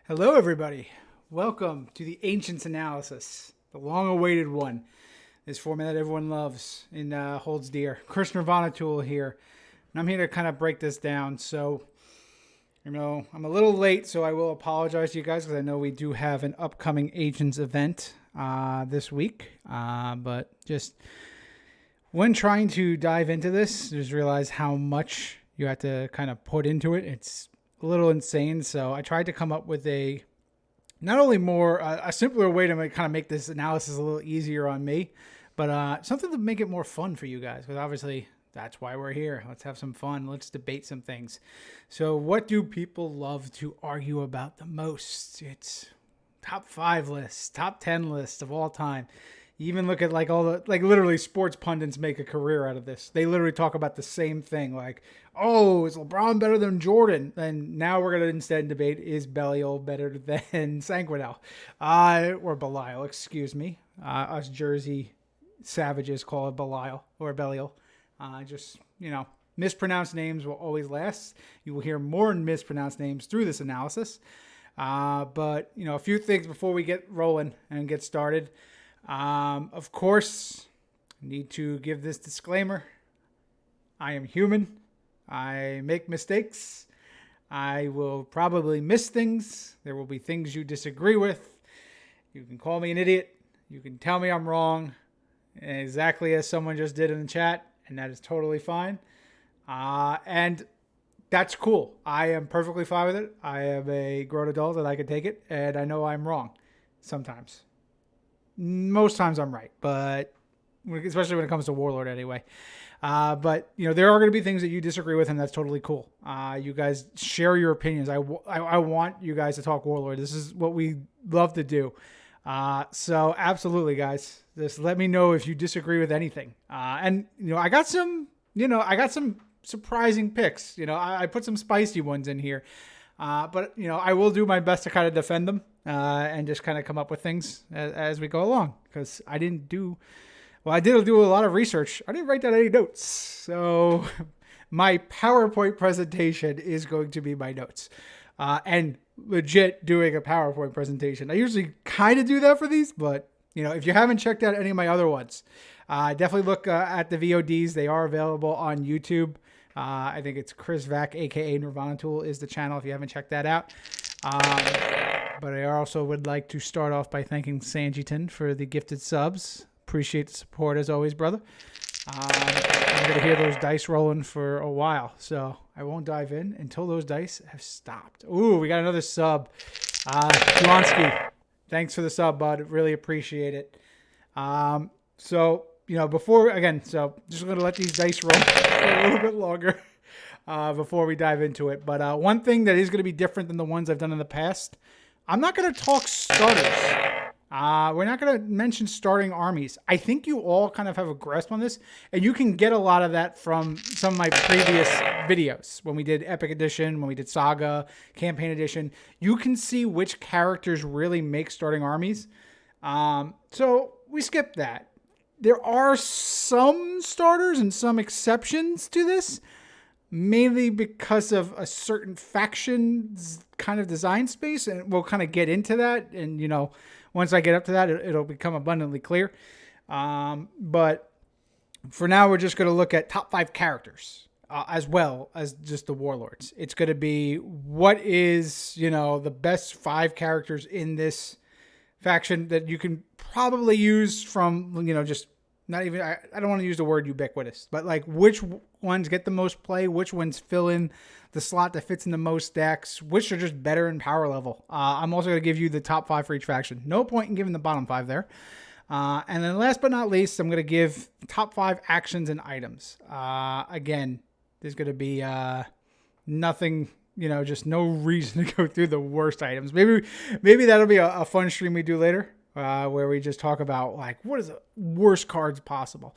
Hello, everybody. Welcome to the Ancients Analysis, the long-awaited one. This format that everyone loves and holds dear. Chris Nirvana Tool here, and I'm here to kind of break this down. So, I'm a little late, so I will apologize to you guys because I know we do have an upcoming Ancients event this week. But just when trying to dive into this, just realize how much you have to kind of put into it. It's a little insane. So I tried to come up with a simpler way to kind of make this analysis a little easier on me, but something to make it more fun for you guys, because obviously that's why we're here. Let's have some fun. Let's debate some things. So what do people love to argue about the most? It's top 5 lists, top 10 lists of all time. You even look at literally sports pundits make a career out of this. They literally talk about the same thing. Like, oh, is LeBron better than Jordan? And now we're going to instead debate, is Belial better than Sanguinel? Or Belial, excuse me. Us Jersey savages call it Belial or Belial. Mispronounced names will always last. You will hear more mispronounced names through this analysis. But a few things before we get rolling and get started. Of course, I need to give this disclaimer. I am human. I make mistakes. I will probably miss things. There will be things you disagree with. You can call me an idiot. You can tell me I'm wrong, exactly as someone just did in the chat, and that is totally fine. And that's cool. I am perfectly fine with it. I am a grown adult and I can take it, and I know I'm wrong sometimes. Most times I'm right, but especially when it comes to Warlord anyway. But there are going to be things that you disagree with, and that's totally cool. You guys share your opinions. I want you guys to talk Warlord. This is what we love to do. So absolutely, guys, just let me know if you disagree with anything. And I got some surprising picks. I put some spicy ones in here. But I will do my best to kind of defend them and just kind of come up with things as we go along, because I did do a lot of research. I didn't write down any notes. So my PowerPoint presentation is going to be my notes, and legit doing a PowerPoint presentation. I usually kind of do that for these, but if you haven't checked out any of my other ones, definitely look at the VODs. They are available on YouTube. I think it's Chris Vac, aka Nirvana Tool, is the channel if you haven't checked that out. But I also would like to start off by thanking Sanjiton for the gifted subs. Appreciate the support as always, brother. I'm going to hear those dice rolling for a while, so I won't dive in until those dice have stopped. Ooh, we got another sub. Juansky, thanks for the sub, bud. Really appreciate it. So just going to let these dice roll for a little bit longer before we dive into it. But one thing that is going to be different than the ones I've done in the past, I'm not going to talk starters. We're not going to mention starting armies. I think you all kind of have a grasp on this, and you can get a lot of that from some of my previous videos. When we did Epic Edition, when we did Saga, Campaign Edition, you can see which characters really make starting armies. So we skipped that. There are some starters and some exceptions to this, mainly because of a certain faction's kind of design space, and we'll kind of get into that. And, once I get up to that, it'll become abundantly clear. But for now, we're just going to look at top 5 characters as well as just the warlords. It's going to be what is, the best 5 characters in this faction that you can probably use from, just not even, I don't want to use the word ubiquitous, but like which ones get the most play, which ones fill in the slot that fits in the most decks, which are just better in power level. I'm also going to give you the top 5 for each faction. No point in giving the bottom 5 there. And then last but not least, I'm going to give top 5 actions and items. Again, there's going to be nothing, just no reason to go through the worst items. Maybe that'll be a fun stream we do later. Where we just talk about what is the worst cards possible.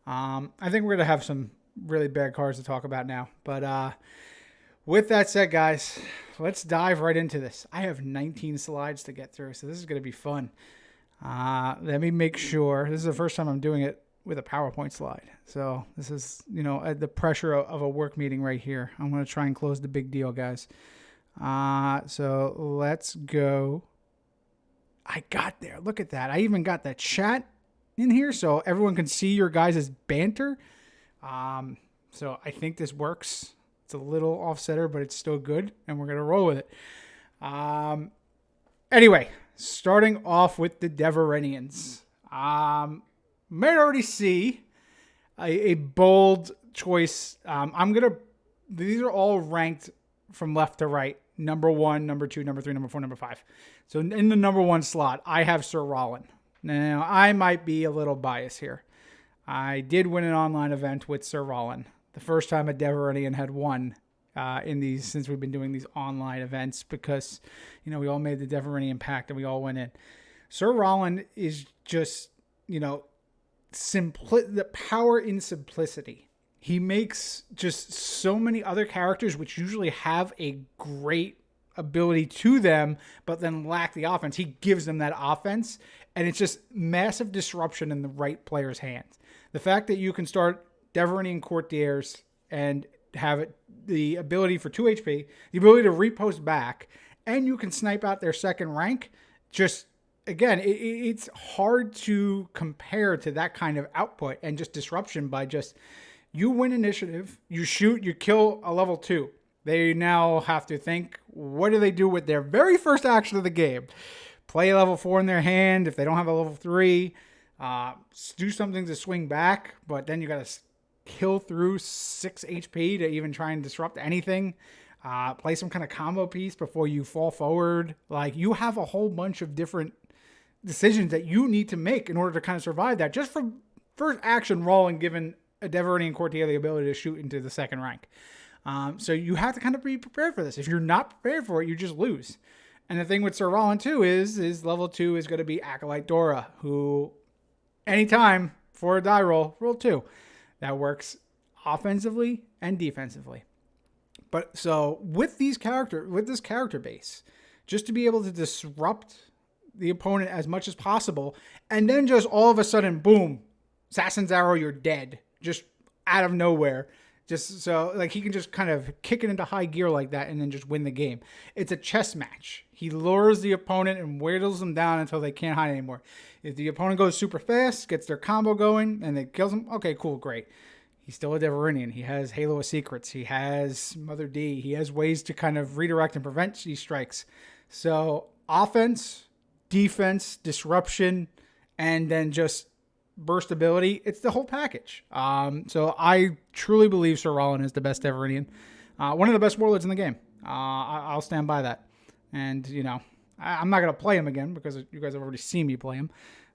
I think we're going to have some really bad cards to talk about now. But with that said, guys, let's dive right into this. I have 19 slides to get through, so this is going to be fun. Let me make sure. This is the first time I'm doing it with a PowerPoint slide. So this is, the pressure of a work meeting right here. I'm going to try and close the big deal, guys. So let's go. I got there. Look at that. I even got the chat in here so everyone can see your guys' banter. So I think this works. It's a little off-center, but it's still good, and we're going to roll with it. Anyway, starting off with the Deveranians. Might already see a bold choice. These are all ranked from left to right. Number 1, number 2, number 3, number 4, number 5. So in the number 1 slot, I have Sir Rollin. Now, I might be a little biased here. I did win an online event with Sir Rollin. The first time a Deveranian had won in these, since we've been doing these online events, because, we all made the Deveranian pact and we all went in. Sir Rollin is just, the power in simplicity. He makes just so many other characters which usually have a great ability to them, but then lack the offense. He gives them that offense, and it's just massive disruption in the right player's hands. The fact that you can start Deveranian Courtiers and have the ability for 2 HP, the ability to repost back, and you can snipe out their second rank, just, again, it's hard to compare to that kind of output and just disruption by just, you win initiative, you shoot, you kill a level 2. They now have to think, what do they do with their very first action of the game? Play a level 4 in their hand. If they don't have a level 3, do something to swing back, but then you got to kill through 6 HP to even try and disrupt anything. Play some kind of combo piece before you fall forward. Like, you have a whole bunch of different decisions that you need to make in order to kind of survive that. Just from first action rolling, given a Deveranian Courtier the ability to shoot into the second rank. So you have to kind of be prepared for this. If you're not prepared for it, you just lose. And the thing with Sir Rollin too is level 2 is going to be Acolyte Dora, who anytime for a die roll 2. That works offensively and defensively. But so with this character base, just to be able to disrupt the opponent as much as possible, and then just all of a sudden, boom, Assassin's Arrow, you're dead. Just out of nowhere. Just so, like, he can just kind of kick it into high gear like that and then just win the game. It's a chess match. He lures the opponent and whittles them down until they can't hide anymore. If the opponent goes super fast, gets their combo going, and it kills them, okay, cool, great. He's still a Deveranian. He has Halo of Secrets. He has Mother D. He has ways to kind of redirect and prevent these strikes. So, offense, defense, disruption, and then just burst ability, it's the whole package. So I truly believe Sir Rollin is the best Deveranian. One of the best warlords in the game. I'll stand by that. And, I'm not going to play him again because you guys have already seen me play him.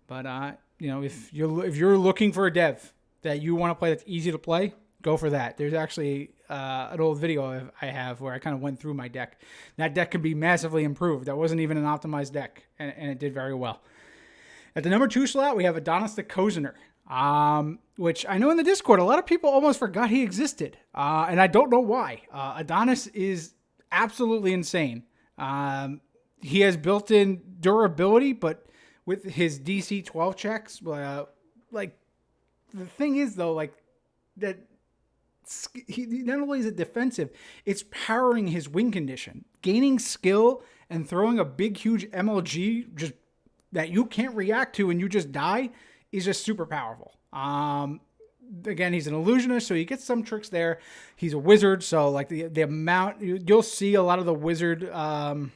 But, if you're looking for a dev that you want to play that's easy to play, go for that. There's actually an old video I have where I kind of went through my deck. That deck can be massively improved. That wasn't even an optimized deck, and it did very well. At the number 2 slot, we have Adonis the Cozener, which I know in the Discord, a lot of people almost forgot he existed, and I don't know why. Adonis is absolutely insane. He has built-in durability, but with his DC 12 checks, the thing is, though, that he not only is it defensive, it's powering his win condition. Gaining skill and throwing a big, huge MLG just that you can't react to and you just die is just super powerful. Again, he's an illusionist, so he gets some tricks there. He's a wizard, so the amount you'll see a lot of the wizard, a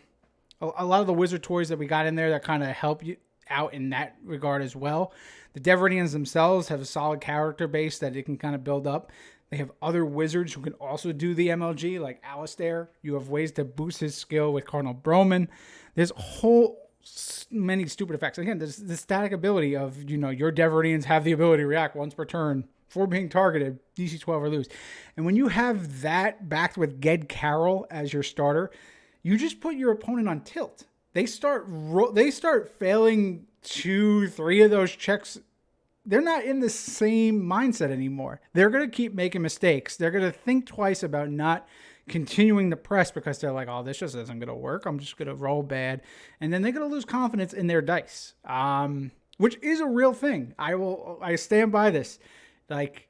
lot of the wizard toys that we got in there that kind of help you out in that regard as well. The Deveranians themselves have a solid character base that it can kind of build up. They have other wizards who can also do the MLG, like Alistair. You have ways to boost his skill with Cardinal Broman. There's many stupid effects. Again, there's the static ability of, your Deveranians have the ability to react once per turn for being targeted, DC 12 or lose. And when you have that backed with Ged Carroll as your starter, you just put your opponent on tilt. They start failing 2-3 of those checks. They're not in the same mindset anymore. They're going to keep making mistakes. They're going to think twice about not continuing to press because they're like, oh, this just isn't going to work. I'm just going to roll bad. And then they're going to lose confidence in their dice, which is a real thing. I stand by this.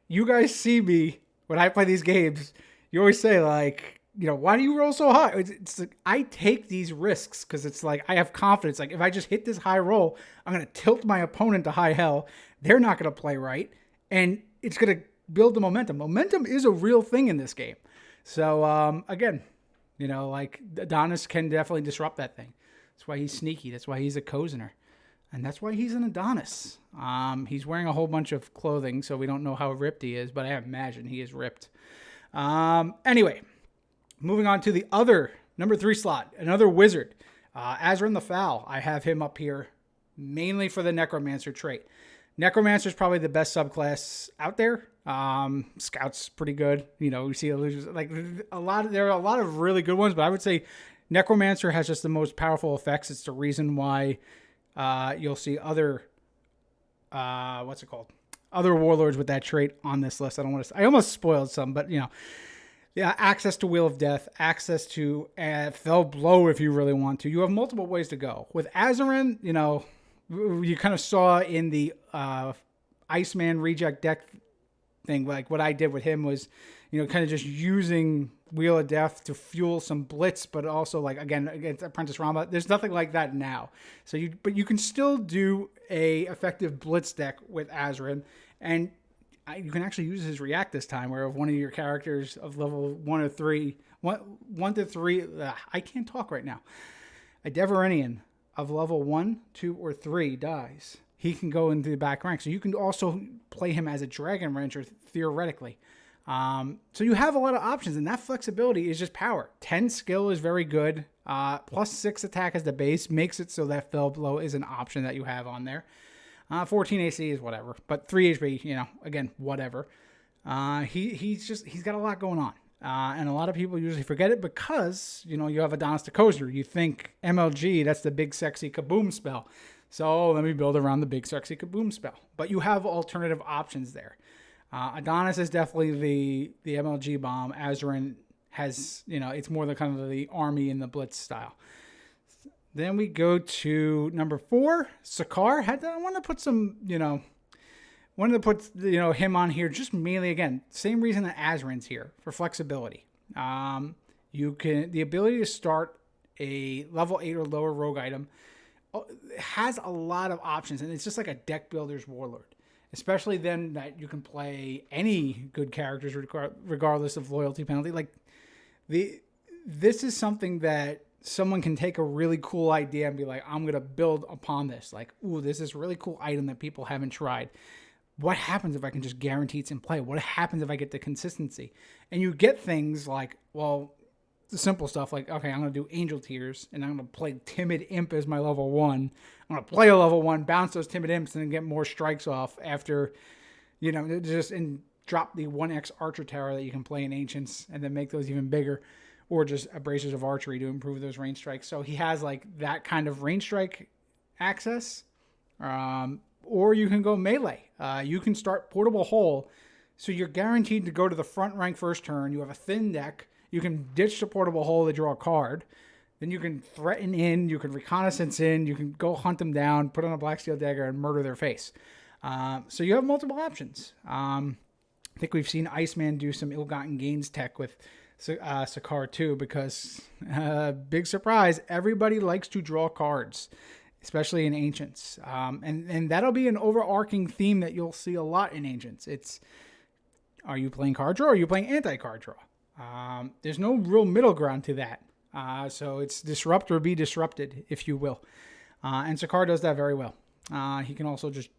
You guys see me when I play these games. You always say, why do you roll so high? It's like, I take these risks because it's like I have confidence. Like if I just hit this high roll, I'm going to tilt my opponent to high hell. They're not going to play right. And it's going to build the momentum. Momentum is a real thing in this game. So again, like Adonis can definitely disrupt that thing. That's why he's sneaky. That's why he's a cozener. And that's why he's an Adonis. He's wearing a whole bunch of clothing, so we don't know how ripped he is, but I imagine he is ripped. Anyway, moving on to the other number 3 slot, another wizard, Azran the Foul. I have him up here mainly for the Necromancer trait. Necromancer is probably the best subclass out there. Scout's pretty good. We see illusions like there are a lot of really good ones, but I would say Necromancer has just the most powerful effects. It's the reason why you'll see other other warlords with that trait on this list. I almost spoiled some, but access to Wheel of Death, access to Fell Blow if you really want to. You have multiple ways to go. With Azarin, you kind of saw in the Iceman reject deck thing, like what I did with him was, kind of just using Wheel of Death to fuel some blitz, but also like, again, against Apprentice Rama, there's nothing like that now. But you can still do a effective blitz deck with Azarin, and you can actually use his react this time, where if one of your characters of level 1 or 3, 1 to 3, I can't talk right now, a Deveranian of level 1, 2, or 3 dies, he can go into the back rank. So you can also play him as a Dragon Rancher, theoretically. So you have a lot of options, and that flexibility is just power. 10 skill is very good. Plus 6 attack as the base makes it so that Fell Blow is an option that you have on there. 14 AC is whatever, but 3 HP, again, whatever. He's got a lot going on. And a lot of people usually forget it because, you have Adonis the Cozer. You think MLG, that's the big sexy kaboom spell. So let me build around the big sexy kaboom spell. But you have alternative options there. Adonis is definitely the MLG bomb. Azarin has, it's more the kind of the army and the blitz style. Then we go to number 4, Sakar. I want to put some, wanted to put, him on here just mainly, again, same reason that Azarin's here, for flexibility. The ability to start a level 8 or lower rogue item has a lot of options, and it's just like a deck builder's warlord. Especially then that you can play any good characters regardless of loyalty penalty. Like this is something that someone can take a really cool idea and be like, I'm going to build upon this. Like, ooh, this is a really cool item that people haven't tried. What happens if I can just guarantee it's in play? What happens if I get the consistency? And you get things like, well, the simple stuff like, okay, I'm going to do Angel Tears, and I'm going to play Timid Imp as my level 1. I'm going to play a level 1, bounce those Timid Imps, and then get more strikes off after, and drop the 1x Archer Tower that you can play in Ancients, and then make those even bigger, or just Abrasives of Archery to improve those range strikes. So he has like that kind of range strike access, or you can go melee. You can start Portable Hole, so you're guaranteed to go to the front rank first turn. You have a thin deck. You can ditch the Portable Hole to draw a card. Then you can threaten in, you can reconnaissance in, you can go hunt them down, put on a Black Steel Dagger, and murder their face. So you have multiple options. I think we've seen Iceman do some ill-gotten gains tech with Sakar too, because big surprise, everybody likes to draw cards, especially in Ancients. And that'll be an overarching theme that you'll see a lot in Ancients. Are you playing card draw or are you playing anti-card draw? There's no real middle ground to that. So it's disrupt or be disrupted, if you will. And Sakar does that very well. He can also just,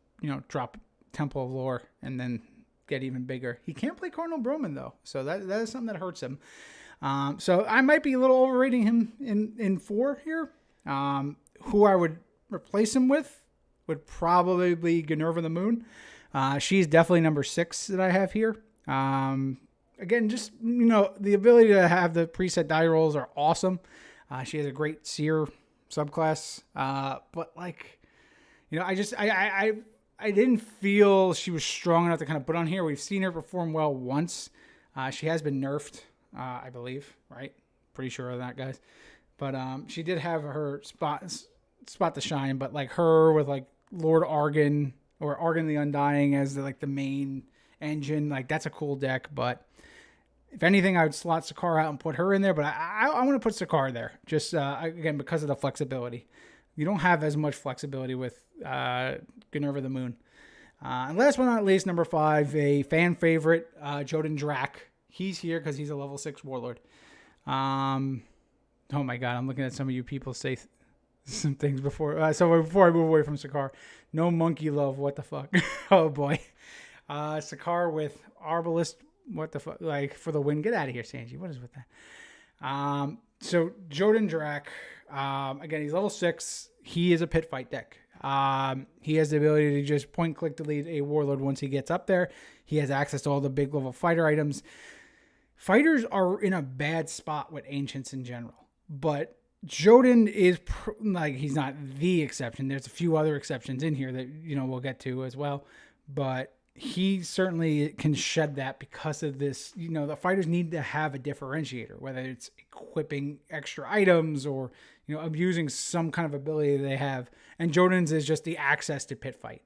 drop Temple of Lore and then get even bigger. He can't play Cardinal Broman, though. So that is something that hurts him. So I might be a little overrating him in 4 here. Who I would replace him with would probably be Ginevra the Moon. She's definitely number 6 that I have here. Again, just, the ability to have the preset die rolls are awesome. She has a great Seer subclass. But I didn't feel she was strong enough to kind of put on here. We've seen her perform well once. She has been nerfed, I believe, right? Pretty sure of that, guys. But she did have her spot to shine, but like her with like Lord Argon or Argon the Undying as the main engine, like that's a cool deck, but If anything, I would slot Sakar out and put her in there, but I want to put Sakar there, just again because of the flexibility. You don't have as much flexibility with Gunnerva the Moon. And last but not least, number 5, a fan favorite, Joden Drak. He's here because he's a level 6 Warlord. Oh my God, I'm looking at some of you people say some things before. So before I move away from Sakar, no monkey love. What the fuck? Oh boy. Sakar with Arbalist. What the fuck? Like for the win. Get out of here, Sanji. What is with that? So Joden Drak. Again, he's level 6. He is a pit fight deck. He has the ability to just point click delete a Warlord once he gets up there. He has access to all the big level fighter items. Fighters are in a bad spot with Ancients in general, but Joden is he's not the exception. There's a few other exceptions in here that we'll get to as well, but he certainly can shed that because of this. The fighters need to have a differentiator, whether it's equipping extra items or abusing some kind of ability they have. And Joden's is just the access to pit fight.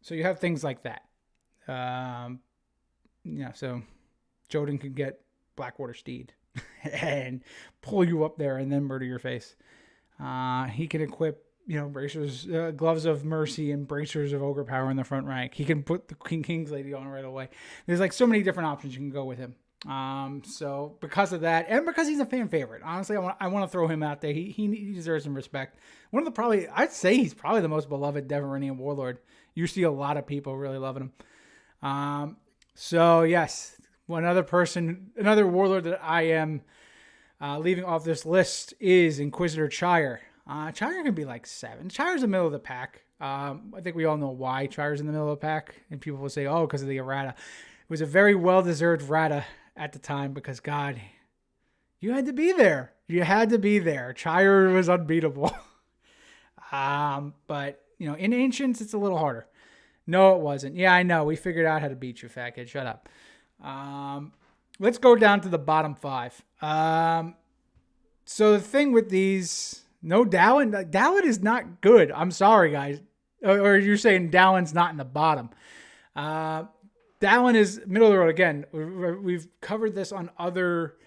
So you have things like that. So Joden could get Blackwater Steed and pull you up there and then murder your face. He can equip, bracers, gloves of mercy and bracers of ogre power in the front rank. He can put the King's Lady on right away. There's like so many different options you can go with him. So because of that, and because he's a fan favorite, honestly, I want to throw him out there. He deserves some respect. I'd say he's probably the most beloved Deveranian Warlord. You see a lot of people really loving him. So yes, another Warlord that I am leaving off this list is Inquisitor Chire. Chire can be like 7. Chire's in the middle of the pack. I think we all know why Chire's in the middle of the pack, and people will say, oh, because of the errata. It was a very well-deserved errata at the time because, God, you had to be there. You had to be there. Chire was unbeatable. But, in Ancients, it's a little harder. No, it wasn't. Yeah, I know. We figured out how to beat you, fat kid. Shut up. Let's go down to the bottom 5. So the thing with these, no Dallin. Dallin is not good. I'm sorry, guys. Or you're saying Dallin's not in the bottom. Dallin is middle of the road. Again, we've covered this on other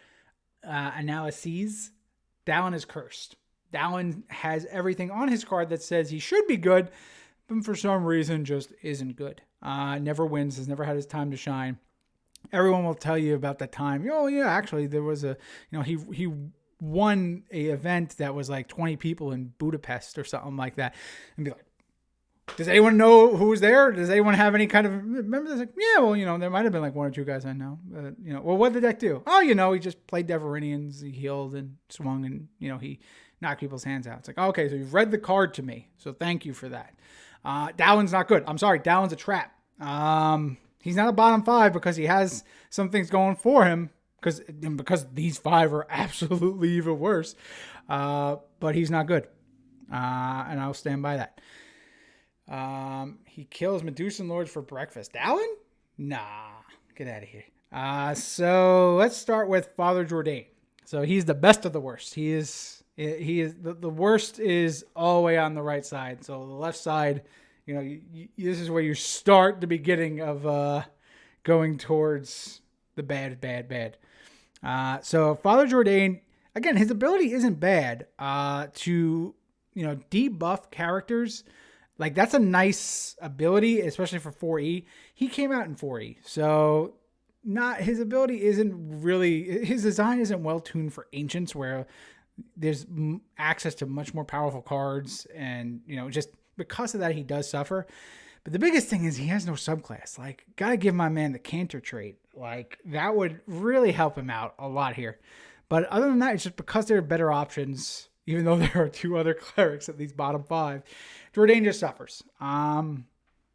analyses. Dallin is cursed. Dallin has everything on his card that says he should be good, but for some reason just isn't good. Never wins, has never had his time to shine. Everyone will tell you about that time. Oh yeah, actually there was he won a event that was like 20 people in Budapest or something like that, and be like, does anyone know who was there? Does anyone have any kind of remember? This? Like, yeah, well, there might have been like 1 or 2 guys I know. Well, what did the deck do? Oh, he just played Deveranians, he healed and swung, and he knocked people's hands out. It's like, okay, so you've read the card to me, so thank you for that. Dallin's not good. I'm sorry, Dallin's a trap. He's not a bottom 5 because he has some things going for him, because these 5 are absolutely even worse. But he's not good, and I'll stand by that. He kills Medusan Lords for breakfast. Dallin? Nah, get out of here. So let's start with Father Jourdain. So he's the best of the worst. He is the worst is all the way on the right side. So the left side, this is where you start the beginning of going towards the bad. So Father Jourdain, again, his ability isn't bad to debuff characters. Like, that's a nice ability, especially for 4E. He came out in 4E, so his ability isn't really, his design isn't well tuned for Ancients, where there's access to much more powerful cards, and just because of that he does suffer. But the biggest thing is he has no subclass. Like, gotta give my man the Cantor trait. Like, that would really help him out a lot here. But other than that, it's just because there are better options, even though there are 2 other clerics at these bottom 5. Jourdain just suffers.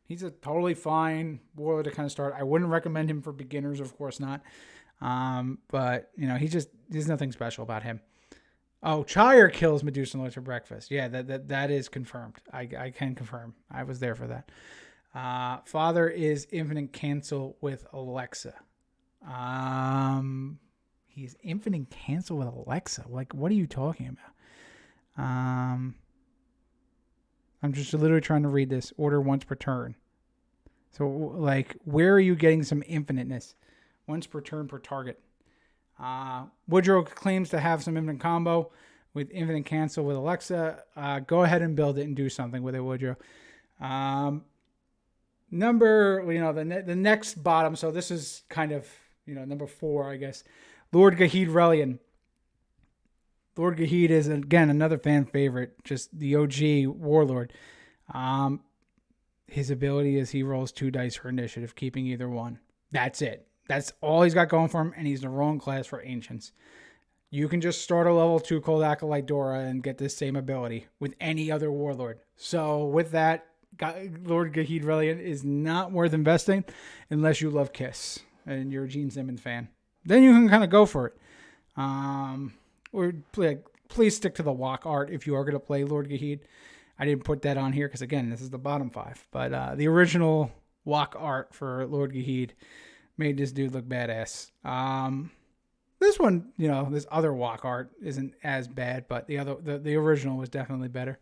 He's a totally fine warlord to kind of start. I wouldn't recommend him for beginners, of course not. But there's nothing special about him. Oh, Chire kills Medusan Lords for breakfast. Yeah, that is confirmed. I can confirm. I was there for that. Father is infinite cancel with Alexa. He's infinite cancel with Alexa. Like, what are you talking about? I'm just literally trying to read this. Order once per turn. So, like, where are you getting some infiniteness once per turn per target. Woodrow claims to have some infinite combo with infinite cancel with Alexa. Go ahead and build it and do something with it, Woodrow. The next bottom. So this is kind of, number 4, I guess. Lord Gahid Relian. Lord Gahid is, again, another fan favorite. Just the OG Warlord. His ability is he rolls 2 dice for initiative, keeping either one. That's it. That's all he's got going for him, and he's the wrong class for Ancients. You can just start a level 2 Cold Acolyte Dora and get this same ability with any other Warlord. So with that, Lord Gahid Relian is not worth investing unless you love Kiss and you're a Gene Simmons fan. Then you can kind of go for it. Or please stick to the walk art if you are going to play Lord Gahid. I didn't put that on here because, again, this is the bottom 5. But the original walk art for Lord Gahid made this dude look badass. This one, this other walk art isn't as bad, but the original was definitely better.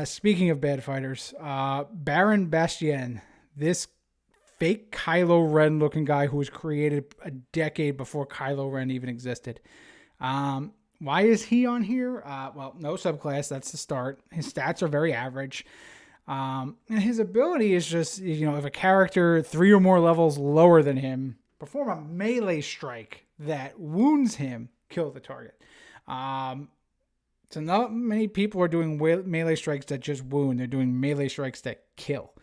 Speaking of bad fighters, Baron Bastien, this fake Kylo Ren looking guy who was created a decade before Kylo Ren even existed. Why is he on here? Well, no subclass. That's the start. His stats are very average. And his ability is just, if a character 3 or more levels lower than him perform a melee strike that wounds him, kill the target. So not many people are doing melee strikes that just wound. They're doing melee strikes that kill.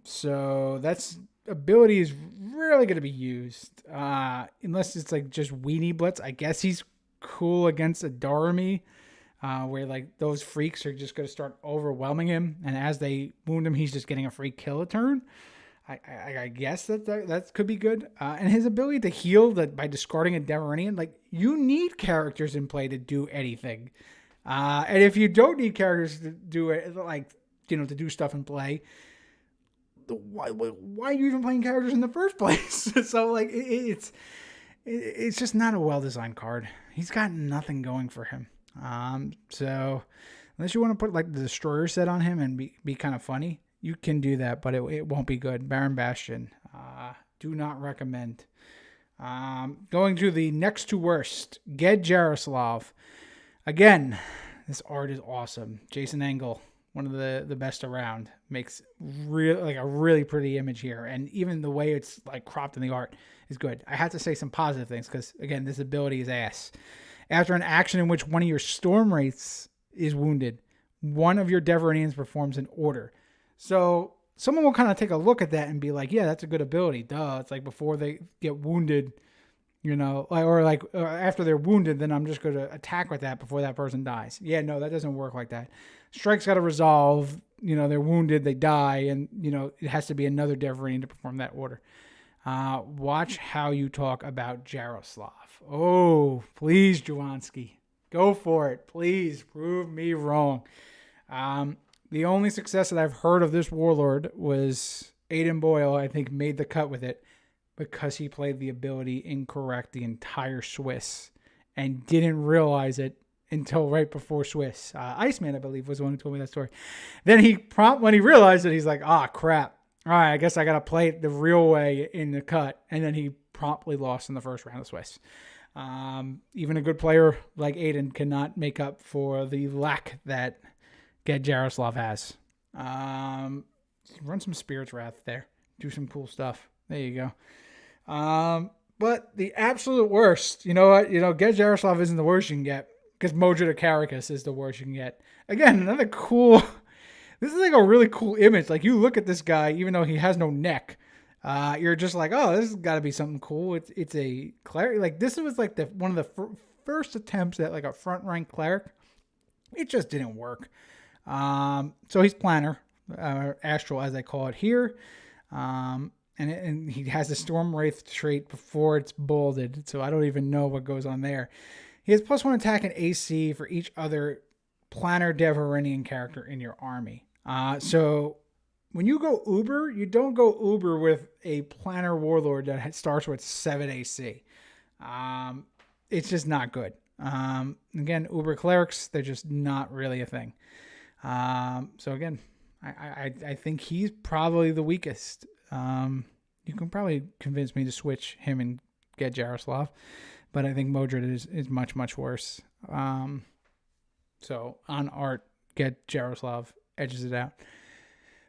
So that's ability is rarely going to be used. Unless it's like just Weenie Blitz. I guess he's cool against a Dorami. Where like those freaks are just going to start overwhelming him. And as they wound him, he's just getting a free kill a turn. I guess that could be good. And his ability to heal by discarding a Deveranian, like you need characters in play to do anything. And if you don't need characters to do it, like, to do stuff in play, why are you even playing characters in the first place? So like it's just not a well-designed card. He's got nothing going for him. So unless you want to put like the Destroyer set on him and be kind of funny, you can do that, but it won't be good. Baron Bastion, do not recommend. Going to the next to worst, Ged Jaroslav. Again, this art is awesome. Jason Engel, one of the best around, makes a really pretty image here, and even the way it's like cropped in the art is good. I have to say some positive things because again, this ability is ass. After an action in which one of your Storm Wraiths is wounded, one of your Deveranians performs an order. So someone will kind of take a look at that and be like, yeah, that's a good ability. Duh. It's like before they get wounded, or after they're wounded, then I'm just going to attack with that before that person dies. Yeah, no, that doesn't work like that. Strike's got to resolve, they're wounded, they die, and, it has to be another Deveranian to perform that order. Watch how you talk about Jaroslav. Oh, please, Jawanski. Go for it. Please prove me wrong. The only success that I've heard of this Warlord was Aiden Boyle, I think, made the cut with it because he played the ability incorrect the entire Swiss and didn't realize it until right before Swiss. Iceman, I believe, was the one who told me that story. Then when he realized it, he's like, crap. All right, I guess I got to play it the real way in the cut. And then he promptly lost in the first round of Swiss. Even a good player like Aiden cannot make up for the lack that Ged Jaroslav has. Run some Spirit's Wrath there. Do some cool stuff. There you go. But the absolute worst, you know what? Ged Jaroslav isn't the worst you can get because Mojo de Caracas is the worst you can get. Again, another cool... This is like a really cool image. Like you look at this guy, even though he has no neck, you're just like, oh, this has got to be something cool. It's a cleric. Like this was like one of the first attempts at like a front rank cleric. It just didn't work. So he's planner, astral as I call it here, and he has the Storm Wraith trait before it's bolded. So I don't even know what goes on there. He has +1 attack and AC for each other planner Deveranian character in your army. So when you go Uber, you don't go Uber with a planner Warlord that starts with 7 AC. It's just not good. Again, Uber clerics, they're just not really a thing. So again, I think he's probably the weakest. you can probably convince me to switch him and get Jaroslav, but I think Modred is much, much worse. So on art, get Jaroslav, edges it out.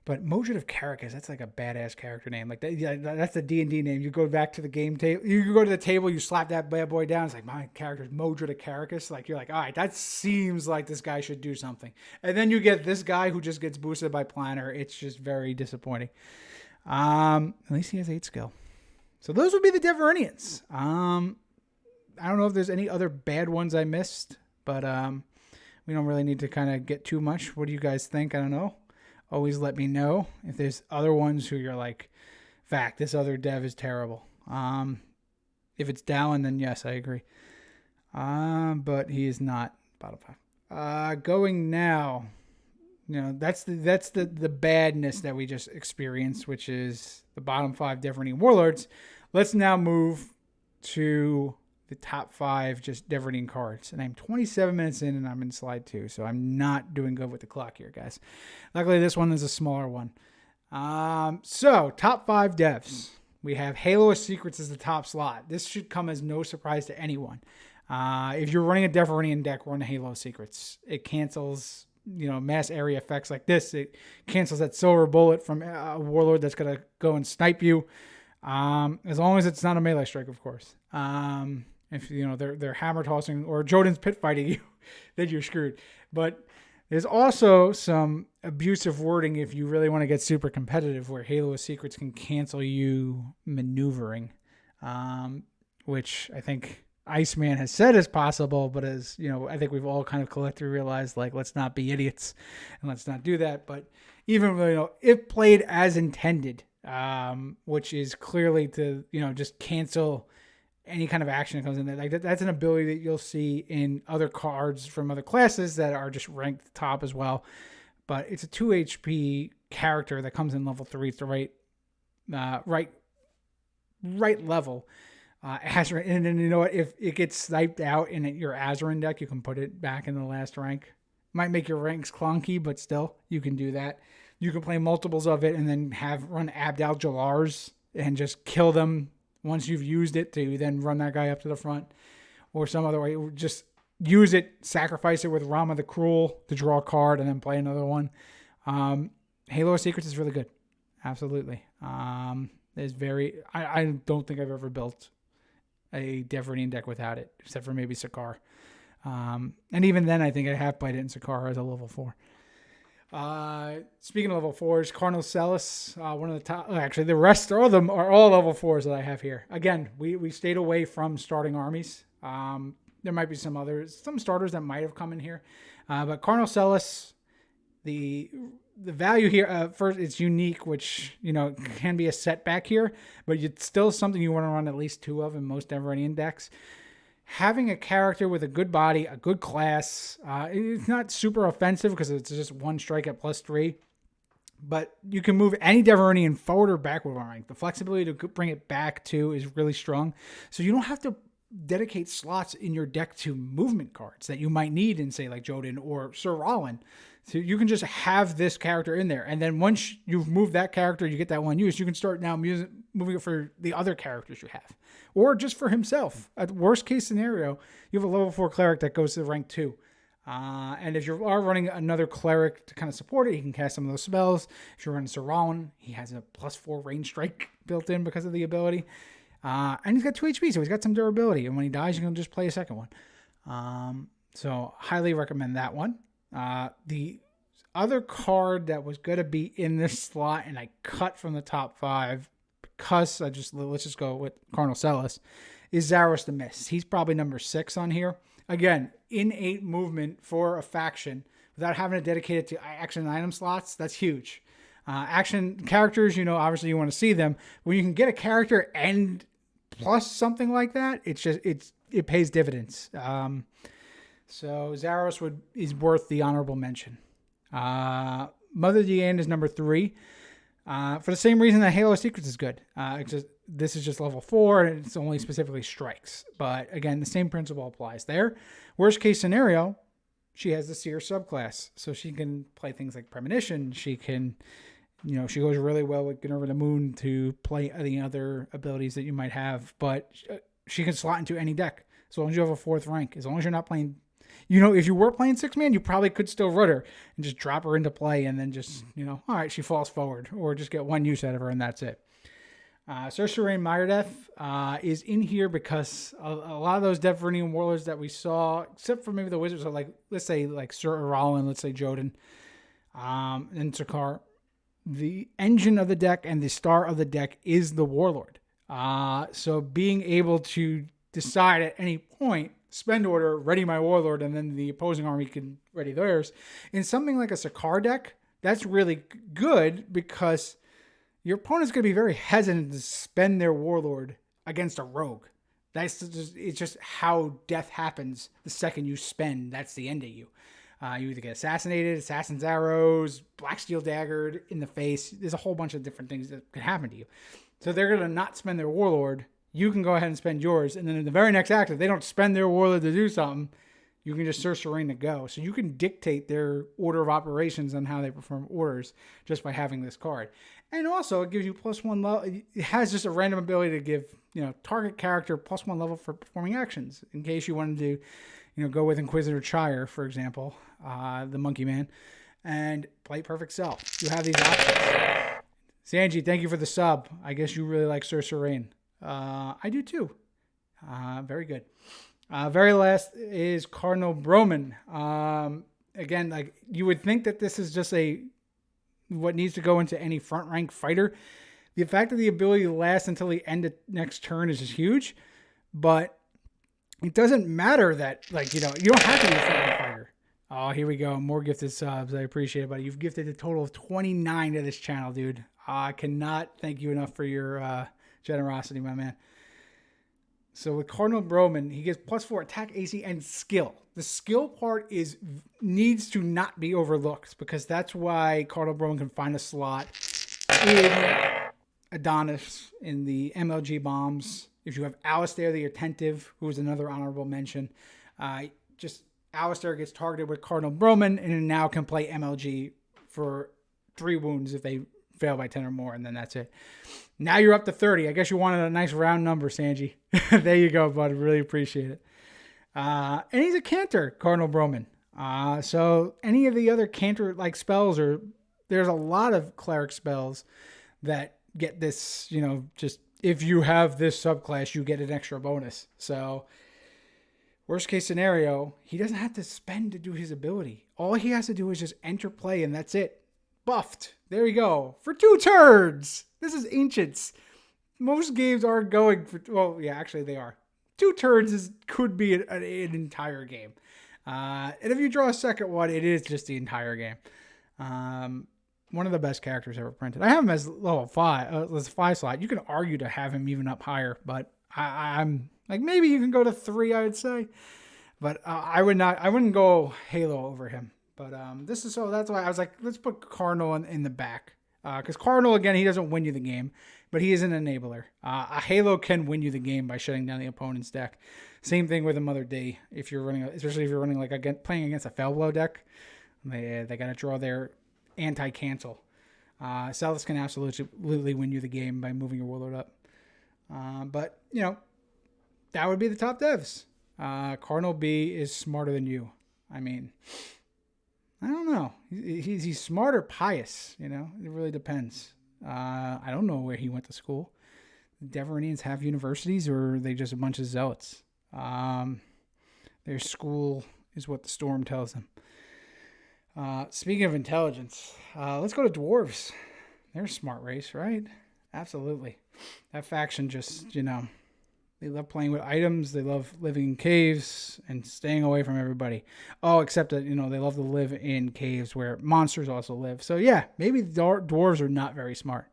But Modred of Caracas, that's like a badass character name. Like that's the D&D name. You go back to the game table. You go to the table, you slap that bad boy down. It's like, my character's Modred of Caracas. Like, you're like, all right, that seems like this guy should do something. And then you get this guy who just gets boosted by Planner. It's just very disappointing. At least he has 8 skill. So those would be the Deveranians. I don't know if there's any other bad ones I missed, but we don't really need to kind of get too much. What do you guys think? I don't know. Always let me know if there's other ones who you're like, fact, this other dev is terrible. If it's Dallin, then yes, I agree. But he is not bottom 5. Going now, that's the badness that we just experienced, which is the bottom 5 Deveranian Warlords. Let's now move to the top 5 just Deveranian cards. And I'm 27 minutes in and I'm in slide 2. So I'm not doing good with the clock here, guys. Luckily, this one is a smaller one. So top 5 devs. We have Halo of Secrets as the top slot. This should come as no surprise to anyone. If you're running a Deveranian deck, run Halo of Secrets. It cancels, mass area effects like this. It cancels that silver bullet from a Warlord that's going to go and snipe you. As long as it's not a melee strike, of course. If they're hammer tossing or Jotun's pit fighting you, then you're screwed. But there's also some abusive wording if you really want to get super competitive, where Halo of Secrets can cancel you maneuvering, which I think Iceman has said is possible, but as I think we've all kind of collectively realized, like, let's not be idiots and let's not do that. But even if played as intended, which is clearly to just cancel any kind of action that comes in there. Like that's an ability that you'll see in other cards from other classes that are just ranked top as well. But it's a 2 HP character that comes in level 3. It's the right level. Azurin, and then if it gets sniped out in your Azurin deck, you can put it back in the last rank. Might make your ranks clunky, but still, you can do that. You can play multiples of it and then run Abdal Jalars and just kill them once you've used it to then run that guy up to the front, or some other way. Just use it, sacrifice it with Rama the Cruel to draw a card and then play another one. Halo of Secrets is really good. Absolutely. I don't think I've ever built a Deveranian deck without it, except for maybe Sakar. And even then, I think I have played it in Sakar as a level 4. Speaking of level 4s, Cardinal Celis, one of the top. Actually, the rest of them are all level 4s that I have here. Again, we stayed away from starting armies. There might be some starters that might have come in here, but Cardinal Celis, the value here, first, it's unique, which can be a setback here, but it's still something you want to run at least 2 of in most Deveranian decks. Having a character with a good body, a good class, it's not super offensive because it's just 1 strike at +3, but you can move any Deveranian forward or backward on rank. The flexibility to bring it back too is really strong, so you don't have to dedicate slots in your deck to movement cards that you might need in, say, like Jotun or Sir Rollin. So you can just have this character in there, and then once you've moved that character, you get that 1 use, you can start now moving it for the other characters you have, or just for himself. At the worst case scenario, you have a level 4 cleric that goes to rank 2. And if you are running another cleric to kind of support it, he can cast some of those spells. If you're running Sir Rollin, he has a +4 range strike built in because of the ability. And he's got 2 HP, so he's got some durability. And when he dies, you can just play a second one. So highly recommend that one. The other card that was going to be in this slot, and I cut from the top 5 because let's just go with Cardinal Celis, is Zaros the Mist. He's probably number 6 on here. Again, innate movement for a faction without having to dedicate it to action and item slots. That's huge. Action characters, obviously you want to see them. When you can get a character and plus something like that, it pays dividends. So Zaros is worth the honorable mention. Mother Diane is number 3. For the same reason that Halo of Secrets is good. This is just level 4, and it's only specifically strikes. But again, the same principle applies there. Worst case scenario, she has the Seer subclass, so she can play things like Premonition. She can, She goes really well with Gunner the Moon to play any other abilities that you might have, but she can slot into any deck as long as you have a 4th rank. As long as you're not playing, if you were playing 6-man, you probably could still root her and just drop her into play and then just, all right, she falls forward, or just get 1 use out of her and that's it. Sorcerer Myrdeth is in here because a lot of those Devernian Warlords that we saw, except for maybe the Wizards, are like, let's say like Sir Aralen, let's say Joden, and Sakar. The engine of the deck and the star of the deck is the Warlord. So being able to decide at any point, spend order, ready my Warlord, and then the opposing army can ready theirs. In something like a Sakar deck, that's really good because your opponent's going to be very hesitant to spend their Warlord against a rogue. It's just how death happens the second you spend. That's the end of you. You either get assassinated, assassin's arrows, black steel daggered in the face. There's a whole bunch of different things that could happen to you. So they're going to not spend their Warlord. You can go ahead and spend yours. And then in the very next act, if they don't spend their Warlord to do something, you can just Sorcerer to go. So you can dictate their order of operations on how they perform orders just by having this card. And also, it gives you +1 level. It has just a random ability to give, target character +1 level for performing actions. In case you wanted to, go with Inquisitor Chire, for example, the Monkey Man, and play Perfect Cell. You have these options. Sanji, thank you for the sub. I guess you really like Sorcerer. I do too. Very good. Very last is Cardinal Broman. Again, like you would think that this is just what needs to go into any front rank fighter. The fact that the ability to last until the end of next turn is just huge, but it doesn't matter that you don't have to be a front rank fighter. Oh, here we go. More gifted subs. I appreciate it, buddy. You've gifted a total of 29 to this channel, dude. I cannot thank you enough for your generosity, my man. So with Cardinal Broman, he gets +4 attack, AC, and skill. The skill part needs to not be overlooked because that's why Cardinal Broman can find a slot in Adonis in the MLG bombs. If you have Alistair the Attentive, who is another honorable mention, just Alistair gets targeted with Cardinal Broman and now can play MLG for 3 wounds if they fail by 10 or more, and then that's it. Now you're up to 30. I guess you wanted a nice round number, Sanji. There you go, bud. Really appreciate it. And he's a canter, Cardinal Broman. So any of the other canter-like spells, there's a lot of cleric spells that get this, just if you have this subclass, you get an extra bonus. So worst case scenario, he doesn't have to spend to do his ability. All he has to do is just enter play, and that's it. Buffed. There you go. For 2 turns. This is Ancients. Most games are going for... Well, yeah, actually they are. 2 turns could be an entire game. And if you draw a second one, it is just the entire game. One of the best characters ever printed. I have him as level 5, as a 5 slot. You can argue to have him even up higher, but I'm like, maybe you can go to 3, I would say. But I wouldn't go Halo over him. But that's why I was like, let's put Cardinal in the back. Because Cardinal, again, he doesn't win you the game, but he is an enabler. A Halo can win you the game by shutting down the opponent's deck. Same thing with a Mother D. If you're running, especially if you're running playing against a Fellblow deck, they got to draw their anti-cancel. Celis can absolutely win you the game by moving your Warlord up. But that would be the top devs. Cardinal B is smarter than you. I mean, I don't know. He's smart or pious, it really depends. I don't know where he went to school. Deveranians have universities, or are they just a bunch of zealots? Their school is what the storm tells them. Speaking of intelligence, let's go to dwarves. They're a smart race, right? Absolutely. That faction just, they love playing with items. They love living in caves and staying away from everybody. Oh, except that, they love to live in caves where monsters also live. So, yeah, maybe dwarves are not very smart.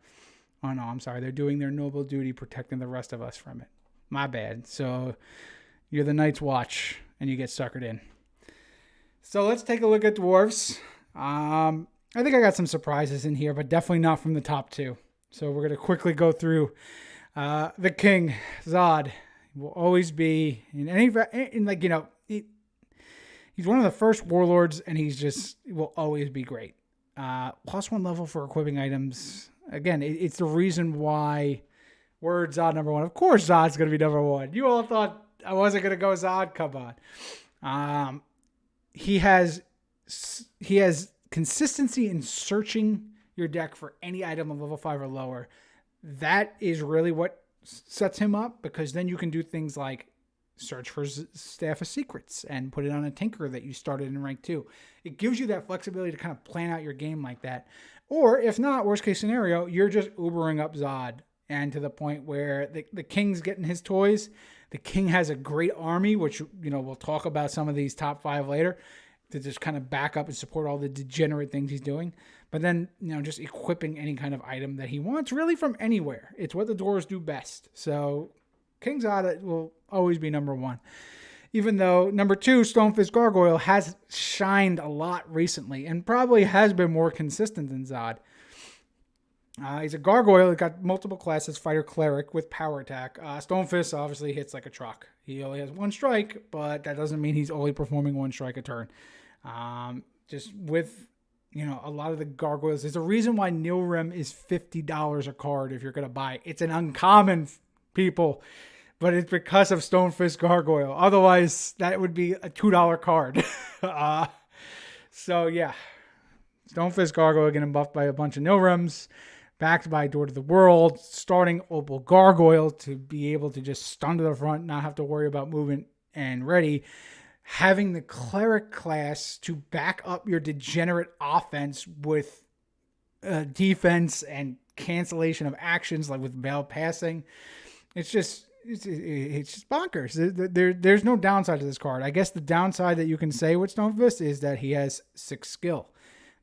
Oh, no, I'm sorry. They're doing their noble duty protecting the rest of us from it. My bad. So, you're the Night's Watch, and you get suckered in. So, let's take a look at dwarves. I think I got some surprises in here, but definitely not from the top 2. So, we're going to quickly go through. The king, Zod, will always be he's one of the first warlords, and will always be great. +1 level for equipping items. Again, it's the reason why we're Zod number one. Of course, Zod's going to be number one. You all thought I wasn't going to go Zod? Come on. He has consistency in searching your deck for any item of level 5 or lower. That is really what sets him up, because then you can do things like search for Staff of Secrets and put it on a Tinker that you started in rank 2. It gives you that flexibility to kind of plan out your game like that. Or if not, worst case scenario, you're just Ubering up Zod, and to the point where the King's getting his toys. The King has a great army, which, we'll talk about some of these top 5 later, to just kind of back up and support all the degenerate things he's doing. But then, just equipping any kind of item that he wants, really from anywhere. It's what the dwarves do best. So King Zod will always be number one. Even though number 2, Stonefist Gargoyle, has shined a lot recently and probably has been more consistent than Zod. He's a gargoyle that got multiple classes, fighter, cleric with power attack. Stonefist obviously hits like a truck. He only has 1 strike, but that doesn't mean he's only performing 1 strike a turn. Just with, a lot of the gargoyles, there's a reason why Nilrim is $50 a card if you're going to buy it. It's an uncommon, people, but it's because of Stonefist Gargoyle. Otherwise, that would be a $2 card. So yeah, Stonefist Gargoyle getting buffed by a bunch of Nilrims, backed by Door to the World, starting Opal Gargoyle to be able to just stun to the front, not have to worry about movement and ready. Having the Cleric class to back up your degenerate offense with defense and cancellation of actions, like with Veil Passing. It's just bonkers. There's no downside to this card. I guess the downside that you can say with Stonefist is that he has 6 skill.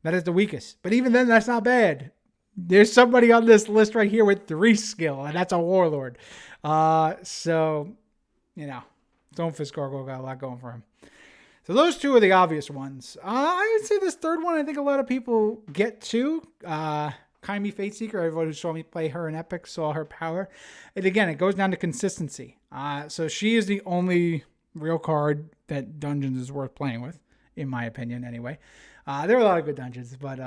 That is the weakest. But even then, that's not bad. There's somebody on this list right here with 3 skill, and that's a Warlord. So, Stonefist Gargoyle got a lot going for him. So those 2 are the obvious ones. I would say this third one, I think a lot of people get to. Kaimi Fateseeker, everyone who saw me play her in Epic saw her power. And again, it goes down to consistency. So she is the only real card that Dungeons is worth playing with, in my opinion anyway. There are a lot of good dungeons, but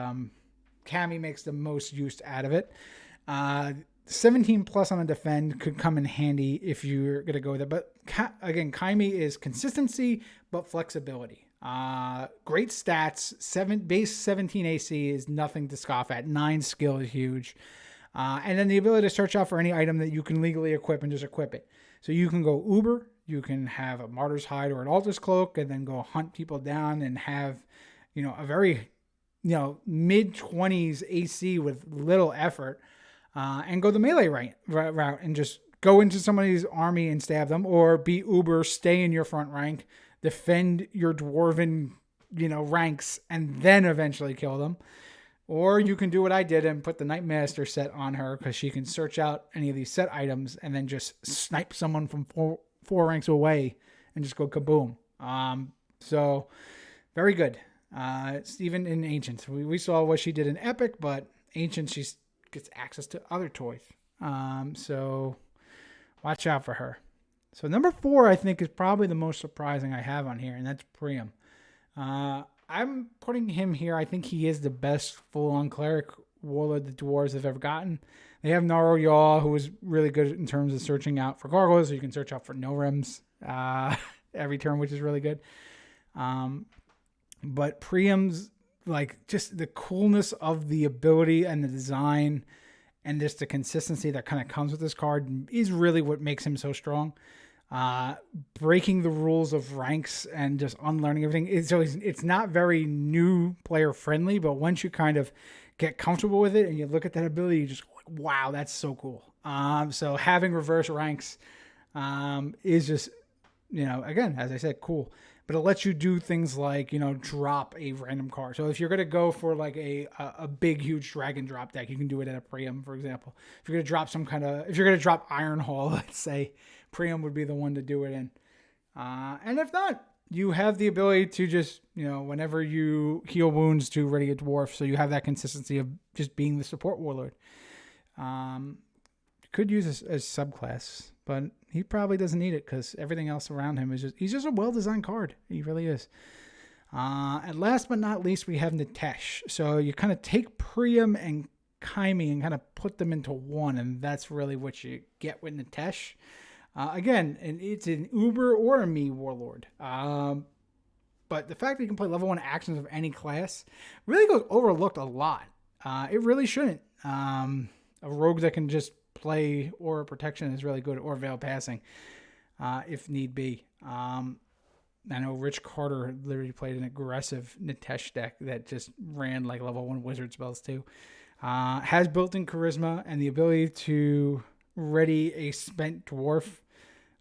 Kami makes the most use out of it. 17 plus on a defend could come in handy if you're going to go there. But again, Kaimi is consistency, but flexibility. Great stats. Base 17 AC is nothing to scoff at. 9 skill is huge. And then the ability to search out for any item that you can legally equip and just equip it. So you can go Uber, you can have a Martyr's Hide or an Altar's Cloak, and then go hunt people down and have, a very, mid-20s AC with little effort. And go the melee route and just go into somebody's army and stab them, or be Uber, stay in your front rank, defend your dwarven, ranks, and then eventually kill them. Or you can do what I did and put the Nightmaster set on her, because she can search out any of these set items and then just snipe someone from four ranks away and just go kaboom. So very good. Even in Ancient, we saw what she did in Epic, but Ancient, she gets access to other toys. So watch out for her. So number 4, I think, is probably the most surprising I have on here, and that's Priam. I'm putting him here. I think he is the best full-on cleric warlord the dwarves have ever gotten. They have Naro Yaw, who is really good in terms of searching out for gargoyles, so you can search out for Nilrims every turn, which is really good. But Priam's, just the coolness of the ability and the design and just the consistency that kind of comes with this card is really what makes him so strong. Breaking the rules of ranks and just unlearning everything. So it's not very new player friendly, but once you kind of get comfortable with it and you look at that ability, you just go like, wow, that's so cool. So having reverse ranks is just, again, as I said, cool. But it lets you do things like, drop a random card. So if you're going to go for like a big, huge dragon drop deck, you can do it at a Priam, for example. If you're going to drop if you're going to drop Iron Hall, let's say, Priam would be the one to do it in. And if not, you have the ability to just, whenever you heal wounds, to ready a dwarf. So you have that consistency of just being the support warlord. Could use this as subclass, but he probably doesn't need it because everything else around him is he's just a well-designed card. He really is. And last but not least, we have Nitesh. So you kind of take Priam and Kaimi and kind of put them into one, and that's really what you get with Nitesh. Again, and it's an Uber or a me Warlord. But the fact that you can play level 1 actions of any class really goes overlooked a lot. It really shouldn't. A rogue that can just play Aura Protection is really good, or Veil Passing, if need be. I know Rich Carter literally played an aggressive Nitesh deck that just ran like level 1 wizard spells too. Has built-in charisma and the ability to ready a spent dwarf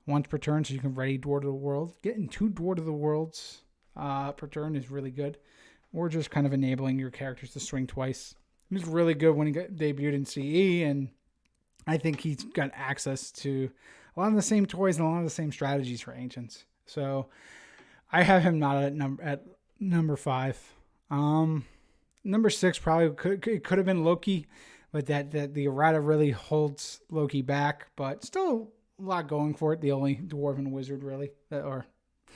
once per turn, so you can ready Dwarf of the World. Getting 2 Dwarf of the Worlds per turn is really good. Or just kind of enabling your characters to swing twice. He was really good when he got debuted in CE, and I think he's got access to a lot of the same toys and a lot of the same strategies for Ancients. So I have him not at number 5. Number 6 probably could have been Loki, but that the errata really holds Loki back. But still a lot going for it. The only Dwarven Wizard really, or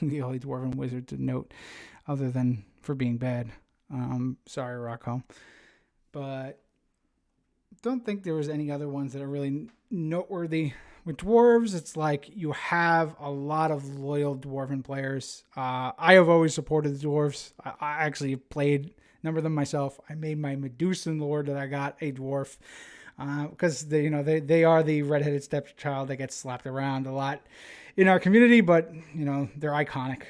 the only Dwarven Wizard to note, other than for being bad. Sorry, Rockholm, but don't think there was any other ones that are really noteworthy. With dwarves, it's like you have a lot of loyal dwarven players. I have always supported the dwarves. I actually played a number of them myself. I made my Medusan Lord that I got a dwarf because they are the redheaded stepchild that gets slapped around a lot in our community, but they're iconic.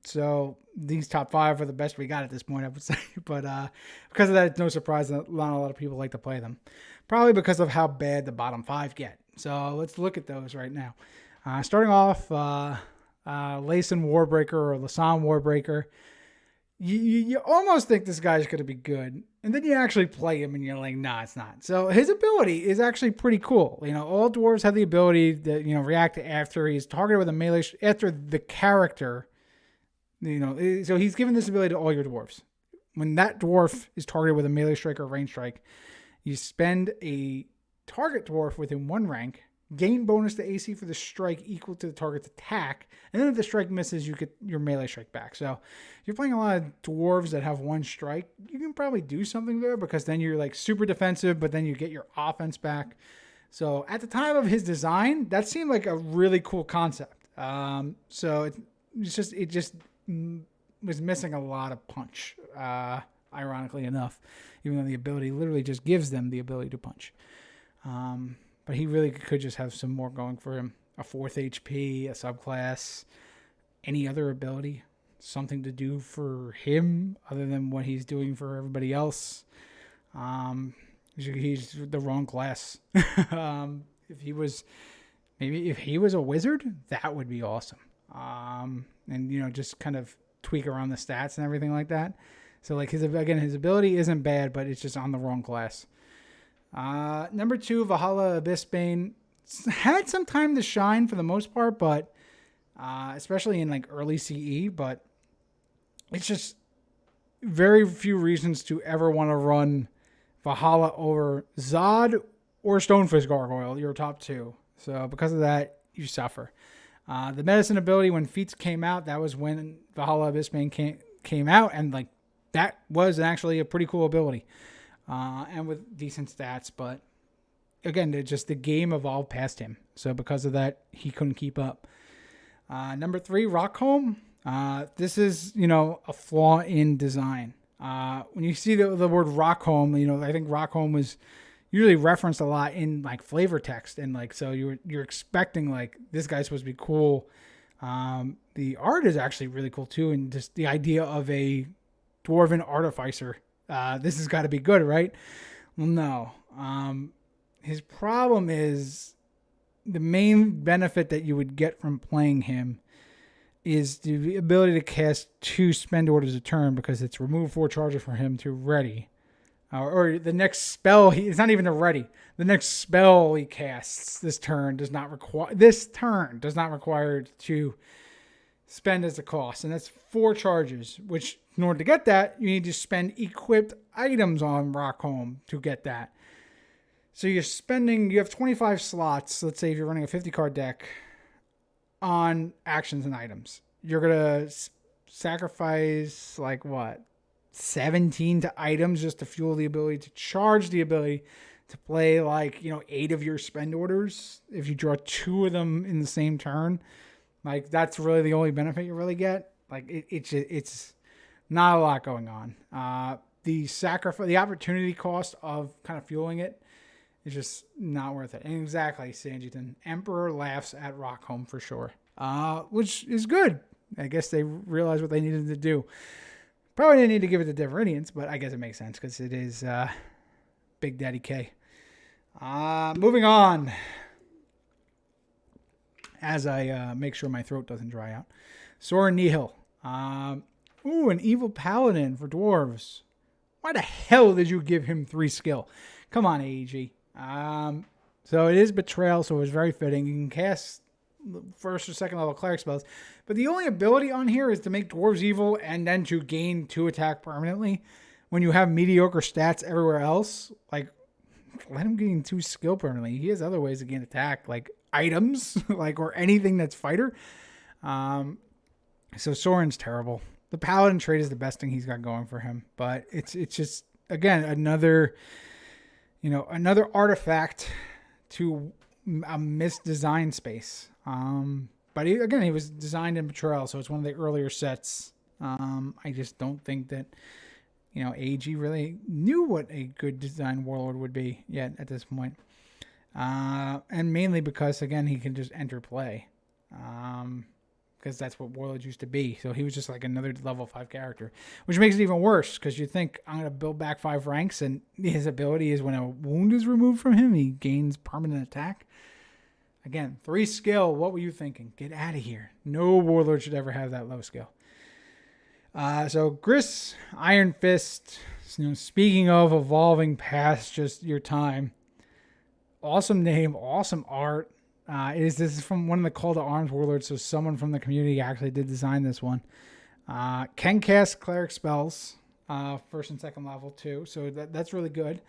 So these top 5 are the best we got at this point, I would say. But because of that, it's no surprise that not a lot of people like to play them. Probably because of how bad the bottom 5 get. So let's look at those right now. Starting off, Laysan Warbreaker or Lasan Warbreaker. You almost think this guy's going to be good. And then you actually play him and you're like, nah, it's not. So his ability is actually pretty cool. All dwarves have the ability to, react after he's targeted with a melee, after the character. So he's given this ability to all your dwarves. When that dwarf is targeted with a melee strike or range strike, you spend a target dwarf within 1 rank, gain bonus to AC for the strike equal to the target's attack, and then if the strike misses, you get your melee strike back. So if you're playing a lot of dwarves that have 1 strike, you can probably do something there, because then you're like super defensive, but then you get your offense back. So at the time of his design, that seemed like a really cool concept. So it just was missing a lot of punch, ironically enough, even though the ability literally just gives them the ability to punch. But he really could just have some more going for him. A 4th HP, a subclass, any other ability, something to do for him other than what he's doing for everybody else. He's the wrong class. If he was a wizard, that would be awesome. And just kind of tweak around the stats and everything like that. So like his ability isn't bad, but it's just on the wrong class. Number 2, Valhalla Abyssbane had some time to shine for the most part, but especially in like early CE, but it's just very few reasons to ever want to run Valhalla over Zod or Stonefish Gargoyle, your top 2. So because of that, you suffer. The medicine ability, when feats came out, that was when Valhalla Abyssbane came out, and like that was actually a pretty cool ability. And with decent stats, but again, the game evolved past him. So because of that, he couldn't keep up. Number 3, Rockholm. This is, a flaw in design. When you see the word Rockholm, I think Rockholm was usually referenced a lot in like flavor text, and like so you're expecting like this guy's supposed to be cool. The art is actually really cool too, and just the idea of a dwarven artificer. This has got to be good, right? Well, no. His problem is the main benefit that you would get from playing him is the ability to cast 2 spend orders a turn, because it's remove 4 charges for him to ready. Or the next spell, it's not even a ready. The next spell he casts this turn does not require to spend as a cost, and that's 4 charges, which in order to get that, you need to spend equipped items on Rockholm to get that. So you have 25 slots, let's say if you're running a 50 card deck, on actions and items. You're going to sacrifice 17 to items just to fuel the ability to charge the ability to play 8 of your spend orders. If you draw 2 of them in the same turn, that's really the only benefit you really get. It's not a lot going on. The opportunity cost of kind of fueling it is just not worth it. And exactly, Sanjitan. Emperor laughs at Rockholm for sure. Which is good. I guess they realized what they needed to do. Probably didn't need to give it to Deveridians, but I guess it makes sense because it is Big Daddy K. Moving on. As I make sure my throat doesn't dry out. Soren Nihil. An evil paladin for dwarves. Why the hell did you give him 3 skill? Come on, AEG. So it is Betrayal, so it's very fitting. You can cast first or second level cleric spells. But the only ability on here is to make dwarves evil and then to gain 2 attack permanently. When you have mediocre stats everywhere else, let him gain 2 skill permanently. He has other ways to gain attack, items, or anything that's fighter. So Soren's terrible. The paladin trait is the best thing he's got going for him, but it's just, again, another artifact to a misdesigned space. But he was designed in Betrayal, so it's one of the earlier sets. I just don't think that, AG really knew what a good design Warlord would be yet at this point. And mainly because, again, he can just enter play. Because that's what Warlords used to be. So he was just another level 5 character, which makes it even worse because you think I'm going to build back 5 ranks and his ability is when a wound is removed from him, he gains permanent attack. Again, 3 skill. What were you thinking? Get out of here. No Warlord should ever have that low skill. So Gris, Iron Fist, speaking of evolving past just your time, awesome name, awesome art. This is from one of the Call to Arms Warlords, so someone from the community actually did design this one. Can cast cleric spells, first and second level too, so that's really good.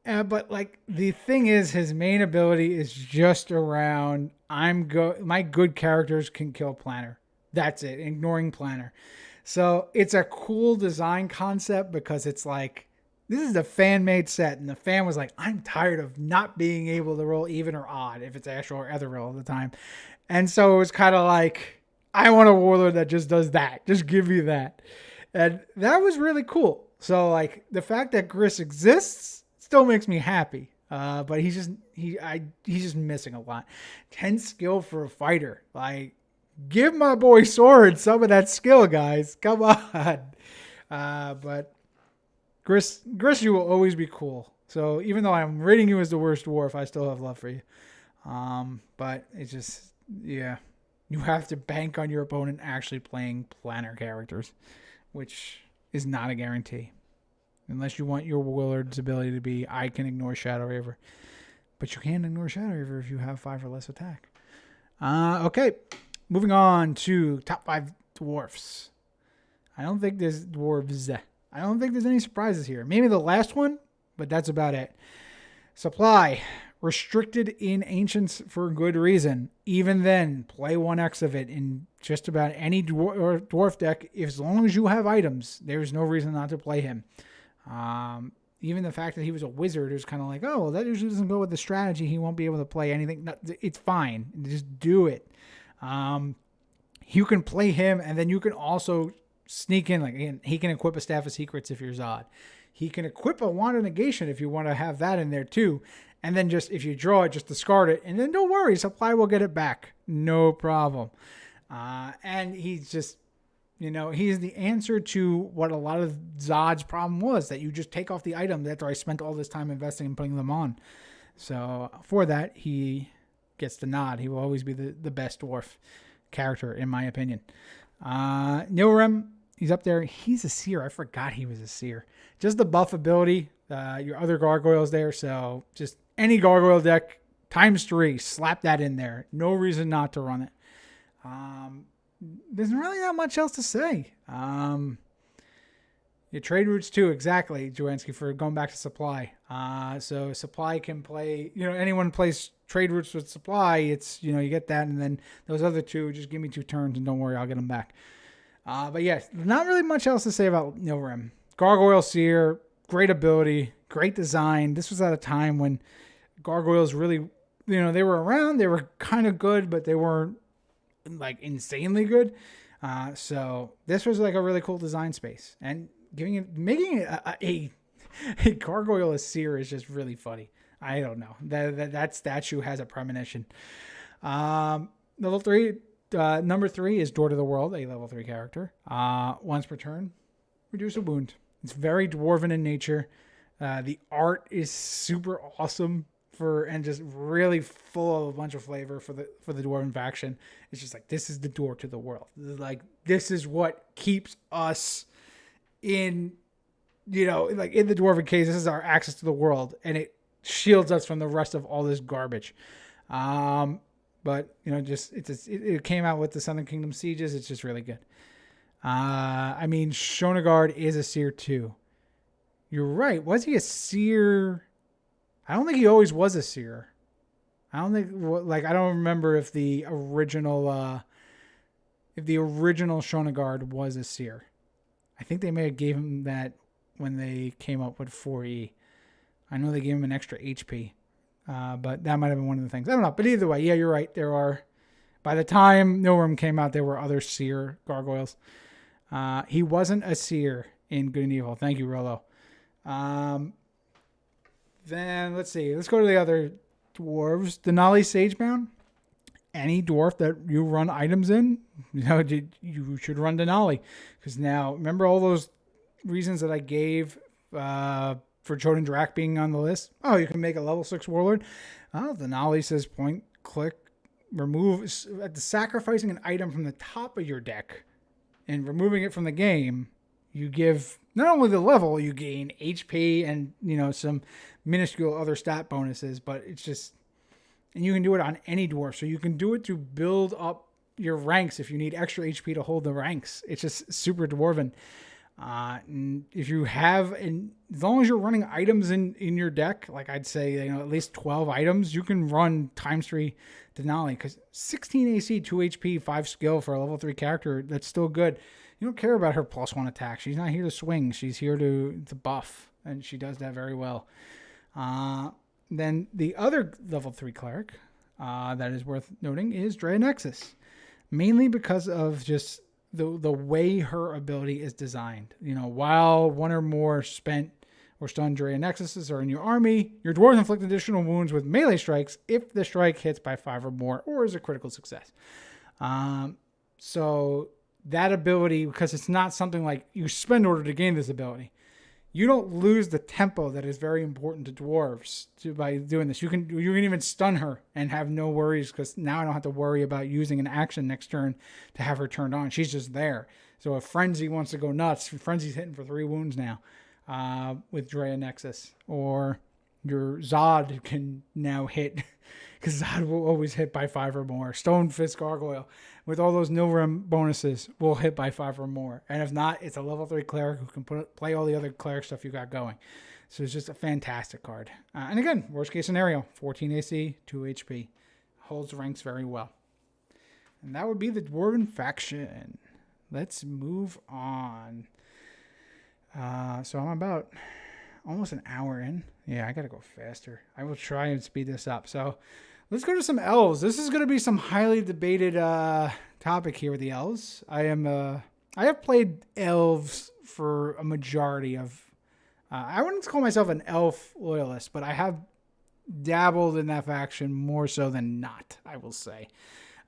But the thing is, his main ability is just around my good characters can kill Planner. That's it, ignoring Planner. So it's a cool design concept because it's this is a fan-made set, and the fan was I'm tired of not being able to roll even or odd if it's Astral or Ethereal at the time. And so it was kind of I want a Warlord that just does that. Just give me that. And that was really cool. So, the fact that Gris exists still makes me happy. But he's just missing a lot. 10 skill for a fighter. Give my boy Sword some of that skill, guys. Come on. But Gris, you will always be cool. So even though I'm rating you as the worst dwarf, I still have love for you. But it's just, you have to bank on your opponent actually playing Planner characters, which is not a guarantee. Unless you want your Warlord's ability to be, I can ignore Shadow Raver. But you can ignore Shadow Raver if you have 5 or less attack. Okay, moving on to top 5 dwarfs. I don't think there's any surprises here. Maybe the last one, but that's about it. Supply. Restricted in Ancients for good reason. Even then, play 1x of it in just about any dwarf deck. As long as you have items, there's no reason not to play him. Even the fact that he was a wizard is kind of oh, well, that usually doesn't go with the strategy. He won't be able to play anything. No, it's fine. Just do it. You can play him, and then you can also sneak in. Again, he can equip a Staff of Secrets if you're Zod. He can equip a Wand of Negation if you want to have that in there too. And then just, if you draw it, just discard it. And then don't worry, Supply will get it back. No problem. And he's just, he's the answer to what a lot of Zod's problem was, that you just take off the item after I spent all this time investing and putting them on. So for that, he gets the nod. He will always be the best dwarf character, in my opinion. Nilrem, he's up there. He's a seer. I forgot he was a seer. Just the buff ability. Your other gargoyles there. So just any gargoyle deck times 3. Slap that in there. No reason not to run it. There's really not much else to say. Your trade routes too. Exactly, Joanski, for going back to Supply. So Supply can play, anyone plays trade routes with Supply. It's, you get that. And then those other 2, just give me 2 turns and don't worry, I'll get them back. But yes, not really much else to say about Nilrim. Gargoyle Seer, great ability, great design. This was at a time when gargoyles really, they were around. They were kind of good, but they weren't like insanely good. So this was like a really cool design space, and making it a gargoyle a seer is just really funny. I don't know, that statue has a premonition. Level 3, number 3 is Door to the World, a level 3 character. Once per turn, reduce a wound. It's very dwarven in nature. The art is super awesome and just really full of a bunch of flavor for the dwarven faction. It's just like, this is the door to the world. Like, this is what keeps us in, like in the dwarven case. This is our access to the world, and it shields us from the rest of all this garbage. But it came out with the Southern Kingdom sieges. It's just really good. Shonagard is a seer too. You're right. Was he a seer? I don't think he always was a seer. I don't remember if the original Shonagard was a seer. I think they may have gave him that when they came up with 4E. I know they gave him an extra HP. But that might have been one of the things. I don't know. But either way, yeah, you're right. By the time Nilrim came out, there were other seer gargoyles. He wasn't a seer in Good and Evil. Thank you, Rolo. Then let's see. Let's go to the other dwarves. Denali Sagebound. Any dwarf that you run items in, you should run Denali. Because now, remember all those reasons that I gave for Choden Drak being on the list? Oh, you can make a level 6 Warlord. Denali says point, click, remove, sacrificing an item from the top of your deck and removing it from the game. You give not only the level, you gain HP and, some minuscule other stat bonuses, but it's just, and you can do it on any dwarf. So you can do it to build up your ranks if you need extra HP to hold the ranks. It's just super dwarven. And if you have, and as long as you're running items in your deck, like I'd say, at least 12 items, you can run ×3 Denali, because 16 AC, 2 HP, 5 skill for a level 3 character, that's still good. You don't care about her +1 attack. She's not here to swing. She's here to buff, and she does that very well. Then the other level 3 cleric that is worth noting is Drea Nexus, mainly because of just the way her ability is designed. While one or more spent or stunned Drea Nexuses are in your army, your dwarves inflict additional wounds with melee strikes if the strike hits by 5 or more or is a critical success. So that ability, because it's not something like you spend order to gain this ability, you don't lose the tempo that is very important to dwarves by doing this. You can even stun her and have no worries, because now I don't have to worry about using an action next turn to have her turned on. She's just there. So if Frenzy wants to go nuts, Frenzy's hitting for 3 wounds now with Drea Nexus. Or your Zod can now hit, because Zod will always hit by 5 or more. Stone Fist Gargoyle, with all those Nilrim bonuses, will hit by 5 or more. And if not, it's a level 3 cleric who can play all the other cleric stuff you got going. So it's just a fantastic card. And again, worst case scenario, 14 AC, 2 HP. Holds ranks very well. And that would be the Dwarven faction. Let's move on. So I'm about almost an hour in. Yeah, I gotta go faster. I will try and speed this up. So let's go to some elves. This is going to be some highly debated topic here with the elves. I have played elves for a majority of. I wouldn't call myself an elf loyalist, but I have dabbled in that faction more so than not, I will say.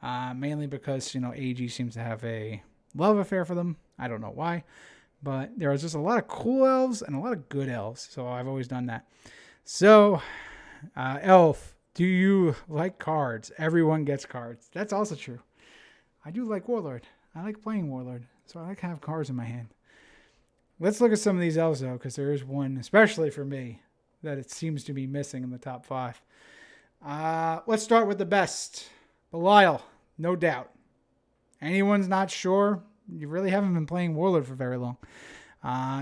Mainly because AG seems to have a love affair for them. I don't know why, but there is just a lot of cool elves and a lot of good elves. So I've always done that. So elf. Do you like cards? Everyone gets cards. That's also true. I do like Warlord. I like playing Warlord, so I like to have cards in my hand. Let's look at some of these elves, though, because there is one, especially for me, that it seems to be missing in the top 5. Let's start with the best. Belial, no doubt. Anyone's not sure? You really haven't been playing Warlord for very long.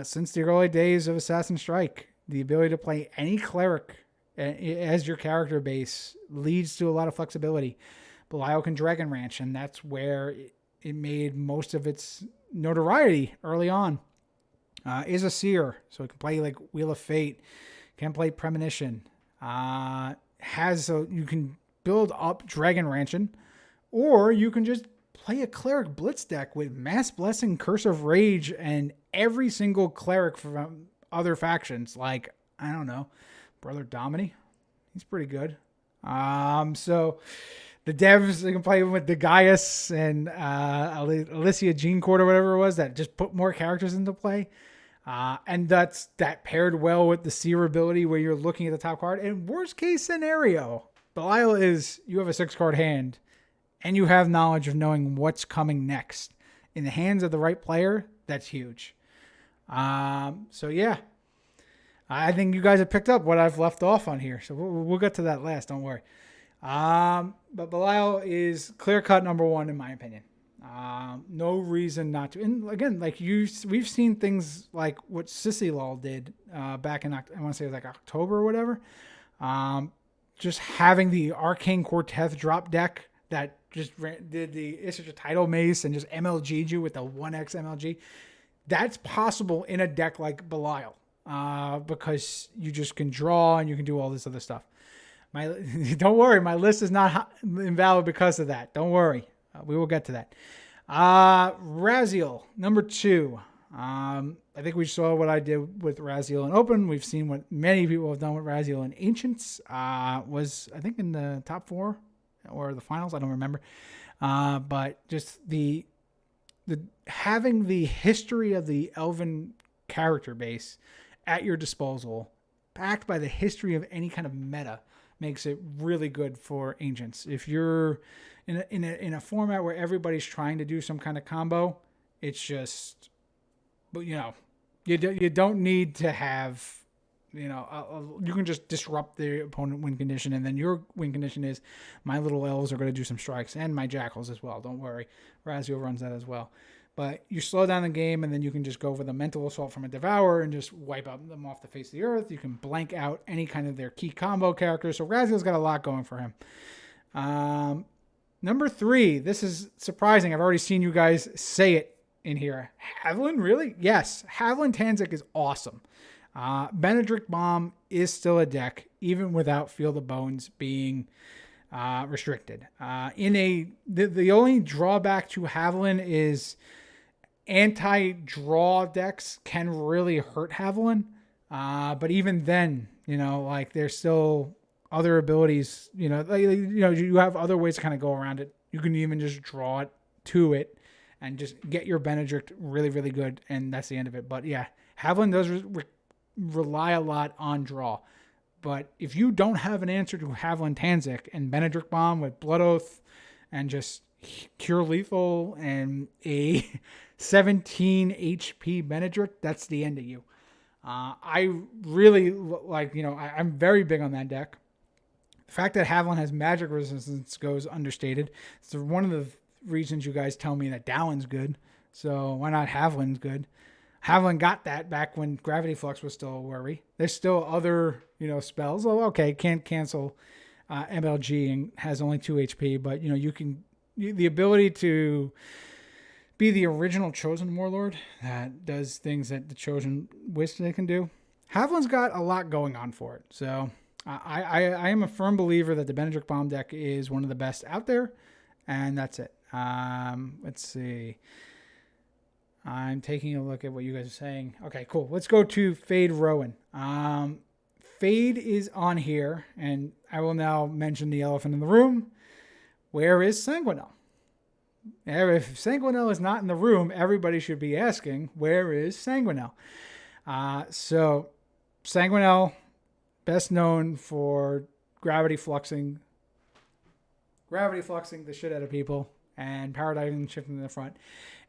Since the early days of Assassin's Strike, the ability to play any cleric as your character base leads to a lot of flexibility. Belial can Dragon Ranch, and that's where it made most of its notoriety early on. Is a seer, so he can play like Wheel of Fate, can play Premonition. You can build up Dragon Ranchen, or you can just play a Cleric Blitz deck with Mass Blessing, Curse of Rage, and every single cleric from other factions. Like, I don't know, Brother Domini. He's pretty good. So the devs, they can play with the Gaius and Alicia Jeancourt or whatever it was that just put more characters into play. And that paired well with the seer ability where you're looking at the top card. And worst case scenario, Belial is you have a 6-card hand and you have knowledge of knowing what's coming next. In the hands of the right player, that's huge. So yeah, I think you guys have picked up what I've left off on here. So we'll get to that last, don't worry. But Belial is clear-cut number one in my opinion. No reason not to. And again, like we've seen things like what Sissy Lal did back in, I want to say it was like October or whatever. Just having the Arcane Quartet drop deck that just did the Issachar Tidal Mace and just MLG'd you with the 1x MLG. That's possible in a deck like Belial because you just can draw and you can do all this other stuff. Don't worry, my list is not invalid because of that. Don't worry. We will get to that. Raziel, number 2. I think we saw what I did with Raziel in Open. We've seen what many people have done with Raziel in Ancients. Was, I think, in the top 4 or the finals. I don't remember. But just the having the history of the Elven character base at your disposal, backed by the history of any kind of meta, makes it really good for Ancients. If you're in a format where everybody's trying to do some kind of combo, it's just, but you don't need to have, you can just disrupt the opponent win condition, and then your win condition is my little elves are going to do some strikes, and my jackals as well. Don't worry, Raziel runs that as well. But you slow down the game, and then you can just go for the mental assault from a Devourer and just wipe out them off the face of the earth. You can blank out any kind of their key combo characters. So Raziel's got a lot going for him. Number 3, this is surprising. I've already seen you guys say it in here. Haviland, really? Yes. Haviland Tanzik is awesome. Benedric Bomb is still a deck, even without Field of Bones being restricted. The only drawback to Haviland is anti-draw decks can really hurt Haviland. But even then, there's still other abilities, you have other ways to kind of go around it. You can even just draw it to it and just get your Benedict really, really good. And that's the end of it. But yeah, Haviland does rely a lot on draw. But if you don't have an answer to Haviland Tanzik and Benedict Bomb with Blood Oath and just Cure Lethal and a 17 HP Benedict, that's the end of you. I really I'm very big on that deck. The fact that Haviland has magic resistance goes understated. It's one of the reasons you guys tell me that Dowlin's good. So why not Haviland's good? Haviland got that back when Gravity Flux was still a worry. There's still other, spells. Oh, okay, can't cancel MLG and has only 2 HP, but the ability to be the original Chosen Warlord that does things that the Chosen wish they can do. Haviland's got a lot going on for it. So I am a firm believer that the Benedict Bomb deck is one of the best out there, and that's it. Let's see. I'm taking a look at what you guys are saying. Okay, cool. Let's go to Fade Rowan. Fade is on here, and I will now mention the elephant in the room. Where is Sanguinel? If Sanguinel is not in the room, everybody should be asking, where is Sanguinel? So Sanguinel, best known for gravity fluxing the shit out of people and paradigm shifting in the front.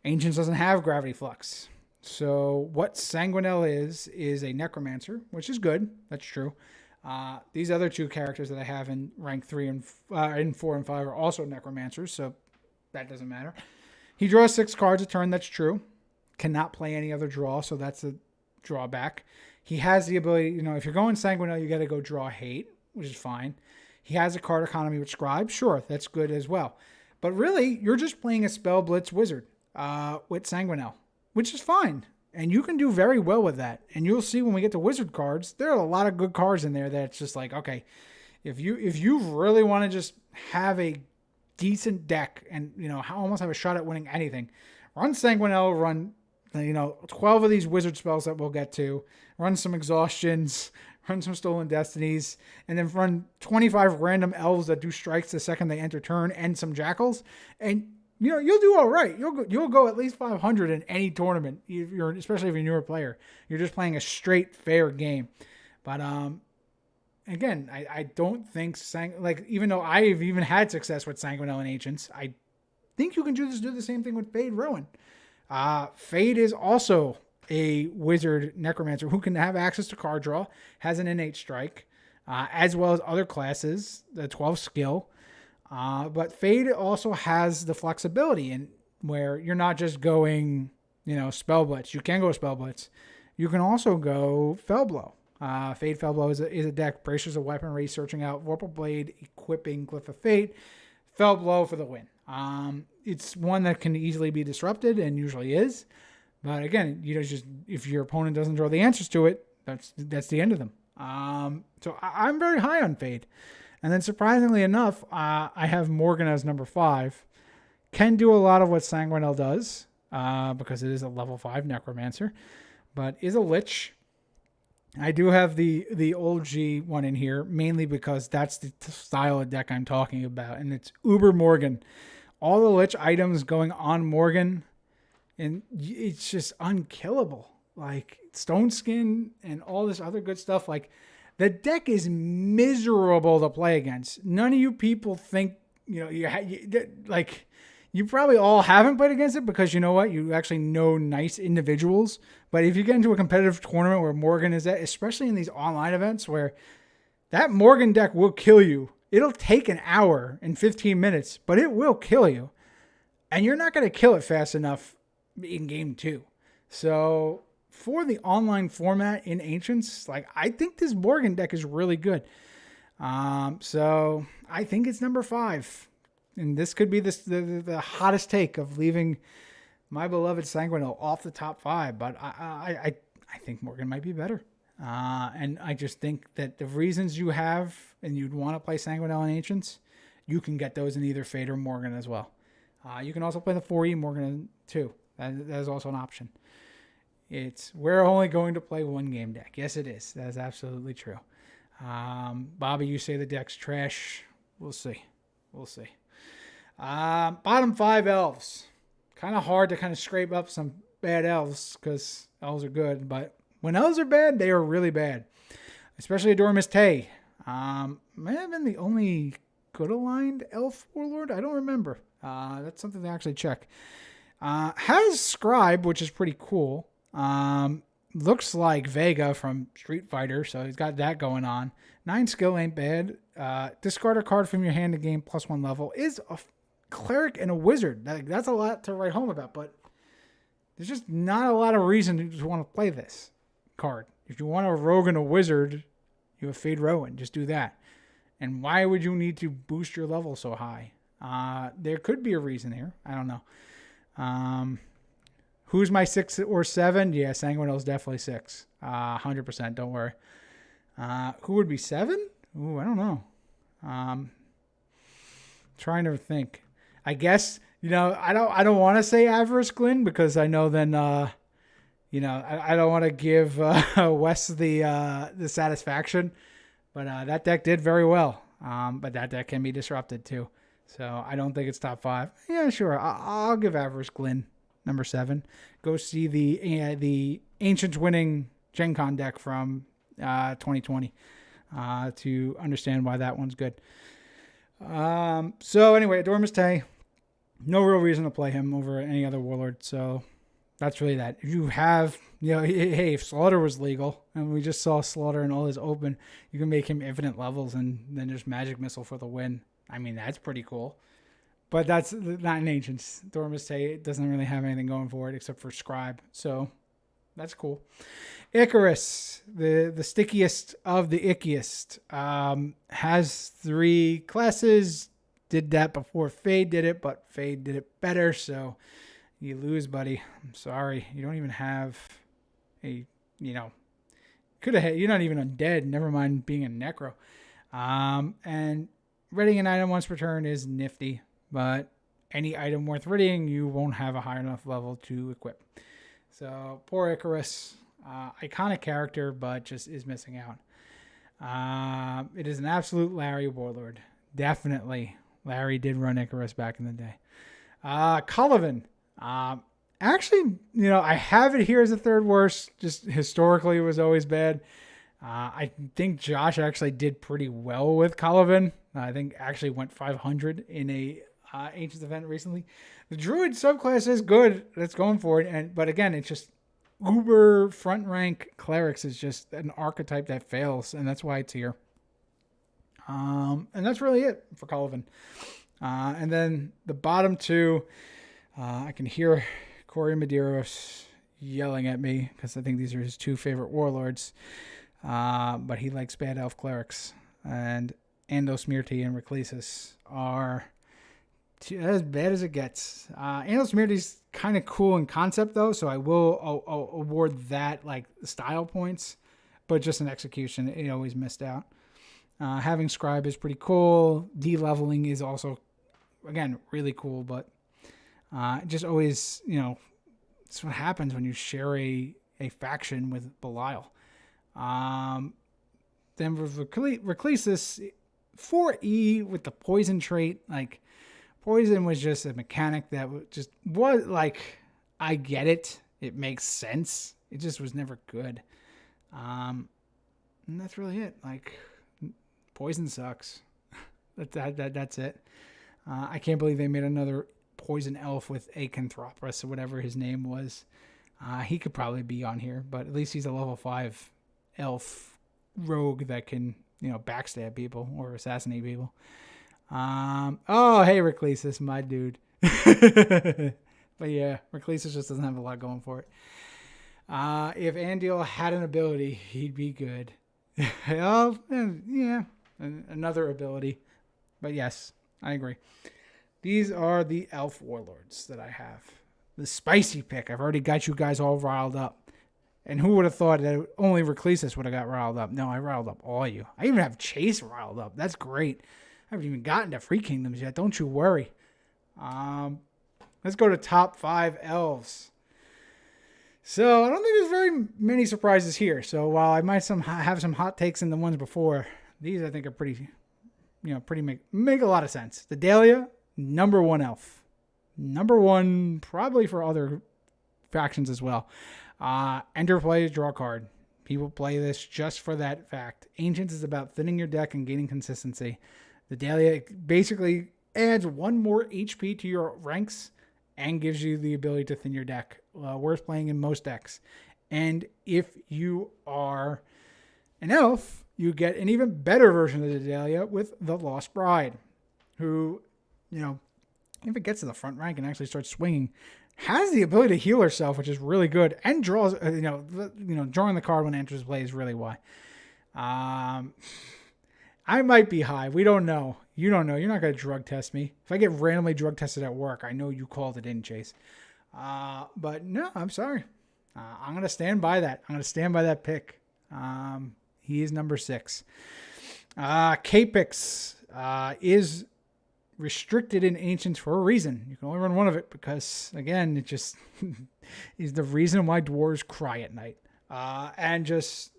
Ancients doesn't have gravity flux. So what Sanguinel is a necromancer, which is good. That's true. These other 2 characters that I have in rank 3 and in 4 and 5 are also necromancers, so that doesn't matter. He draws 6 cards a turn. That's true. Cannot play any other draw, so that's a drawback. He has the ability, if you're going Sanguinel, you got to go draw hate, which is fine. He has a card economy with Scribe. Sure, that's good as well. But really, you're just playing a Spell Blitz Wizard. with Sanguinel, which is fine. And you can do very well with that. And you'll see when we get to wizard cards, there are a lot of good cards in there that's just like, okay, if you really want to just have a decent deck and, almost have a shot at winning anything, run Sanguinel, run, 12 of these wizard spells that we'll get to, run some exhaustions, run some stolen destinies, and then run 25 random elves that do strikes the second they enter turn and some jackals. And you'll do all right. You'll go at least 500 in any tournament. Especially if you're a newer player, you're just playing a straight fair game. But again, I don't think even though I've even had success with Sanguinel and Ancients, I think you can do the same thing with Fade Rowan. Fade is also a wizard necromancer who can have access to card draw, has an innate strike, as well as other classes, the 12 skill. But Fade also has the flexibility in where you're not just going, Spell Blitz. You can go Spell Blitz. You can also go Fellblow. Fade Fellblow is a deck. Bracers of Weaponry, searching out Vorpal Blade, equipping Glyph of Fate. Fellblow for the win. It's one that can easily be disrupted and usually is. But again, if your opponent doesn't draw the answers to it, that's the end of them. So I'm very high on Fade. And then surprisingly enough, I have Morgan as number 5. Can do a lot of what Sanguinel does, because it is a level 5 necromancer, but is a lich. I do have the old G one in here, mainly because that's the style of deck I'm talking about, and it's Uber Morgan. All the lich items going on Morgan, and it's just unkillable. Like Stone Skin and all this other good stuff. Like, the deck is miserable to play against. None of you people think, you probably all haven't played against it because you know what? You actually know nice individuals. But if you get into a competitive tournament where Morgan is at, especially in these online events where that Morgan deck will kill you. It'll take an hour and 15 minutes, but it will kill you. And you're not going to kill it fast enough in game 2. So for the online format in Ancients, I think this Morgan deck is really good. So I think it's number 5. And this could be the hottest take of leaving my beloved Sanguinel off the top 5. But I think Morgan might be better. And I just think that the reasons you have and you'd want to play Sanguinel and Ancients, you can get those in either Fade or Morgan as well. You can also play the 4E Morgan too. That is also an option. We're only going to play one game deck. Yes, it is. That is absolutely true. Bobby, you say the deck's trash. We'll see. Bottom 5 elves. Kind of hard to kind of scrape up some bad elves because elves are good. But when elves are bad, they are really bad. Especially Adormus Tay. May have been the only good aligned elf warlord. I don't remember. That's something to actually check. Has Scribe, which is pretty cool. Looks like Vega from Street Fighter, so he's got that going on. 9 skill ain't bad. Discard a card from your hand to gain +1 level. Is a cleric and a wizard. That's a lot to write home about, but there's just not a lot of reason to just want to play this card. If you want a rogue and a wizard, you have Fade Rowan. Just do that. And why would you need to boost your level so high? There could be a reason here. I don't know. Who's my 6 or 7? Yeah, Sanguinel's definitely 6. 100%. Don't worry. Who would be 7? Ooh, I don't know. Trying to think. I guess, I don't want to say Avarice Glynn because I know then, I don't want to give Wes the satisfaction. But that deck did very well. But that deck can be disrupted too. So I don't think it's top 5. Yeah, sure. I'll give Avarice Glynn number 7. Go see the Ancients winning Gen Con deck from 2020 to understand why that one's good. So anyway, Adormus Tay, no real reason to play him over any other warlord. So that's really that. If you have, hey, if Slaughter was legal and we just saw Slaughter and all his open, you can make him infinite levels and then just Magic Missile for the win. I mean, that's pretty cool. But that's not in Ancients. Adormus Tay doesn't really have anything going for it except for Scribe. So that's cool. Icarus, the stickiest of the ickiest, has 3 classes. Did that before Fade did it, but Fade did it better. So, You lose, buddy. I'm sorry. You don't even have a, you know, could have had, you're not even undead, never mind being a necro. And readying an item once per turn is nifty, but any item worth readying, you won't have a high enough level to equip. So poor Icarus, iconic character, but just is missing out. It is an absolute Larry Warlord. Definitely. Larry did run Icarus back in the day. Cullivan. Actually, I have it here as the third worst. Just historically, it was always bad. I think Josh actually did pretty well with Cullivan. I think actually went 500 in a Ancients event recently. The Druid subclass is good. That's going for it. But again, it's just uber front rank clerics is just an archetype that fails, and that's why it's here. And that's really it for Cullivan. And then the bottom two, I can hear Corey Medeiros yelling at me because I think these are his two favorite warlords. But he likes bad elf clerics, and Andos Mirti and Reclesis are as bad as it gets. Andos Mirti's kind of cool in concept though, so I will award that like style points, but just in execution, it always missed out. Having Scribe is pretty cool. De-leveling is also, again, really cool, but just always, it's what happens when you share a faction with Belial. Then with Reclesis, 4E with the poison trait, like, poison was just a mechanic that just was, like, I get it. It makes sense. It just was never good. And that's really it. Like, poison sucks. That's it. I can't believe they made another poison elf with Acanthropus or whatever his name was. He could probably be on here, but at least he's a level 5 elf rogue that can, backstab people or assassinate people. Oh, hey, Reclesis, my dude. But yeah, Reclesis just doesn't have a lot going for it. If Andil had an ability, he'd be good. Oh, yeah, another ability. But yes, I agree. These are the elf warlords that I have. The spicy pick. I've already got you guys all riled up. And who would have thought that only Reclesis would have got riled up? No, I riled up all you. I even have Chase riled up. That's great. I haven't even gotten to Free Kingdoms yet. Don't you worry. Let's go to top 5 elves. So I don't think there's very many surprises here. So while I might have some hot takes in the ones before, these I think are pretty make a lot of sense. The Dahlia, number 1 elf. Number 1 probably for other factions as well. Enter play, draw a card. People play this just for that fact. Ancients is about thinning your deck and gaining consistency. The Dahlia basically adds 1 more HP to your ranks and gives you the ability to thin your deck. Worth playing in most decks. And if you are an elf, you get an even better version of the Dahlia with the Lost Bride, who, if it gets to the front rank and actually starts swinging, has the ability to heal herself, which is really good, and draws, drawing the card when it enters play is really why. I might be high. We don't know. You don't know. You're not going to drug test me. If I get randomly drug tested at work, I know you called it in, Chase. But no, I'm sorry. I'm going to stand by that. I'm going to stand by that pick. He is number 6. Capix is restricted in Ancients for a reason. You can only run one of it because, again, it just is the reason why dwarves cry at night. And just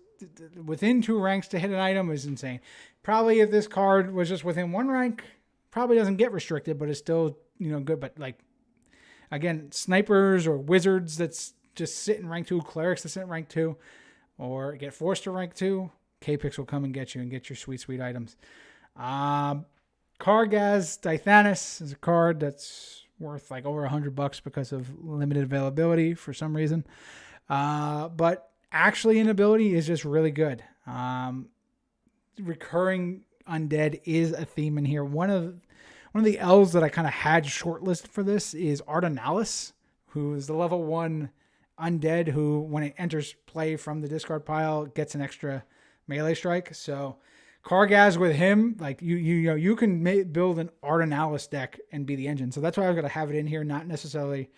within 2 ranks to hit an item is insane. Probably if this card was just within 1 rank, probably doesn't get restricted, but it's still, good. But like, again, snipers or wizards that's just sit in rank 2, clerics that sit in rank 2, or get forced to rank 2, Capix will come and get you and get your sweet, sweet items. Kargaz Tithanus is a card that's worth like over $100 because of limited availability for some reason. But actually an ability is just really good. Recurring undead is a theme in here. One of the elves that I kind of had shortlisted for this is Ardenalis, who is the level 1 undead who, when it enters play from the discard pile, gets an extra melee strike. So Kargaz with him, like you can build an Ardenalis deck and be the engine. So that's why I've got to have it in here, not necessarily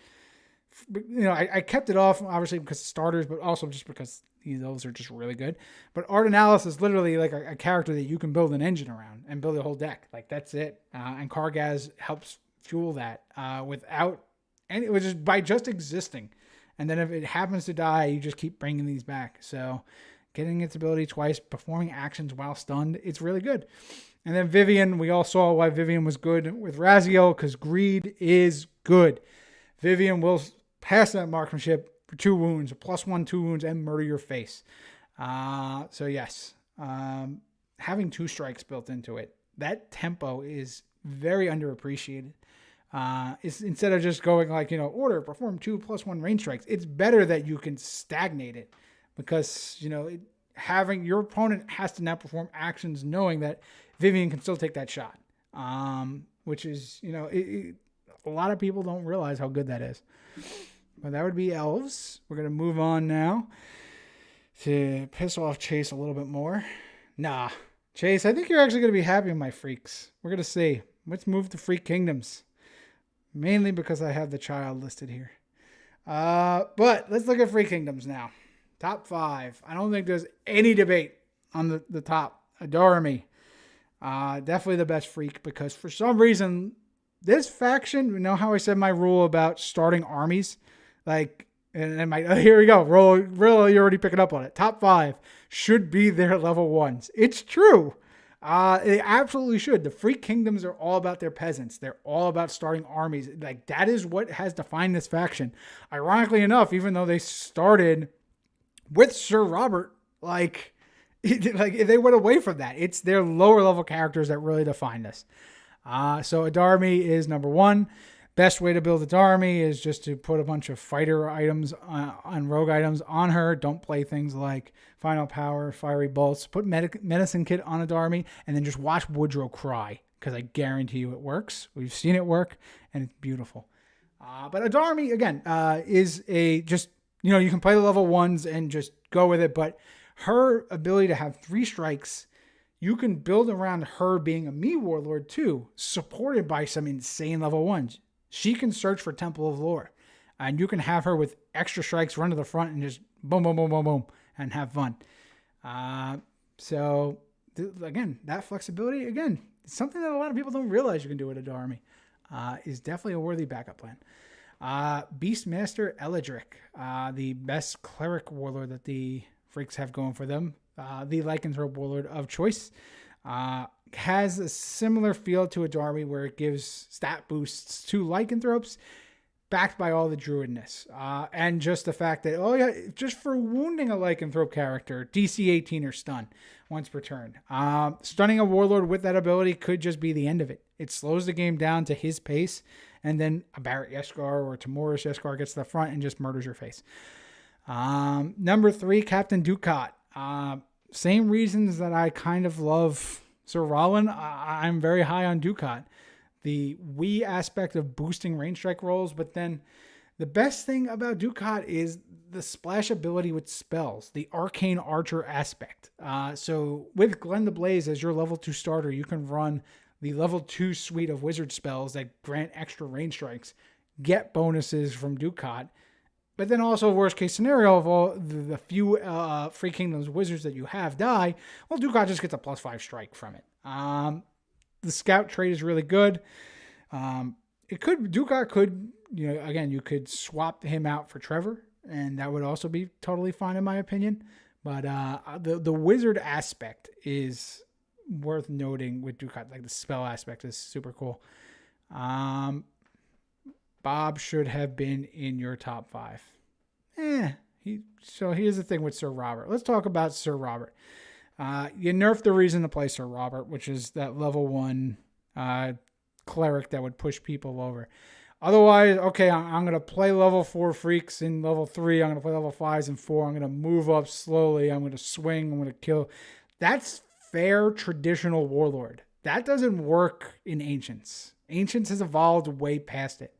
I kept it off obviously because of starters, but also just because those are just really good. But Art Analysis is literally like a character that you can build an engine around and build a whole deck. Like that's it. And Kargaz helps fuel that without any, it was just by just existing. And then if it happens to die, you just keep bringing these back. So getting its ability twice, performing actions while stunned, it's really good. And then Vivian, we all saw why Vivian was good with Raziel, because greed is good. Vivian will pass that marksmanship for 2 wounds, a +1, 2 wounds, and murder your face. So yes, having 2 strikes built into it, that tempo is very underappreciated. It's instead of just going like, order, perform 2 +1 range strikes, it's better that you can stagnate it because, having your opponent has to now perform actions knowing that Vivian can still take that shot. Which is, a lot of people don't realize how good that is. But that would be elves. We're going to move on now to piss off Chase a little bit more. Nah, Chase, I think you're actually going to be happy with my freaks. We're going to see. Let's move to Freak Kingdoms. Mainly because I have the child listed here. But let's look at Freak Kingdoms now. Top 5. I don't think there's any debate on the top. Adorami. Definitely the best freak because for some reason, this faction, you know how I said my rule about starting armies? Here we go. Roll, you're already picking up on it. Top 5 should be their level 1s. It's true. They absolutely should. The Freak Kingdoms are all about their peasants. They're all about starting armies. Like that is what has defined this faction. Ironically enough, even though they started with Sir Robert, like they went away from that. It's their lower level characters that really define this. So Adarmi is number 1. Best way to build Adarmi is just to put a bunch of fighter items on rogue items on her. Don't play things like Final Power, Fiery Bolts. Put Medicine Kit on Adarmi and then just watch Woodrow cry because I guarantee you it works. We've seen it work and it's beautiful. But Adarmi, again, is you can play the level 1s and just go with it. But her ability to have 3 strikes, you can build around her being a me warlord too, supported by some insane level 1s. She can search for Temple of Lore, and you can have her with extra strikes run to the front and just boom, boom, boom, boom, boom, and have fun. Again, that flexibility, again, it's something that a lot of people don't realize you can do with Adarmi. Is definitely a worthy backup plan. Beastmaster Eladric, the best cleric warlord that the freaks have going for them. The lycanthrope warlord of choice. Has a similar feel to Adarmi where it gives stat boosts to lycanthropes backed by all the druidness. And just the fact that, just for wounding a lycanthrope character, DC 18 or stun once per turn. Stunning a warlord with that ability could just be the end of it. It slows the game down to his pace, and then a Barrett Yeskar or Tamoris Yeskar gets to the front and just murders your face. Number 3, Captain Dukat. Same reasons that I kind of love Sir Rollin. I'm very high on Dukat. The Wii aspect of boosting range strike rolls, but then the best thing about Dukat is the splash ability with spells, the Arcane Archer aspect. So with Glenn the Blaze as your level 2 starter, you can run the level 2 suite of wizard spells that grant extra range strikes, get bonuses from Dukat. But then also, worst case scenario, of all the few Free Kingdoms wizards that you have die, well, Dukat just gets a +5 strike from it. The scout trait is really good. Dukat could, again, you could swap him out for Trevor, and that would also be totally fine in my opinion. But the wizard aspect is worth noting with Dukat. Like the spell aspect is super cool. Bob should have been in your top 5. So here's the thing with Sir Robert. Let's talk about Sir Robert. You nerfed the reason to play Sir Robert, which is that level 1 cleric that would push people over. Otherwise, okay, I'm going to play level 4 freaks in level 3. I'm going to play level 5s and 4. I'm going to move up slowly. I'm going to swing. I'm going to kill. That's fair traditional warlord. That doesn't work in Ancients. Ancients has evolved way past it.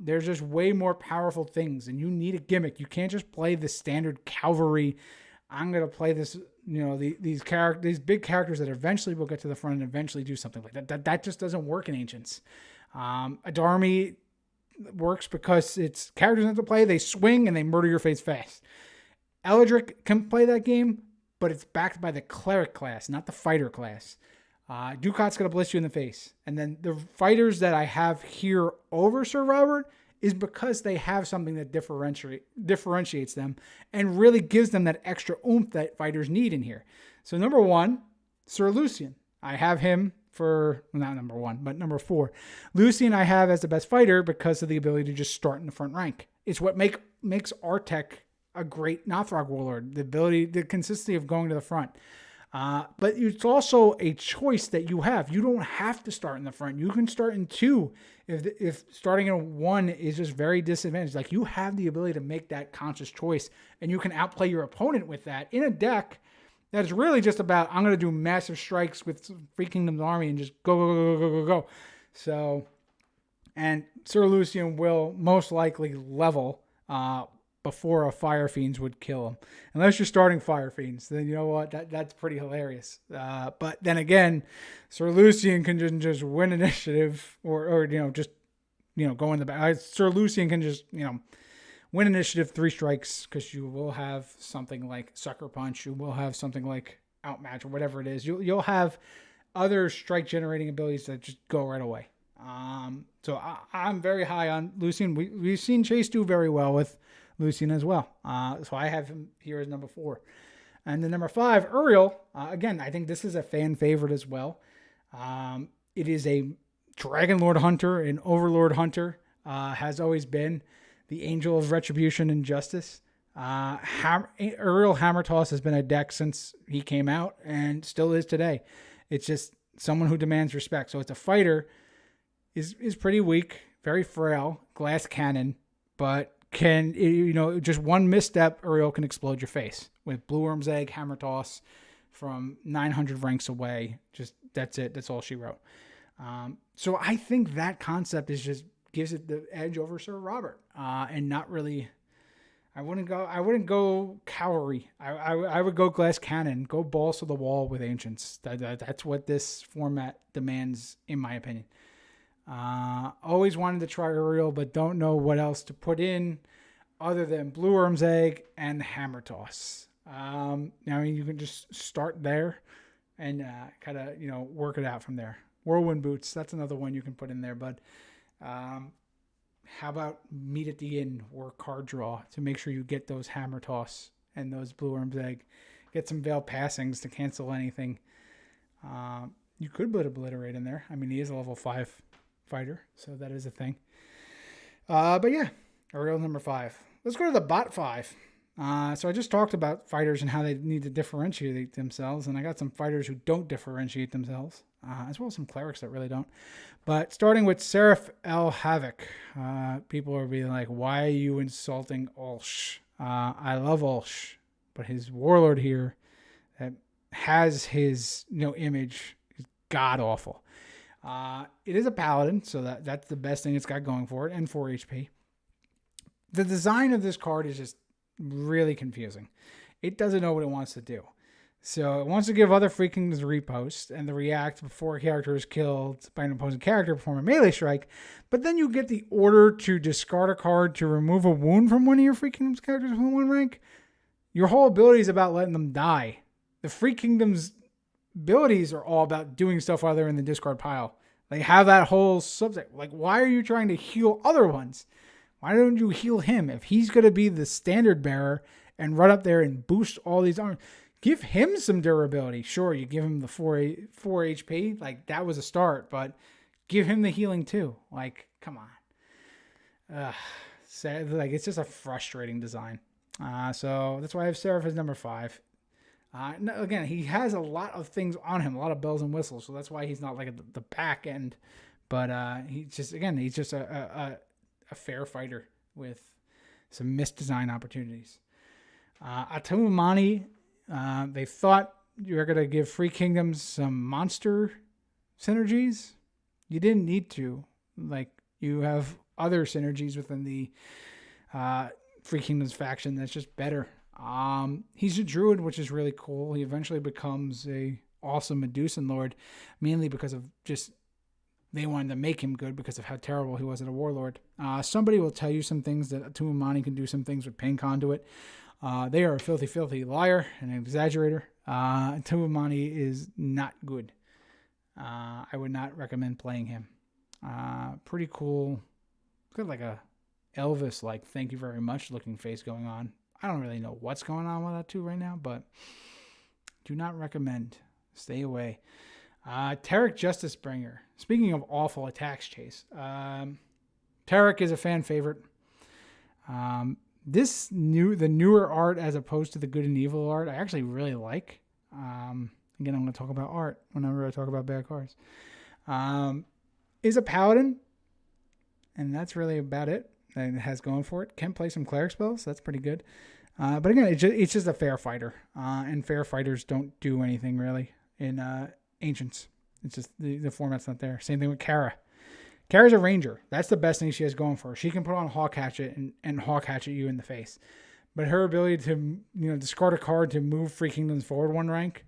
There's just way more powerful things, and you need a gimmick. You can't just play the standard cavalry. I'm going to play this, these big characters that eventually will get to the front and eventually do something like that. That just doesn't work in Ancients. Adarmi works because it's characters into play, they swing and they murder your face fast. Eldrick can play that game, but it's backed by the cleric class, not the fighter class. Ducat's going to blitz you in the face. And then the fighters that I have here over Sir Robert is because they have something that differentiates them and really gives them that extra oomph that fighters need in here. So number 1, Sir Lucian. I have him for, not number 1, but number 4. Lucian I have as the best fighter because of the ability to just start in the front rank. It's what makes Artek a great Nothrog Warlord. The ability, the consistency of going to the front. But it's also a choice that you have. You don't have to start in the front. You can start in 2 if starting in 1 is just very disadvantaged. Like, you have the ability to make that conscious choice, and you can outplay your opponent with that in a deck that is really just about, I'm going to do massive strikes with Free Kingdom's army and just go. So, and Sir Lucian will most likely level before a Fire Fiends would kill him. Unless you're starting Fire Fiends, then you know what? That's pretty hilarious. But then again, Sir Lucian can just win initiative or go in the back. Sir Lucian can just, win initiative 3 strikes because you will have something like Sucker Punch. You will have something like Outmatch or whatever it is. You'll have other strike generating abilities that just go right away. So I'm very high on Lucian. We've seen Chase do very well with Lucian as well. So I have him here as number 4. And then number 5, Uriel. Again, I think this is a fan favorite as well. It is a Dragon Lord Hunter, an Overlord Hunter. Has always been the Angel of Retribution and Justice. Uriel Hammertoss has been a deck since he came out and still is today. It's just someone who demands respect. So it's a fighter, is pretty weak, very frail, glass cannon, but can, just one misstep, Uriel can explode your face with Blue Worm's Egg, Hammer Toss from 900 ranks away. Just, that's it. That's all she wrote. So I think that concept is just gives it the edge over Sir Robert, and not really, I wouldn't go cavalry. I would go glass cannon, go balls to the wall with ancients. That's what this format demands, in my opinion. Always wanted to try Uriel, but don't know what else to put in other than Blue Worm's Egg and Hammer Toss. You can just start there and kind of work it out from there. Whirlwind Boots, that's another one you can put in there, but how about Meet at the Inn or Card Draw to make sure you get those Hammer Toss and those Blue Worm's Egg. Get some Veil Passings to cancel anything. You could put Obliterate in there. I mean, he is a level 5 fighter, so that is a thing. But yeah, Uriel number 5. Let's go to the bot 5. So I just talked about fighters and how they need to differentiate themselves, and I got some fighters who don't differentiate themselves, as well as some clerics that really don't. But starting with Seraph El Havoc, people are being like, why are you insulting Ulsh? I love Ulsh, but his Warlord here that has his image is god-awful. It is a paladin, so that's the best thing it's got going for it, and 4 HP. The design of this card is just really confusing. It doesn't know what it wants to do. So it wants to give other Free Kingdoms repost and the react before a character is killed by an opposing character, perform a melee strike, but then you get the order to discard a card to remove a wound from one of your Free Kingdoms characters with 1 rank. Your whole ability is about letting them die. The Free Kingdoms abilities are all about doing stuff while they're in the discard pile. They have that whole subject. Like, why are you trying to heal other ones? Why don't you heal him? If he's going to be the standard bearer and run up there and boost all these arms, give him some durability. Sure, you give him the 4 HP. Like, that was a start, but give him the healing too. Like, come on. It's just a frustrating design. So that's why I have Seraph as number 5. Again, he has a lot of things on him, a lot of bells and whistles, so that's why he's not like at the back end. But he's just a fair fighter with some missed design opportunities. Atumamani, they thought you were going to give Free Kingdoms some monster synergies. You didn't need to. Like, you have other synergies within the Free Kingdoms faction that's just better. He's a druid, which is really cool. He eventually becomes a awesome Medusan Lord, mainly because of just they wanted to make him good because of how terrible he was at a Warlord. Somebody will tell you some things that Tuamani can do some things with Pain Conduit. They are a filthy, filthy liar and an exaggerator. Tuamani is not good. I would not recommend playing him. Pretty cool. Got like a Elvis, like, thank you very much looking face going on. I don't really know what's going on with that too right now, but do not recommend. Stay away. Tarek Justice Bringer. Speaking of awful attacks, Chase. Tarek is a fan favorite. The newer art as opposed to the good and evil art, I actually really like. Again, I'm going to talk about art whenever I talk about bad cards. Is a paladin, and that's really about it. And it has going for it. Can play some cleric spells. That's pretty good. But again, it's just a fair fighter. And fair fighters don't do anything really in Ancients. It's just the format's not there. Same thing with Kara. Kara's a ranger. That's the best thing she has going for her. She can put on Hawk Hatchet and Hawk Hatchet you in the face. But her ability to discard a card to move Free Kingdoms forward one rank,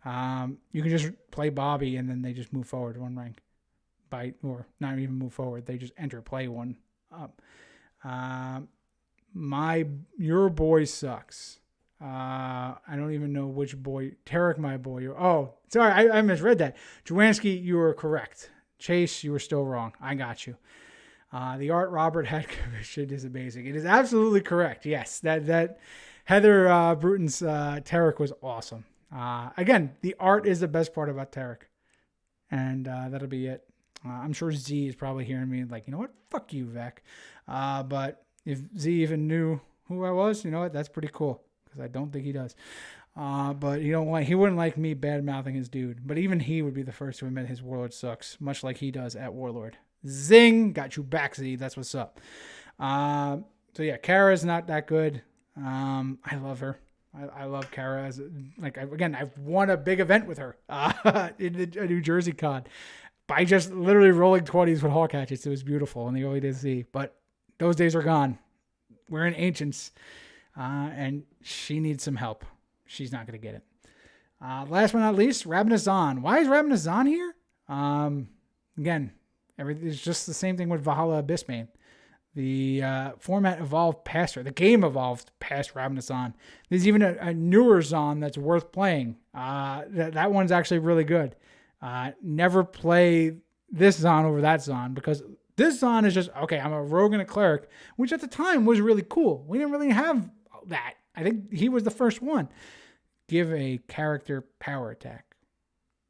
you can just play Bobby and then they just move forward one rank. Or not even move forward. They just enter play one up. Your boy sucks. I don't even know which boy. Tarek, my boy. Oh, sorry, I misread that. Jowanski, you were correct. Chase, you were still wrong. I got you. The art Robert had commissioned is amazing. It is absolutely correct. Yes, that Heather Bruton's Tarek was awesome. Again, the art is the best part about Tarek. And that'll be it. I'm sure Z is probably hearing me like, you know what? Fuck you, Vec. But if Z even knew who I was, you know what? That's pretty cool. Because I don't think he does. But he wouldn't like me bad-mouthing his dude. But even he would be the first to admit his Warlord sucks. Much like he does at Warlord. Zing! Got you back, Z. That's what's up. So yeah, Kara's not that good. I love her. I love Kara. I've won a big event with her in a New Jersey con. By just literally rolling 20s with Hawk Hatchets. It was beautiful in the early days of Z. But those days are gone. We're in Ancients. And she needs some help. She's not going to get it. Last but not least, Rabnazan. Why is Rabnazan here? Again, it's just the same thing with Valhalla Abyssbane. The format evolved past her. The game evolved past Rabnazan. There's even a newer Zon that's worth playing. That one's actually really good. Never play this Zon over that Zon because this Zon is just, okay, I'm a rogue and a cleric, which at the time was really cool. We didn't really have that. I think he was the first one. Give a character power attack.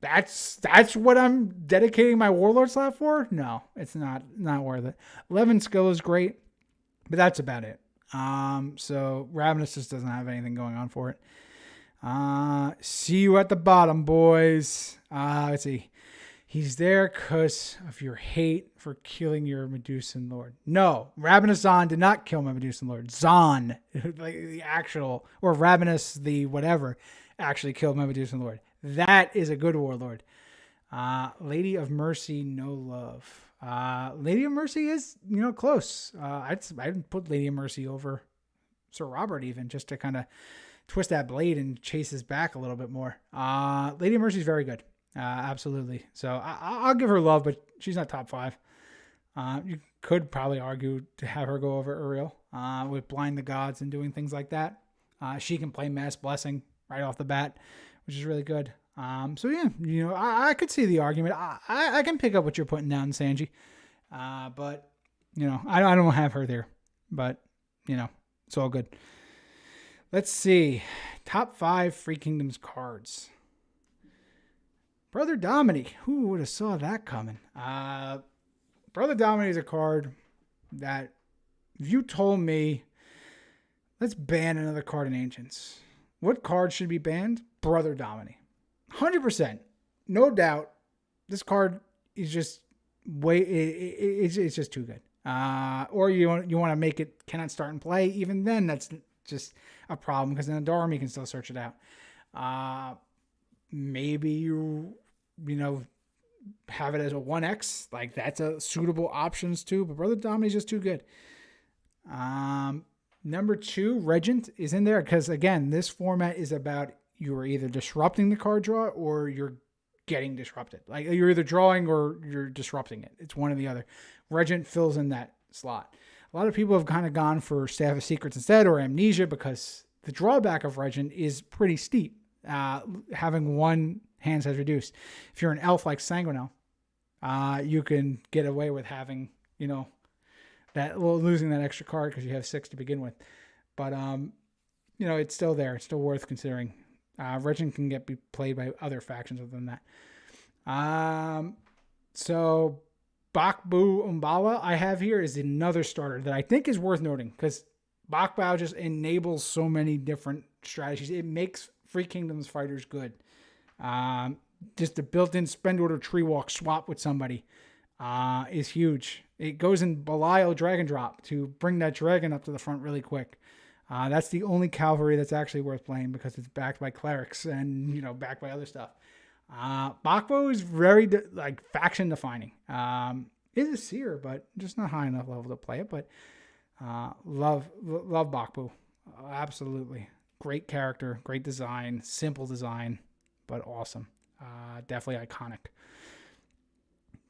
That's what I'm dedicating my Warlord slot for? No, it's not worth it. 11 skill is great, but that's about it. So Ravenous just doesn't have anything going on for it. See you at the bottom, boys. Let's see. He's there because of your hate for killing your Medusan Lord. No, Ravenous Zon did not kill my Medusan Lord. Zon, like the actual, or Ravenous the whatever, actually killed my Medusan Lord. That is a good Warlord. Lady of Mercy, no love. Lady of Mercy is, close. I'd put Lady of Mercy over Sir Robert even, just to kind of twist that blade and chase his back a little bit more. Lady of Mercy is very good. Absolutely. So I'll give her love, but she's not top 5. You could probably argue to have her go over Uriel with Blind the Gods and doing things like that. She can play Mass Blessing right off the bat, which is really good. So yeah, I could see the argument. I can pick up what you're putting down, Sanji. But I don't have her there. But it's all good. Let's see. Top 5 Free Kingdoms cards. Brother Dominic. Who would have saw that coming? Brother Dominic is a card that if you told me, let's ban another card in Ancients. What card should be banned? Brother Dominic. 100%. No doubt. This card is just it's just too good. Or you want to make it cannot start and play. Even then, that's just a problem because then the army can still search it out. Maybe you have it as a 1X. Like that's a suitable options too. But Brother Dominic is just too good. Number 2, Regent is in there because again, this format is about you are either disrupting the card draw or you're getting disrupted. Like you're either drawing or you're disrupting it. It's one or the other. Regent fills in that slot. A lot of people have kind of gone for Staff of Secrets instead or Amnesia because the drawback of Regent is pretty steep. Having one hand size reduced. If you're an elf like Sanguinel, you can get away with having, losing that extra card because you have 6 to begin with. But, it's still there. It's still worth considering. Regent can be played by other factions other than that. So Bakbu Umbala I have here is another starter that I think is worth noting because Bakbao just enables so many different strategies. It makes Free Kingdoms fighters good. Just the built-in spend order tree walk swap with somebody is huge. It goes in Belial Dragon Drop to bring that dragon up to the front really quick. That's the only cavalry that's actually worth playing because it's backed by clerics and, backed by other stuff. Bakbo is very faction defining. Is a seer, but just not high enough level to play it. But love Bakbo. Absolutely. Great character, great design, simple design, but awesome. Definitely iconic.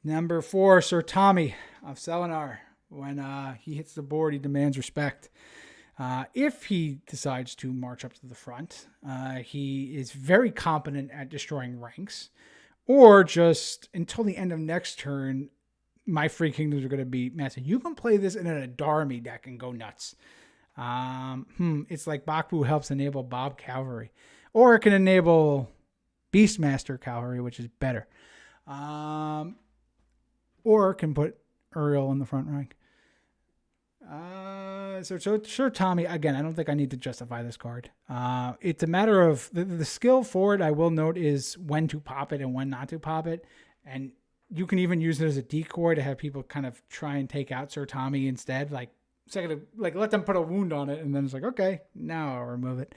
Number 4, Sir Tommy of Selenar. When he hits the board, he demands respect. If he decides to march up to the front, he is very competent at destroying ranks, or just until the end of next turn, my Free Kingdoms are going to be massive. You can play this in an Adarmi deck and go nuts. It's like Bakbu helps enable Bob Cavalry, or it can enable Beastmaster Cavalry, which is better. Or it can put Uriel in the front rank. So sure, Tommy, again, I don't think I need to justify this card. It's a matter of the skill for it, I will note, is when to pop it and when not to pop it. And you can even use it as a decoy to have people kind of try and take out Sir Tommy instead. Like let them put a wound on it, and then it's like, okay, now I'll remove it.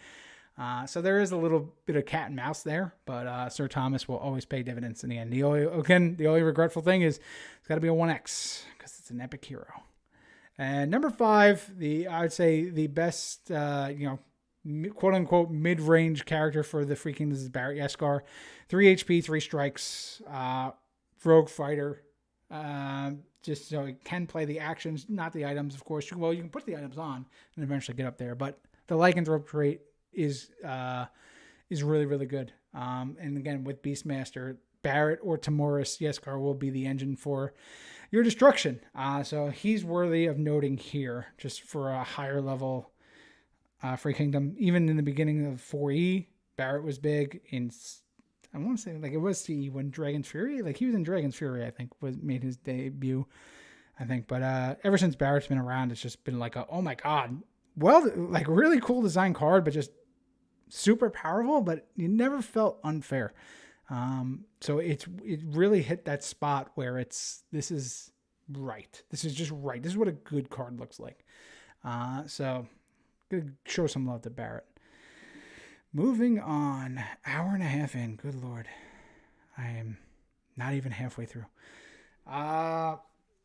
So there is a little bit of cat and mouse there, but Sir Thomas will always pay dividends in the end. The only regretful thing is it's got to be a 1X because it's an epic hero. And number 5, I would say the best, quote unquote mid-range character for the Free Kingdoms is Barrett Yeskar. 3 HP, 3 strikes, rogue fighter. Just so he can play the actions, not the items, of course. Well, you can put the items on and eventually get up there, but the lycanthrope trait is really, really good. And again, with Beastmaster, Barrett or Timoris Yeskar will be the engine for your destruction. So he's worthy of noting here, just for a higher level Free Kingdom. Even in the beginning of 4E, Barrett was big in, I want to say, it was CE when Dragon's Fury, he was in Dragon's Fury, I think, made his debut, I think. But ever since Barrett's been around, it's just been oh my God, well, really cool design card, but just super powerful, but you never felt unfair. So it really hit that spot where this is right. This is just right. This is what a good card looks like. So good, show some love to Barrett. Moving on, hour and a half in. Good Lord. I am not even halfway through.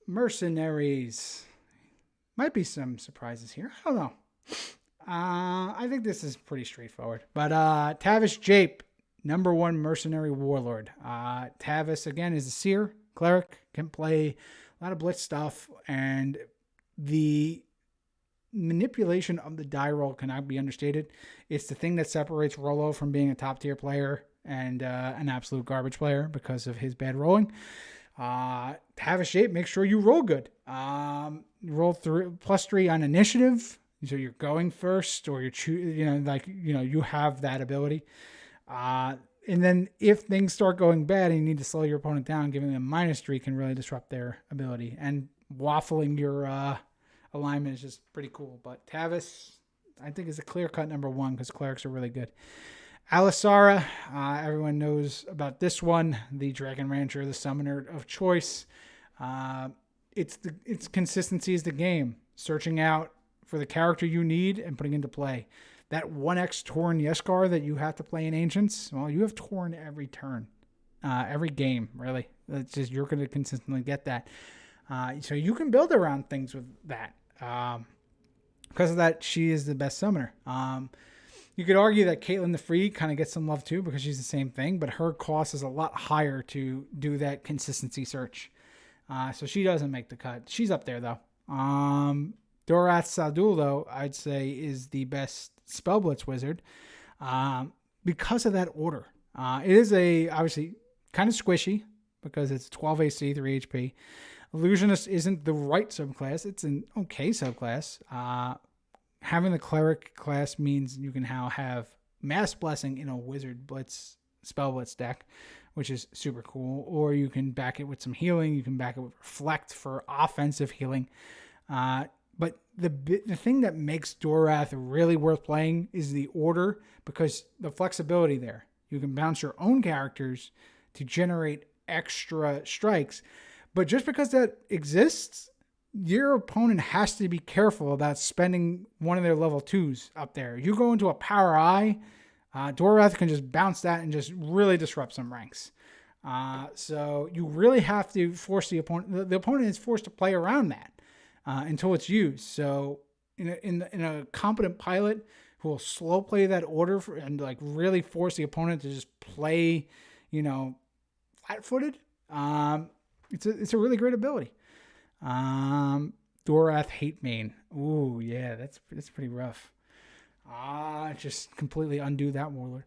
Mercenaries. Might be some surprises here. I don't know. I think this is pretty straightforward. But Tavish Jape, number 1 mercenary warlord. Tavis, again, is a seer, cleric, can play a lot of blitz stuff, and the manipulation of the die roll cannot be understated. It's the thing that separates Rollo from being a top tier player and an absolute garbage player because of his bad rolling. Tavish Jape, make sure you roll good. Roll +3 on initiative. So you're going first, or you have that ability. And then if things start going bad and you need to slow your opponent down, giving them -3 can really disrupt their ability. And waffling your alignment is just pretty cool. But Tavis, I think, is a clear-cut number 1 because clerics are really good. Alisara, everyone knows about this one. The Dragon Rancher, the summoner of choice. Its consistency is the game. Searching out for the character you need and putting into play. That 1X Torn Yeskar that you have to play in Ancients, well, you have Torn every turn. Every game, really. It's just you're going to consistently get that. So you can build around things with that. Because of that, she is the best summoner. You could argue that Caitlyn the Free kind of gets some love too because she's the same thing, but her cost is a lot higher to do that consistency search. So she doesn't make the cut. She's up there though. Dorath Sadul, though, I'd say is the best Spell Blitz wizard because of that order. It is obviously kind of squishy because it's 12 AC, 3 HP. Illusionist isn't the right subclass. It's an okay subclass. Having the Cleric class means you can now have Mass Blessing in a Wizard Blitz, Spell Blitz deck, which is super cool. Or you can back it with some healing. You can back it with Reflect for offensive healing. But the thing that makes Dorath really worth playing is the order, because the flexibility there. You can bounce your own characters to generate extra strikes. But just because that exists, your opponent has to be careful about spending one of their level 2s up there. You go into a Power Eye, Dorath can just bounce that and just really disrupt some ranks. So you really have to force the opponent. The opponent is forced to play around that until it's used. So in a competent pilot who will slow play that order and like really force the opponent to just play, flat-footed. It's a really great ability. Dorath Hate Main. Ooh, yeah, that's pretty rough. Just completely undo that Warlord.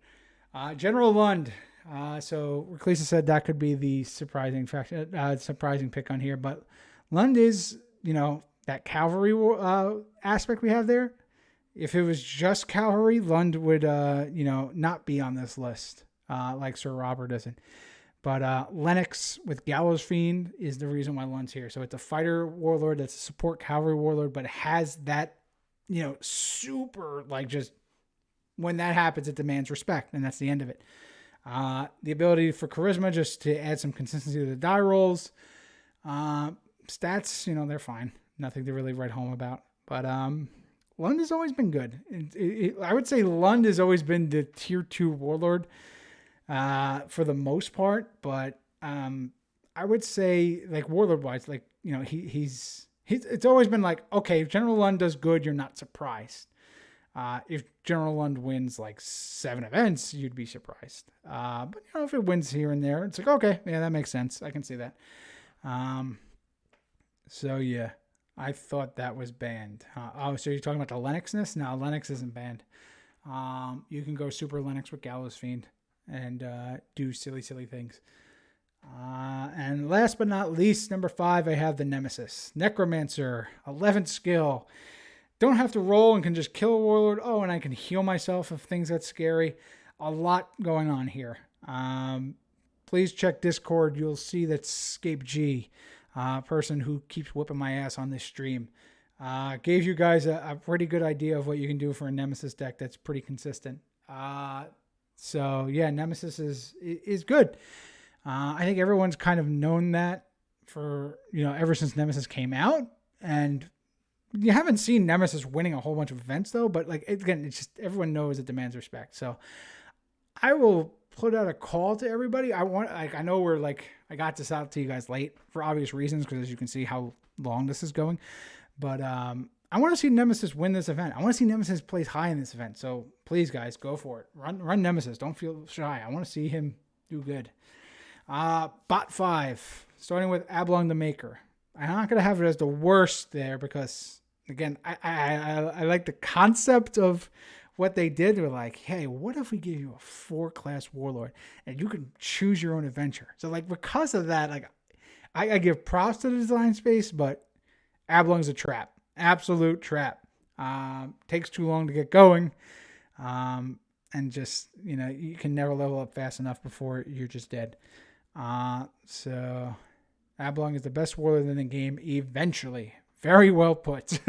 General Lund. So Reclisa said that could be the surprising pick on here, but Lund is, that cavalry aspect we have there. If it was just cavalry, Lund would, not be on this list, like Sir Robert isn't. But Lennox with Gallows Fiend is the reason why Lund's here. So it's a fighter warlord that's a support cavalry warlord, but has that, super, just when that happens, it demands respect, and that's the end of it. The ability for charisma just to add some consistency to the die rolls. Stats, they're fine. Nothing to really write home about. But Lund has always been good. I would say Lund has always been the tier 2 warlord for the most part. But I would say, warlord-wise, he's it's always been okay, if General Lund does good, you're not surprised. If General Lund wins 7 events, you'd be surprised. But if it wins here and there, it's okay, yeah, that makes sense. I can see that. So yeah, I thought that was banned. So you're talking about the Lennoxness? No, Lennox isn't banned. You can go super Lennox with Gallows Fiend and do silly things. And last but not least, number 5, I have the Nemesis. Necromancer, 11th skill. Don't have to roll and can just kill a warlord. Oh, and I can heal myself if things get scary. A lot going on here. Please check Discord. You'll see that Scape G, person who keeps whipping my ass on this stream, gave you guys a pretty good idea of what you can do for a Nemesis deck that's pretty consistent. So yeah, Nemesis is good. I think everyone's kind of known that for, ever since Nemesis came out, and you haven't seen Nemesis winning a whole bunch of events though, but again, it's just, everyone knows it demands respect. So I will put out a call to everybody. I know I got this out to you guys late for obvious reasons, because as you can see how long this is going, but I want to see Nemesis win this event. I want to see Nemesis place high in this event. So please guys, go for it. Run Nemesis. Don't feel shy. I want to see him do good. Bot 5, starting with Ablong the Maker. I'm not going to have it as the worst there because, again, I like the concept of what they did. They're hey, what if we give you a 4-class warlord and you can choose your own adventure? So, because of that, I give props to the design space, but Ablong's a trap. Absolute trap. Takes too long to get going. And just, you can never level up fast enough before you're just dead. So Ablong is the best warlord in the game eventually. Very well put.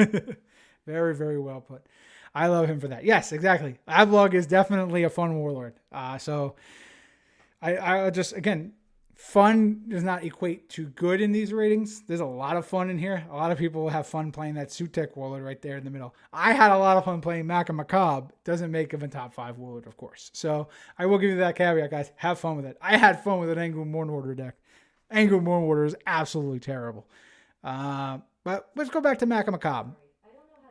Very, very well put. I love him for that. Yes, exactly. Ablong is definitely a fun warlord. So I just, again, fun does not equate to good in these ratings. There's a lot of fun in here. A lot of people will have fun playing that Sutek warlord right there in the middle. I had a lot of fun playing Mac and Macabre. Doesn't make him a top 5 warlord, of course. So I will give you that caveat, guys. Have fun with it. I had fun with an Angry Mourn deck. Angry Mourn is absolutely terrible. But let's go back to Mac and Macabre.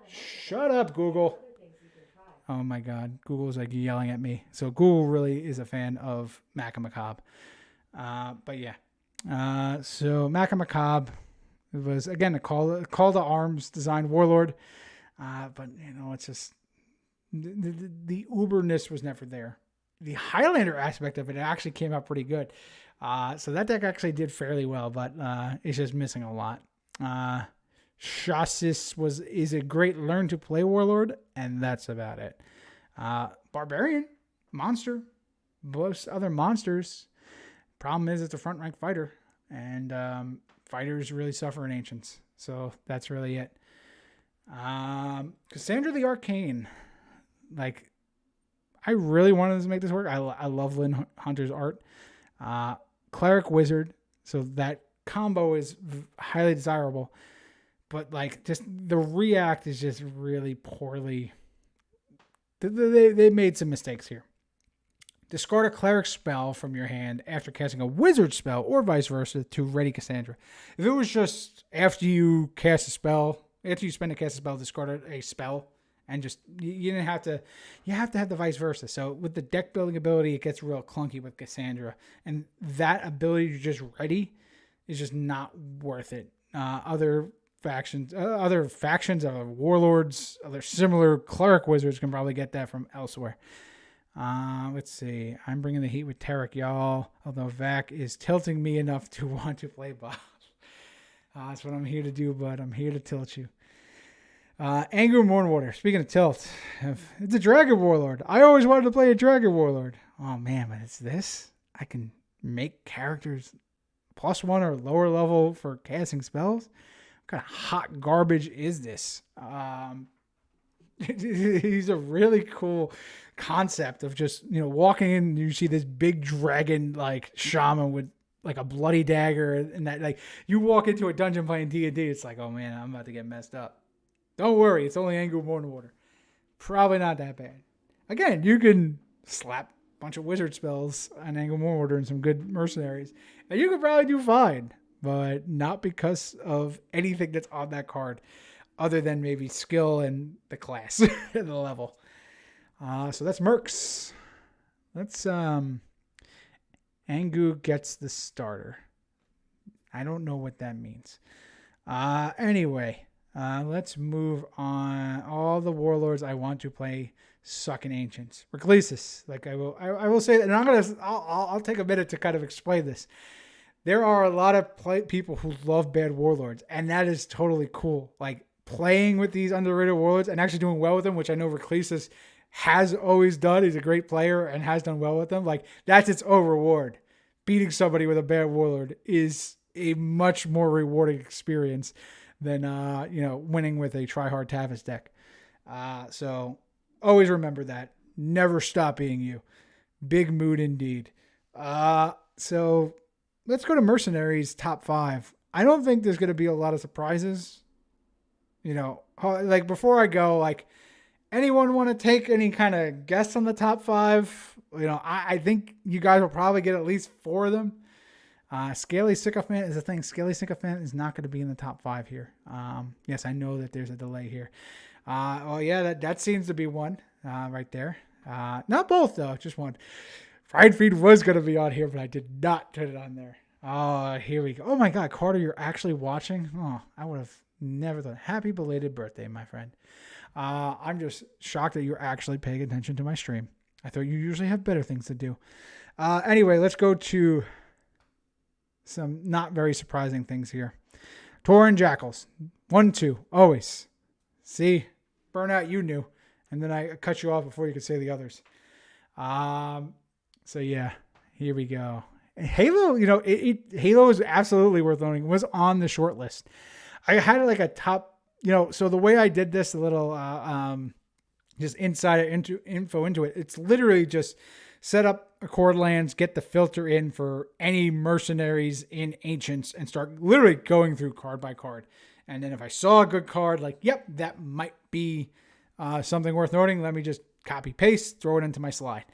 Shut up, Google. Oh my God, Google's like yelling at me. So Google really is a fan of Macamacabre. But yeah, so Macamacabre was again a call to arms designed warlord. But it's just the uberness was never there. The Highlander aspect of it actually came out pretty good. So that deck actually did fairly well, but it's just missing a lot. Chassis is a great learn to play warlord, and that's about it. Barbarian, monster, most other monsters. Problem is it's a front rank fighter, and fighters really suffer in Ancients. So that's really it. Cassandra the Arcane. Like, I really wanted to make this work. I love Lynn Hunter's art. Cleric Wizard. So that combo is highly desirable. But, like, just the react is just really poorly. They made some mistakes here. Discard a cleric spell from your hand after casting a wizard spell or vice versa to ready Cassandra. If it was just after you cast a spell, after you spend to cast a spell, discard a spell, and just, you didn't have to, you have to have the vice versa. So with the deck building ability, it gets real clunky with Cassandra. And that ability to just ready is just not worth it. Other factions, other warlords, other similar cleric wizards can probably get that from elsewhere. Let's see. I'm bringing the heat with Tarek, y'all. Although Vac is tilting me enough to want to play Bob. That's what I'm here to do, bud. I'm here to tilt you. Angry Mournwater. Speaking of tilt, it's a Dragon Warlord. I always wanted to play a Dragon Warlord. Oh man, but it's this. I can make characters +1 or lower level for casting spells. What kind of hot garbage is this? He's a really cool concept of just, walking in and you see this big dragon like shaman with like a bloody dagger, and that, like, you walk into a dungeon playing D&D, it's like, oh man, I'm about to get messed up. Don't worry, it's only Angry Mournwater. Probably not that bad. Again, you can slap a bunch of wizard spells on Angry Mournwater and some good mercenaries, and you could probably do fine, but not because of anything that's on that card, other than maybe skill and the class and the level. So that's Mercs. Let's Angu gets the starter. I don't know what that means. Anyway, let's move on. All the warlords I want to play suck in Ancients. Reclesis, like I will say that, and I'll take a minute to kind of explain this. There are a lot of people who love bad warlords, and that is totally cool. Like, playing with these underrated warlords and actually doing well with them, which I know Reclesis has always done. He's a great player and has done well with them. Like, that's its own reward. Beating somebody with a bad warlord is a much more rewarding experience than winning with a try-hard Tavis deck. So always remember that. Never stop being you. Big mood indeed. So let's go to Mercenaries top 5. I don't think there's going to be a lot of surprises. Like, before I go, like, anyone want to take any kind of guess on the top 5? I think you guys will probably get at least 4 of them. Scaly Sycophant is the thing. Scaly Sycophant is not going to be in the top 5 here. Yes, I know that there's a delay here. Well, yeah, that seems to be one right there. Not both, though, just one. Fried Feed was going to be on here, but I did not put it on there. Oh, here we go. Oh, my God, Carter, you're actually watching? Oh, I would have never thought. Happy belated birthday, my friend. I'm just shocked that you're actually paying attention to my stream. I thought you usually have better things to do. Anyway, let's go to some not very surprising things here. Tauren Jackals. 1-2. Always. See? Burnout, you knew. And then I cut you off before you could say the others. So yeah, here we go. Halo, Halo is absolutely worth owning. It was on the short list. I had like a top, so the way I did this, a little just info into it, it's literally just set up Accord lands, get the filter in for any mercenaries in Ancients, and start literally going through card by card. And then if I saw a good card, like, yep, that might be something worth noting, let me just copy paste, throw it into my slide.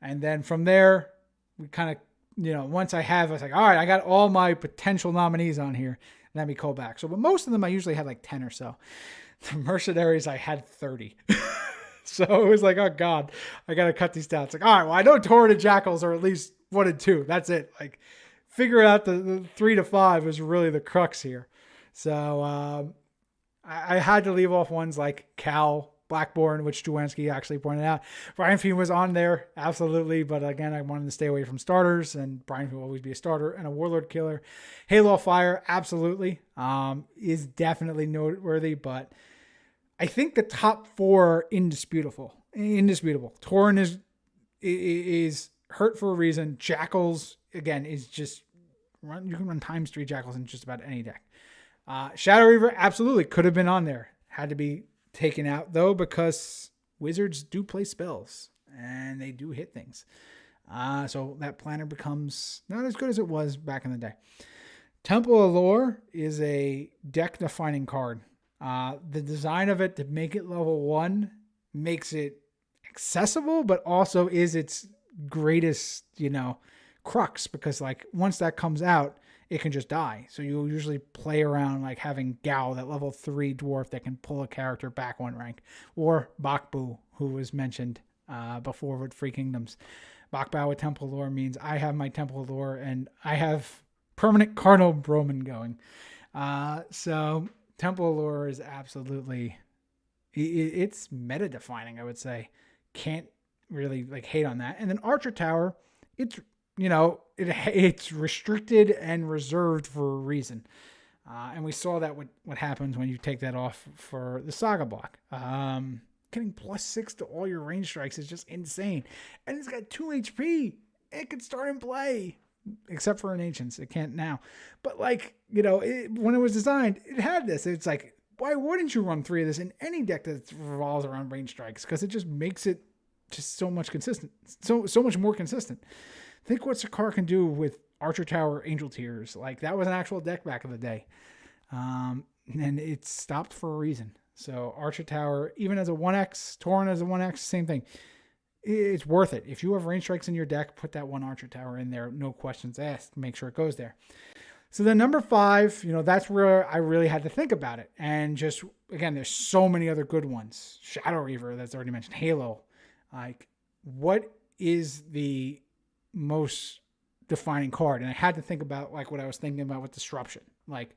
And then from there, we kind of, once I was like, all right, I got all my potential nominees on here. Let me call back. So, but most of them I usually had like 10 or so. The mercenaries, I had 30. So it was like, oh God, I got to cut these down. It's like, all right, well, I know Tauren and Jackals are at least 1 and 2. That's it. Like, figure out the 3 to 5 is really the crux here. So I had to leave off ones like Cal, Blackborn, which Juwanski actually pointed out. Brian Fee was on there, absolutely. But again, I wanted to stay away from starters, and Brian Fee will always be a starter and a Warlord killer. Halo Fire, absolutely, is definitely noteworthy, but I think the top 4 are indisputable. Tauren is hurt for a reason. Jackals, again, is just you can run ×3 Jackals in just about any deck. Shadow Reaver absolutely could have been on there. Had to be taken out though, because wizards do play spells and they do hit things. So that planner becomes not as good as it was back in the day. Temple of Lore is a deck defining card. The design of it to make it level 1 makes it accessible, but also is its greatest, crux, because like once that comes out, it can just die. So you'll usually play around like having Gao, that level 3 dwarf that can pull a character back 1 rank, or Bakbu, who was mentioned before with Free Kingdoms. Bakbao with Temple Lore means I have my Temple Lore and I have permanent Cardinal Broman going. So Temple Lore is absolutely, it's meta defining, I would say. Can't really like hate on that. And then Archer Tower, it's it's restricted and reserved for a reason. And we saw that what happens when you take that off for the Saga block. Getting +6 to all your range strikes is just insane. And it's got 2 HP. It can start in play. Except for in Ancients. It can't now. But like, when it was designed, it had this. It's like, why wouldn't you run 3 of this in any deck that revolves around range strikes? Because it just makes it just so much consistent. So much more consistent. Think what Sakar can do with Archer Tower, Angel Tears. Like, that was an actual deck back in the day. And it stopped for a reason. So Archer Tower, even as a 1x, Tauren as a 1x, same thing. It's worth it. If you have range strikes in your deck, put that 1 Archer Tower in there. No questions asked. Make sure it goes there. So then number 5, that's where I really had to think about it. And just, again, there's so many other good ones. Shadow Reaver, that's already mentioned. Halo. Like, what is the most defining card? And I had to think about like what I was thinking about with Disruption. Like,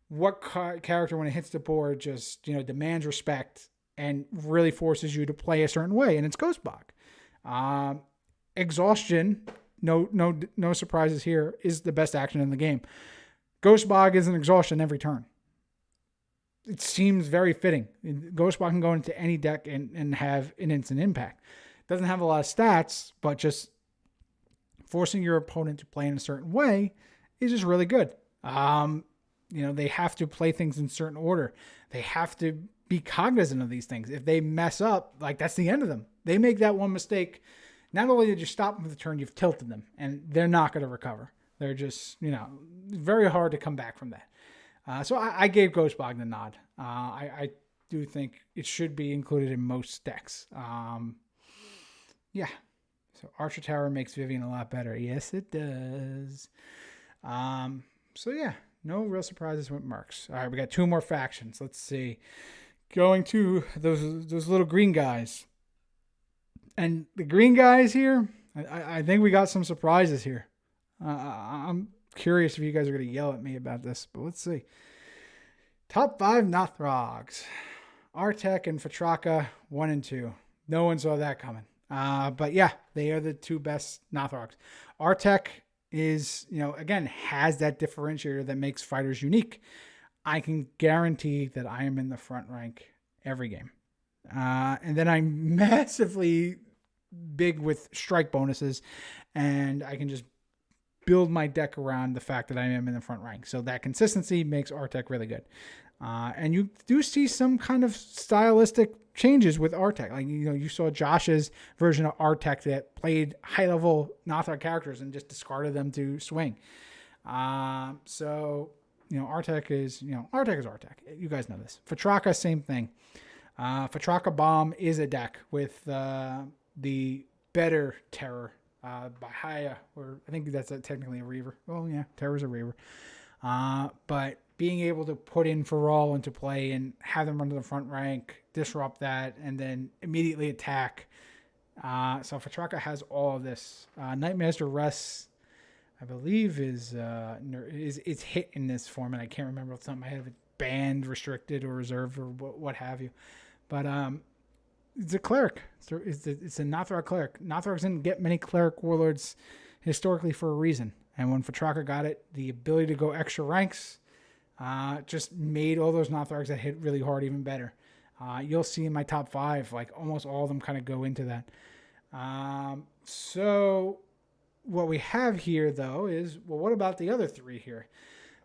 what character when it hits the board just demands respect and really forces you to play a certain way, and it's Ghostbog. Exhaustion, no surprises here, is the best action in the game. Ghostbog is an exhaustion every turn. It seems very fitting. Ghostbog can go into any deck and have an instant impact. Doesn't have a lot of stats, but just forcing your opponent to play in a certain way is just really good. They have to play things in certain order. They have to be cognizant of these things. If they mess up, like, that's the end of them. They make that one mistake, not only did you stop them for the turn, you've tilted them, and they're not going to recover. They're just, very hard to come back from that. So I gave Ghostbog the nod. I do think it should be included in most decks. Yeah. So Archer Tower makes Vivian a lot better. Yes, it does. So yeah, no real surprises with Mercs. All right, we got 2 more factions. Let's see. Going to those little green guys. And the green guys here, I think we got some surprises here. I'm curious if you guys are going to yell at me about this, but let's see. Top 5 Nothrogs. Artek and Fatraka, 1 and 2. No one saw that coming. But yeah, they are the 2 best Nothrogs. Artek is, again, has that differentiator that makes fighters unique. I can guarantee that I am in the front rank every game. And then I'm massively big with strike bonuses, and I can just build my deck around the fact that I am in the front rank. So that consistency makes Artek really good. And you do see some kind of stylistic changes with Artek. Like, you saw Josh's version of Artek that played high-level Nothrog characters and just discarded them to swing. So, Artek is Artek. You guys know this. Fatraka, same thing. Fatraka Bomb is a deck with the better Terror by Haya, or I think that's technically a Reaver. Oh yeah, Terror's a Reaver. But being able to put in Feral into play and have them run to the front rank, disrupt that, and then immediately attack. So Fatraka has all of this. Nightmaster Rest, I believe, is hit in this format. I can't remember off the top of my head if it's banned, restricted, or reserved, or what have you. But it's a cleric. It's a Nothrog cleric. Nothrogs didn't get many cleric warlords historically for a reason. And when Fatraka got it, the ability to go extra ranks just made all those Nothrogs that hit really hard even better. You'll see in my top 5, like almost all of them kind of go into that. So what we have here, though, is, well, what about the other 3 here?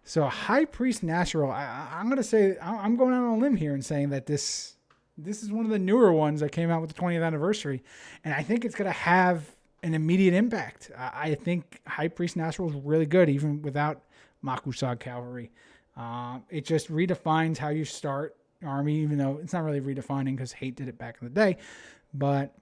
So High Priest Natural, I'm going to say, I'm going out on a limb here and saying that this is one of the newer ones that came out with the 20th anniversary. And I think it's going to have an immediate impact. I think High Priest Natural is really good, even without Makusag Cavalry. It just redefines how you start army, even though it's not really redefining because Hate did it back in the day. But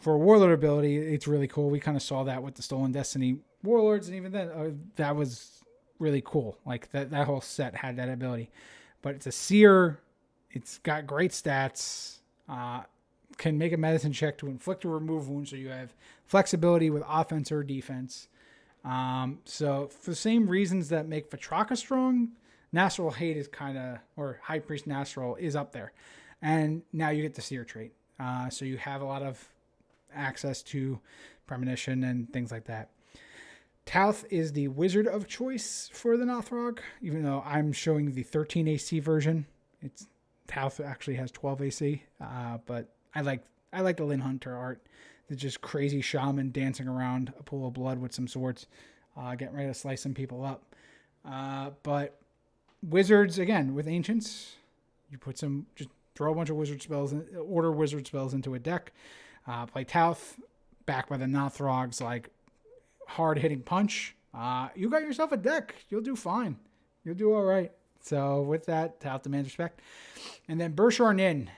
for a Warlord ability, it's really cool. We kind of saw that with the Stolen Destiny Warlords, and even then, that was really cool. Like that whole set had that ability. But it's a Seer. It's got great stats. Can make a medicine check to inflict or remove wounds, so you have flexibility with offense or defense. So for the same reasons that make Fatraka strong, Natural Hate is kind of, or High Priest Natural is up there. And now you get the Seer trait. So you have a lot of access to premonition and things like that. Tauth is the wizard of choice for the Nothrog, even though I'm showing the 13 AC version. Tauth actually has 12 AC, but I like the Lynn Hunter art. It's just crazy shaman dancing around a pool of blood with some swords, getting ready to slice some people up. But wizards, again, with ancients, you just throw a bunch of wizard spells, order wizard spells into a deck. Play Tauth, backed by the Nothrogs, like hard-hitting punch. You got yourself a deck. You'll do fine. You'll do all right. So with that, Tauth demands respect. And then Bershar Nin.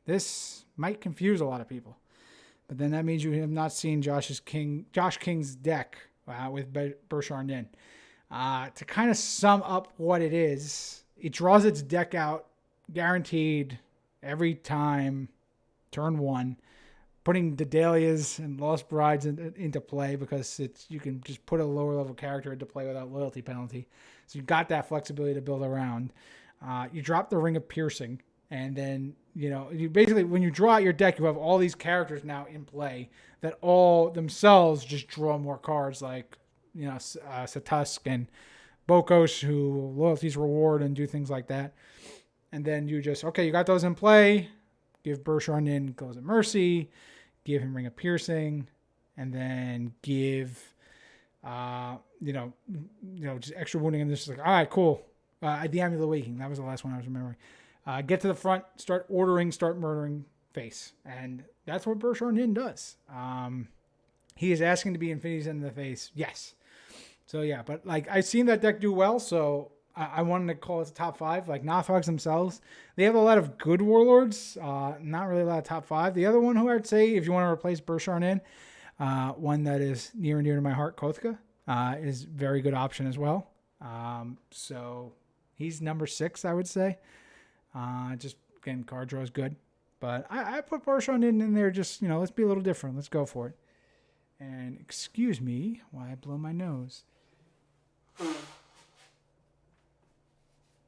This might confuse a lot of people. But then that means you have not seen Josh King's deck with Bershar Nin. To kind of sum up what it is, it draws its deck out guaranteed every time, turn 1, putting the Dahlias and Lost Brides into play because you can just put a lower level character into play without loyalty penalty. So you got that flexibility to build around. You drop the Ring of Piercing, and then you basically, when you draw out your deck, you have all these characters now in play that all themselves just draw more cards, like Satusk and Bokos, who loyalties reward and do things like that. And then you got those in play. Give Bershar Nin Goes at Mercy, give him Ring of Piercing, and then give just extra wounding. And this is like, all right, cool. The Amulet of Waking, that was the last one I was remembering. Get to the front, start murdering face. And that's what Bershar Nin does. He is asking to be Infinity's End of the Face. Yes. So yeah, but like I've seen that deck do well, so I wanted to call it the top 5. Like Nothrogs themselves, they have a lot of good warlords, not really a lot of top 5. The other one who I'd say, if you want to replace Bershar Nin, one that is near and dear to my heart, Kothka, is a very good option as well. So he's number 6, I would say. Just again, card draw is good, but I put Bershar Nin in there. Just let's be a little different. Let's go for it. And excuse me while I blow my nose.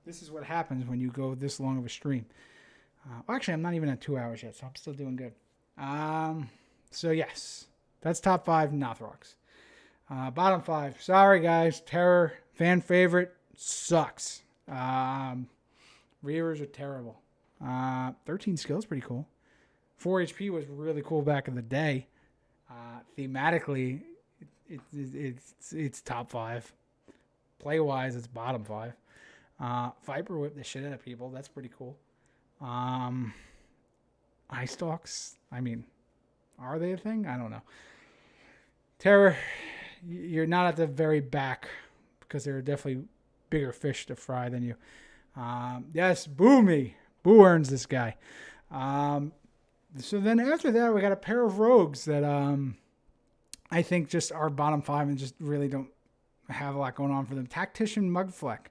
This is what happens when you go this long of a stream. Actually, I'm not even at 2 hours yet, so I'm still doing good. So yes, that's top 5 Nothrogs. Bottom 5. Sorry guys, Terror fan favorite sucks. Reavers are terrible. 13 skill is pretty cool. 4 HP was really cool back in the day. Thematically, it's top 5. Play wise, it's bottom 5. Viper whip the shit out of people. That's pretty cool. Ice Stalks. I mean, are they a thing? I don't know. Terror, you're not at the very back because there are definitely bigger fish to fry than you. Yes, boo me. Boo earns this guy. So then after that, we got a pair of rogues that I think just are bottom 5 and just really don't have a lot going on for them. Tactician Mugfleck.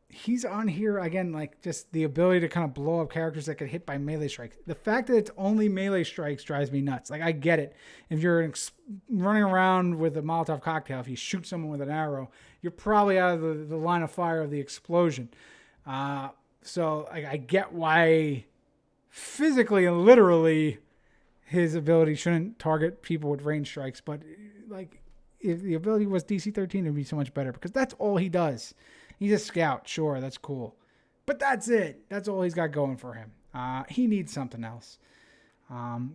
He's on here again, like just the ability to kind of blow up characters that get hit by melee strikes. The fact that it's only melee strikes drives me nuts. Like, I get it. If you're running around with a Molotov cocktail, if you shoot someone with an arrow, you're probably out of the line of fire of the explosion. So I get why physically and literally his ability shouldn't target people with range strikes. But like, if the ability was DC 13, it would be so much better because that's all he does. He's a scout, sure, that's cool. But that's it. That's all he's got going for him. He needs something else.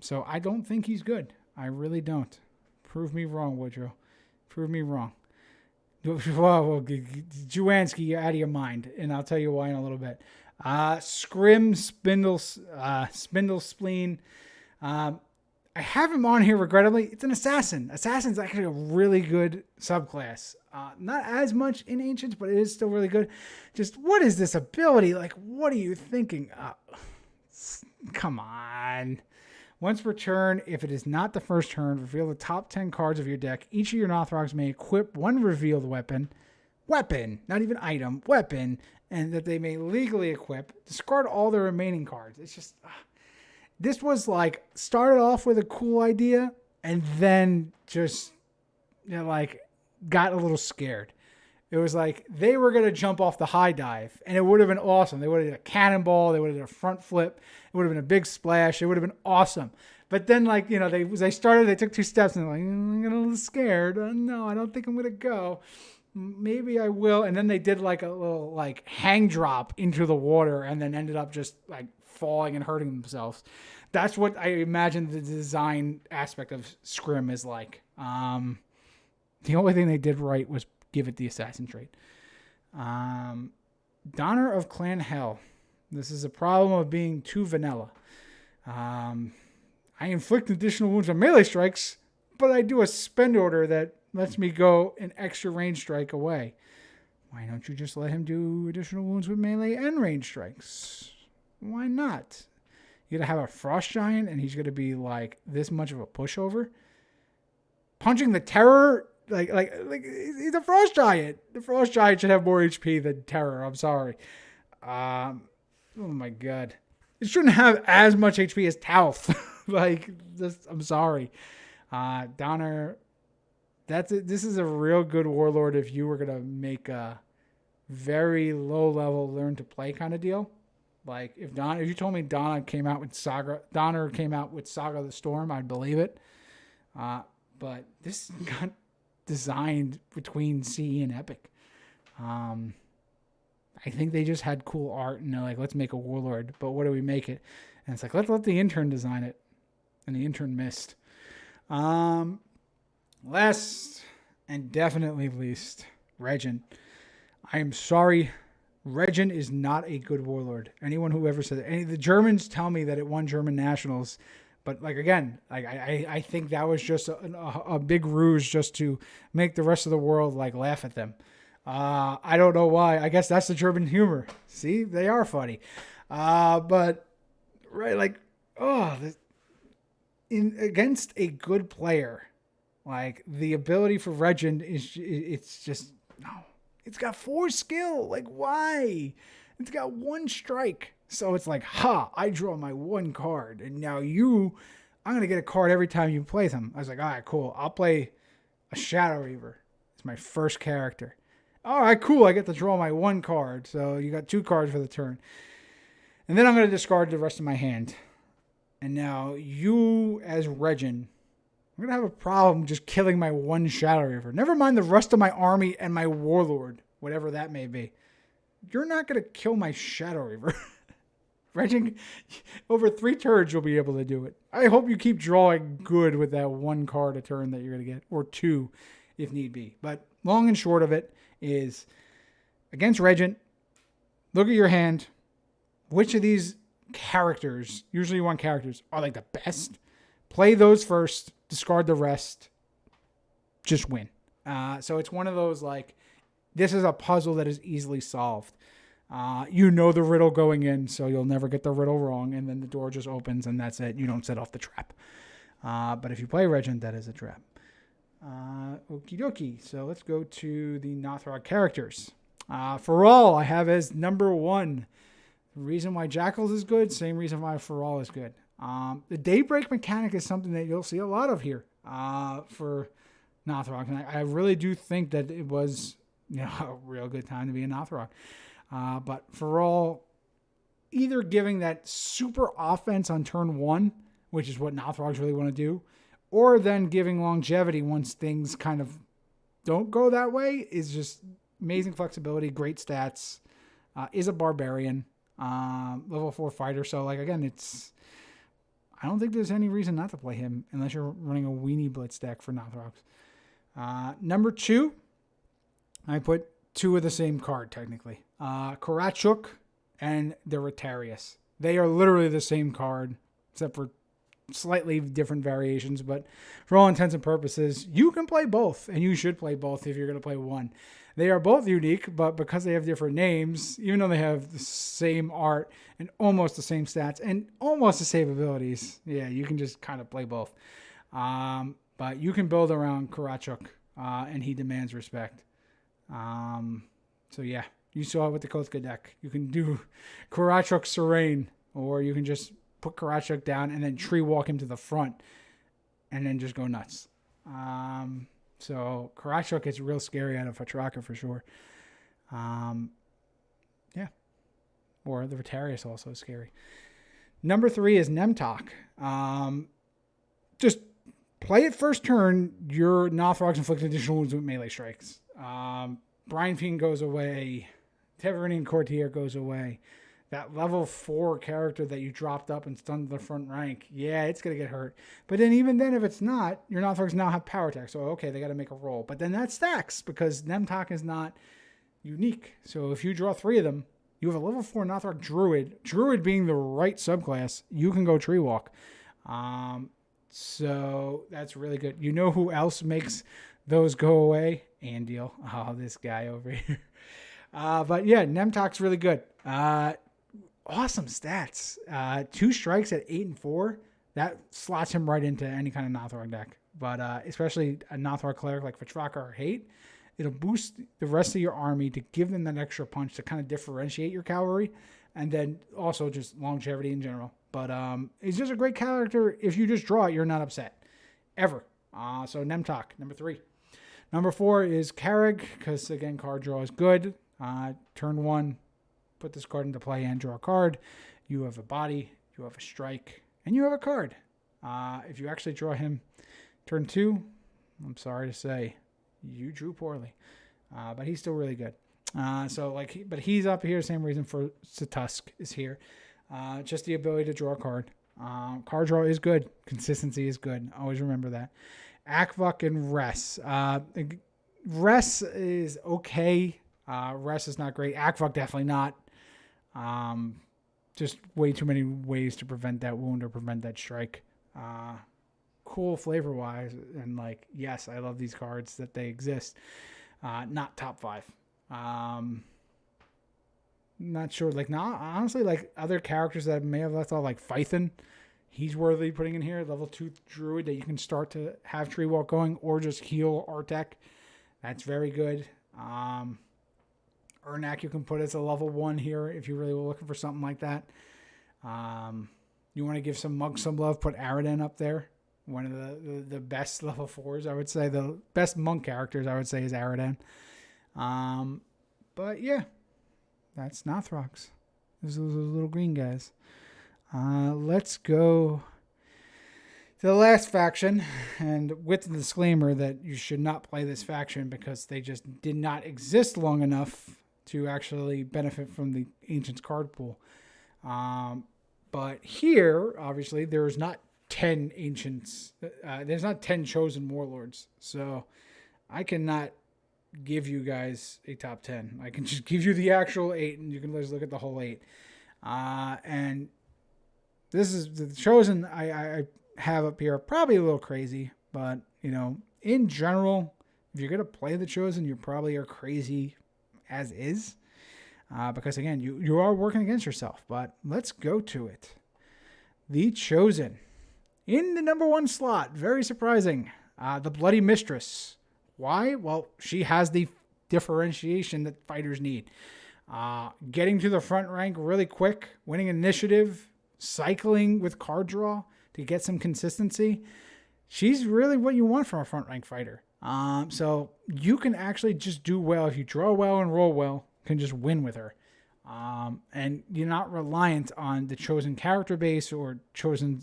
So I don't think he's good. I really don't. Prove me wrong, Woodrow. Prove me wrong. Whoa, Juwanski, you're out of your mind. And I'll tell you why in a little bit. Scrim, Spindle Spleen. I have him on here, regrettably. It's an assassin. Assassin's actually a really good subclass. Not as much in Ancients, but it is still really good. Just, what is this ability? Like, what are you thinking? Come on. Once per turn, if it is not the first turn, reveal the top 10 cards of your deck. Each of your Nothrogs may equip one revealed weapon, not even item, weapon, and that they may legally equip. Discard all the remaining cards. It's just... This was like, started off with a cool idea and then just, got a little scared. It was like they were going to jump off the high dive and it would have been awesome. They would have did a cannonball. They would have did a front flip. It would have been a big splash. It would have been awesome. But then they took 2 steps and they're like, I'm getting a little scared. No, I don't think I'm going to go. Maybe I will. And then they did like a little hang drop into the water and then ended up just falling and hurting themselves. That's what I imagine the design aspect of Scrim is like. The only thing they did right was give it the assassin trait. Donner of Clan Hell. This is a problem of being too vanilla. I inflict additional wounds on melee strikes, but I do a spend order that lets me go an extra range strike away. Why don't you just let him do additional wounds with melee and range strikes? Why not? You're going to have a Frost Giant and he's going to be like this much of a pushover. Punching the Terror, like he's a Frost Giant. The Frost Giant should have more HP than Terror. I'm sorry. Oh my God. It shouldn't have as much HP as Talth. I'm sorry. Donner, that's it. This is a real good Warlord if you were going to make a very low level learn to play kind of deal. Like if you told me Donner came out with Saga the Storm, I'd believe it. But this got designed between CE and Epic. I think they just had cool art and they're like, let's make a Warlord, but what do we make it? And it's like, let's let the intern design it. And the intern missed. Last and definitely least, Regent. I am sorry. Regent is not a good Warlord. Anyone who ever said it. The Germans tell me that it won German nationals. But I think that was just a big ruse just to make the rest of the world laugh at them. I don't know why. I guess that's the German humor. See, they are funny. But right, against a good player, the ability for Regent it's just no. It's got 4 skill. Why? It's got 1 strike. So it's I draw my 1 card. And now I'm going to get a card every time you play them. I was like, all right, cool. I'll play a Shadow Reaver. It's my first character. All right, cool. I get to draw my 1 card. So you got 2 cards for the turn. And then I'm going to discard the rest of my hand. And now you, as Regent, I'm going to have a problem just killing my 1 Shadow Reaver. Never mind the rest of my army and my Warlord, whatever that may be. You're not going to kill my Shadow Reaver. Regent, over 3 turns, you'll be able to do it. I hope you keep drawing good with that 1 card a turn that you're going to get, or 2 if need be. But long and short of it is, against Regent, look at your hand. Which of these characters, usually you want characters, are the best? Play those first. Discard the rest. Just win. So it's one of those this is a puzzle that is easily solved. You know the riddle going in, so you'll never get the riddle wrong, and then the door just opens, and that's it. You don't set off the trap. But if you play Regent, that is a trap. Okie dokie. So let's go to the Nothrog characters. For all, I have as number 1. The reason why Jackals is good, same reason why For all is good. The Daybreak mechanic is something that you'll see a lot of here for Nothrock. And I really do think that it was a real good time to be a Nothrock. But For all, either giving that super offense on turn 1, which is what Nothrocks really want to do, or then giving longevity once things kind of don't go that way, is just amazing flexibility, great stats, is a barbarian, level 4 fighter. So, again, I don't think there's any reason not to play him unless you're running a Weenie Blitz deck for Nothrocks. Number 2, I put 2 of the same card, technically. Karachuk and the Rotarius. They are literally the same card, except for slightly different variations, but for all intents and purposes, you can play both, and you should play both if you're going to play one. They are both unique, but because they have different names, even though they have the same art and almost the same stats and almost the same abilities, you can just kind of play both. But you can build around Karachuk, and he demands respect. You saw it with the Kotka deck. You can do Karachuk Serene, or you can just put Karachuk down and then tree walk him to the front and then just go nuts. So Karachuk is real scary out of Fatraka for sure. Or the Rotarius also is scary. Number 3 is Nemtok. Just play it first turn. Your Nothrocks inflict additional wounds with melee strikes. Brine Fiend goes away. Tavernian Courtier goes away. That level 4 character that you dropped up and stunned the front rank, it's going to get hurt. But then even then, if it's not, your Nothrocks now have power attack. So, okay, they got to make a roll. But then that stacks because Nemtok is not unique. So if you draw 3 of them, you have a level 4 Nothrock Druid. Druid being the right subclass, you can go Tree Walk. So that's really good. You know who else makes those go away? Andeel. Oh, this guy over here. Nemtok's really good. Awesome stats. 2 strikes at 8 and 4. That slots him right into any kind of Nothrog deck. But especially a Nothrog cleric like Fatraka or Hate, it'll boost the rest of your army to give them that extra punch to kind of differentiate your cavalry, and then also just longevity in general. But he's just a great character. If you just draw it, you're not upset. Ever. So Nemtok, number 3. Number 4 is Carrig, because again, card draw is good. Turn 1, put this card into play and draw a card. You have a body, you have a strike, and you have a card. If you actually draw him turn 2, I'm sorry to say, you drew poorly. But he's still really good. But he's up here, same reason for Satusk is here. Just the ability to draw a card. Card draw is good. Consistency is good. Always remember that. Akvuk and Res. Res is okay. Res is not great. Akvuk definitely not. Just way too many ways to prevent that wound or prevent that strike. Cool flavor wise, and yes, I love these cards that they exist. Not top 5. Not sure. Honestly, other characters that I may have left off, like Phython, he's worthy putting in here. Level 2 Druid that you can start to have Tree Walk going or just heal Artek. That's very good. Urnak you can put as a level 1 here if you really were looking for something like that. You want to give some monks some love, put Aradan up there. One of the best level 4s, I would say. The best monk characters, I would say, is Aradan. That's Nothrocks. Those are those little green guys. Let's go to the last faction, and with the disclaimer that you should not play this faction because they just did not exist long enough to actually benefit from the Ancients card pool. But here, obviously, there's not 10 Ancients. There's not 10 chosen Warlords. So I cannot give you guys a top 10. I can just give you the actual 8, and you can just look at the whole 8. And this is the chosen I have up here. Probably a little crazy, but, in general, if you're going to play the chosen, you probably are crazy as is. Because, again, you are working against yourself. But let's go to it. The chosen. In the number 1 slot, very surprising, the Bloody Mistress. Why? Well, she has the differentiation that fighters need. Getting to the front rank really quick, winning initiative, cycling with card draw to get some consistency. She's really what you want from a front rank fighter. So you can actually just do well if you draw well and roll well, can just win with her. And you're not reliant on the chosen character base or chosen,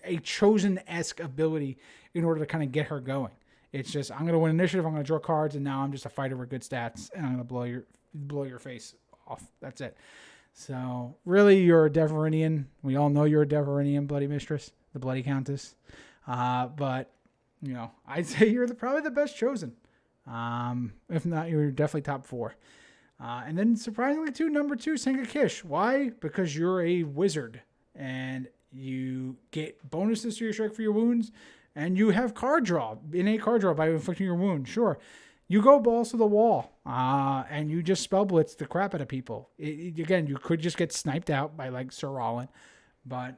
a chosen-esque ability in order to kind of get her going. It's just, I'm going to win initiative, I'm going to draw cards, and now I'm just a fighter with good stats, and I'm going to blow your face off. That's it. So, really, you're a Deverinian. We all know you're a Deverinian, Bloody Mistress, the Bloody Countess. But, I'd say you're probably the best chosen. If not, you're definitely top 4. And then, surprisingly, number 2, Saga Kish. Why? Because you're a wizard, and you get bonuses to your strike for your wounds, and you have card draw, innate card draw by inflicting your wound. Sure. You go balls to the wall, and you just spell blitz the crap out of people. Again, you could just get sniped out by like Sir Rollin, but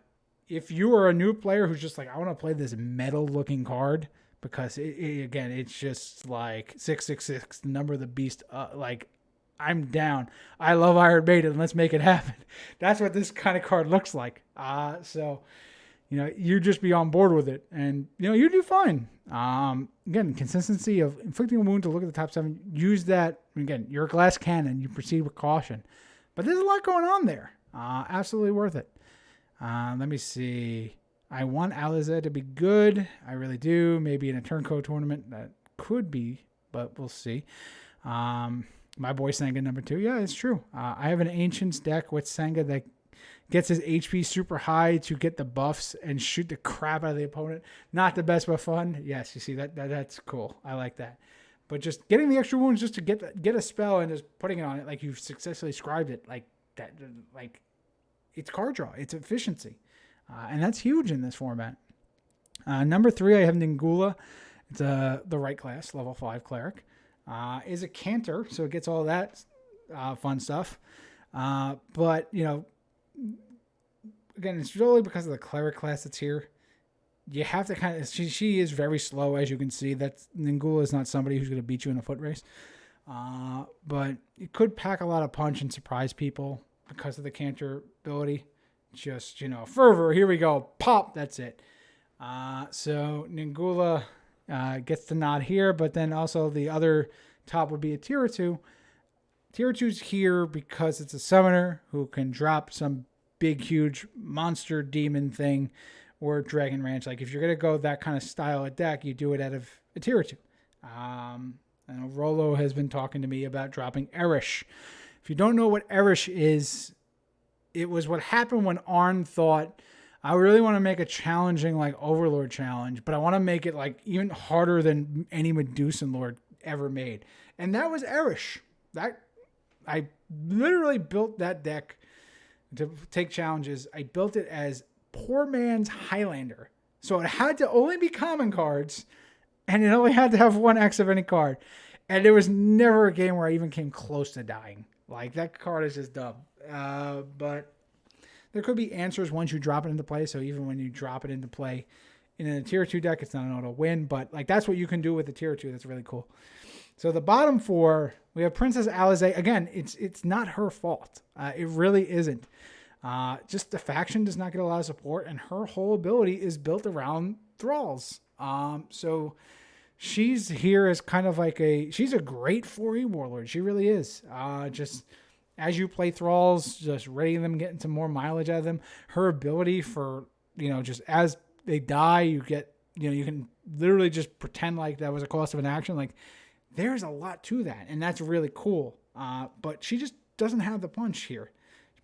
if you are a new player who's just like, I want to play this metal-looking card because it's just like 666, the number of the beast. I'm down. I love Iron Maiden. Let's make it happen. That's what this kind of card looks like. So you just be on board with it, and you do fine. Again, consistency of inflicting a wound to look at the top 7. Use that. Again, you're a glass cannon. You proceed with caution, but there's a lot going on there. Absolutely worth it. Let me see. I want Aliza to be good. I really do. Maybe in a turncoat tournament that could be, but we'll see. My boy Saga number 2. Yeah, it's true. I have an Ancients deck with Saga that gets his HP super high to get the buffs and shoot the crap out of the opponent. Not the best, but fun. Yes, you see that's cool. I like that. But just getting the extra wounds just to get a spell and just putting it on it like you've successfully scribed it like that. Like it's card draw. It's efficiency, and that's huge in this format. Number 3, I have Ningula. It's the right class, level 5 cleric. Is a canter, so it gets all that fun stuff. But again, it's really because of the cleric class that's here. You have to kind of, she is very slow, as you can see. Ningula is not somebody who's going to beat you in a foot race. But it could pack a lot of punch and surprise people because of the canter ability. Just, fervor, here we go, pop, that's it. So Ningula gets the nod here, but then also the other top would be a tier 2. Tier 2's here because it's a summoner who can drop some big, huge monster demon thing or Dragon Ranch. Like if you're going to go that kind of style of deck, you do it out of a tier 2. And Rolo has been talking to me about dropping Erish. If you don't know what Erish is, it was what happened when Arn thought, I really want to make a challenging like Overlord challenge, but I want to make it like even harder than any Medusan Lord ever made. And that was Erish. I literally built that deck to take challenges. I built it as poor man's Highlander. So it had to only be common cards, and it only had to have 1 X of any card. And there was never a game where I even came close to dying. Like, that card is just dumb. But there could be answers once you drop it into play. So even when you drop it into play in a tier 2 deck, it's not an auto win. But like that's what you can do with the tier 2. That's really cool. So the bottom 4, we have Princess Alize. Again, it's not her fault. It really isn't. Just the faction does not get a lot of support, and her whole ability is built around thralls. So she's here as kind of like she's a great 4E warlord. She really is. Just as you play thralls, just readying them, getting some more mileage out of them. Her ability for, just as they die, you get, you can literally just pretend like that was a cost of an action. Like there's a lot to that, and that's really cool. But she just doesn't have the punch here.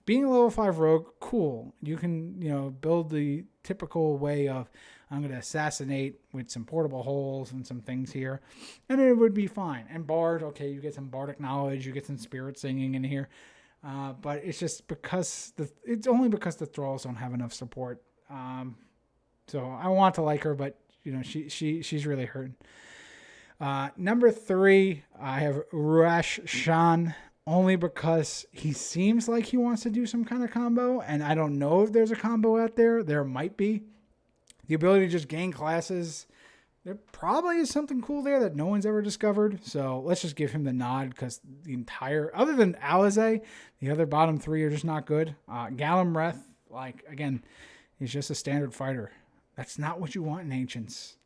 Being a level 5 rogue, cool. You can, build the typical way of, I'm going to assassinate with some portable holes and some things here, and it would be fine. And Bard, okay, you get some bardic knowledge, you get some spirit singing in here, but it's just because it's only because the thralls don't have enough support. So I want to like her, but she's really hurting. Number 3, I have Ruash Shan. Only because he seems like he wants to do some kind of combo, and I don't know if there's a combo out there. There might be. The ability to just gain classes, there probably is something cool there that no one's ever discovered. So let's just give him the nod because the entire, other than Alize, the other bottom three are just not good. Galamreth, like, again, is just a standard fighter. That's not what you want in Ancients.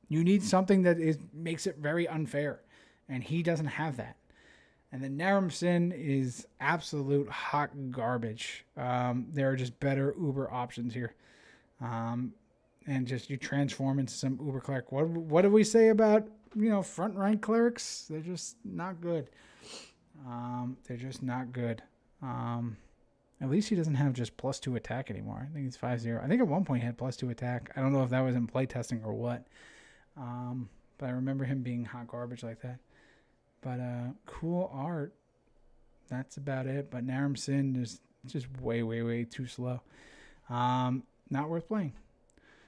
You need something that makes it very unfair, and he doesn't have that. And then Naram-Sin is absolute hot garbage. There are just better Uber options here. And just you transform into some Uber cleric. What do we say about, front rank clerics? They're just not good. They're just not good. At least he doesn't have just +2 attack anymore. I think he's 5-0. I think at one point he had +2 attack. I don't know if that was in playtesting or what. But I remember him being hot garbage like that. But cool art. That's about it. But Naram-Sin is just way, way, way too slow. Not worth playing.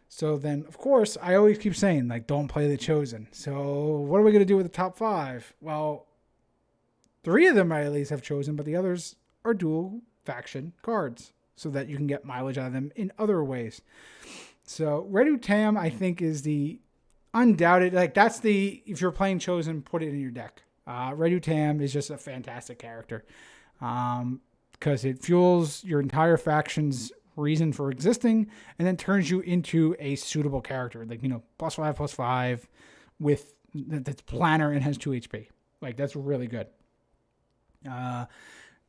So then, of course, I always keep saying, like, don't play the Chosen. So what are we going to do with the top 5? Well, 3 of them I at least have Chosen, but the others are dual faction cards so that you can get mileage out of them in other ways. So Redu Tam, I think, is the undoubted, like, that's the, if you're playing Chosen, put it in your deck. Redu Tam is just a fantastic character because it fuels your entire faction's reason for existing and then turns you into a suitable character, like, +5/+5 with that's planner and has 2 HP. Like, that's really good.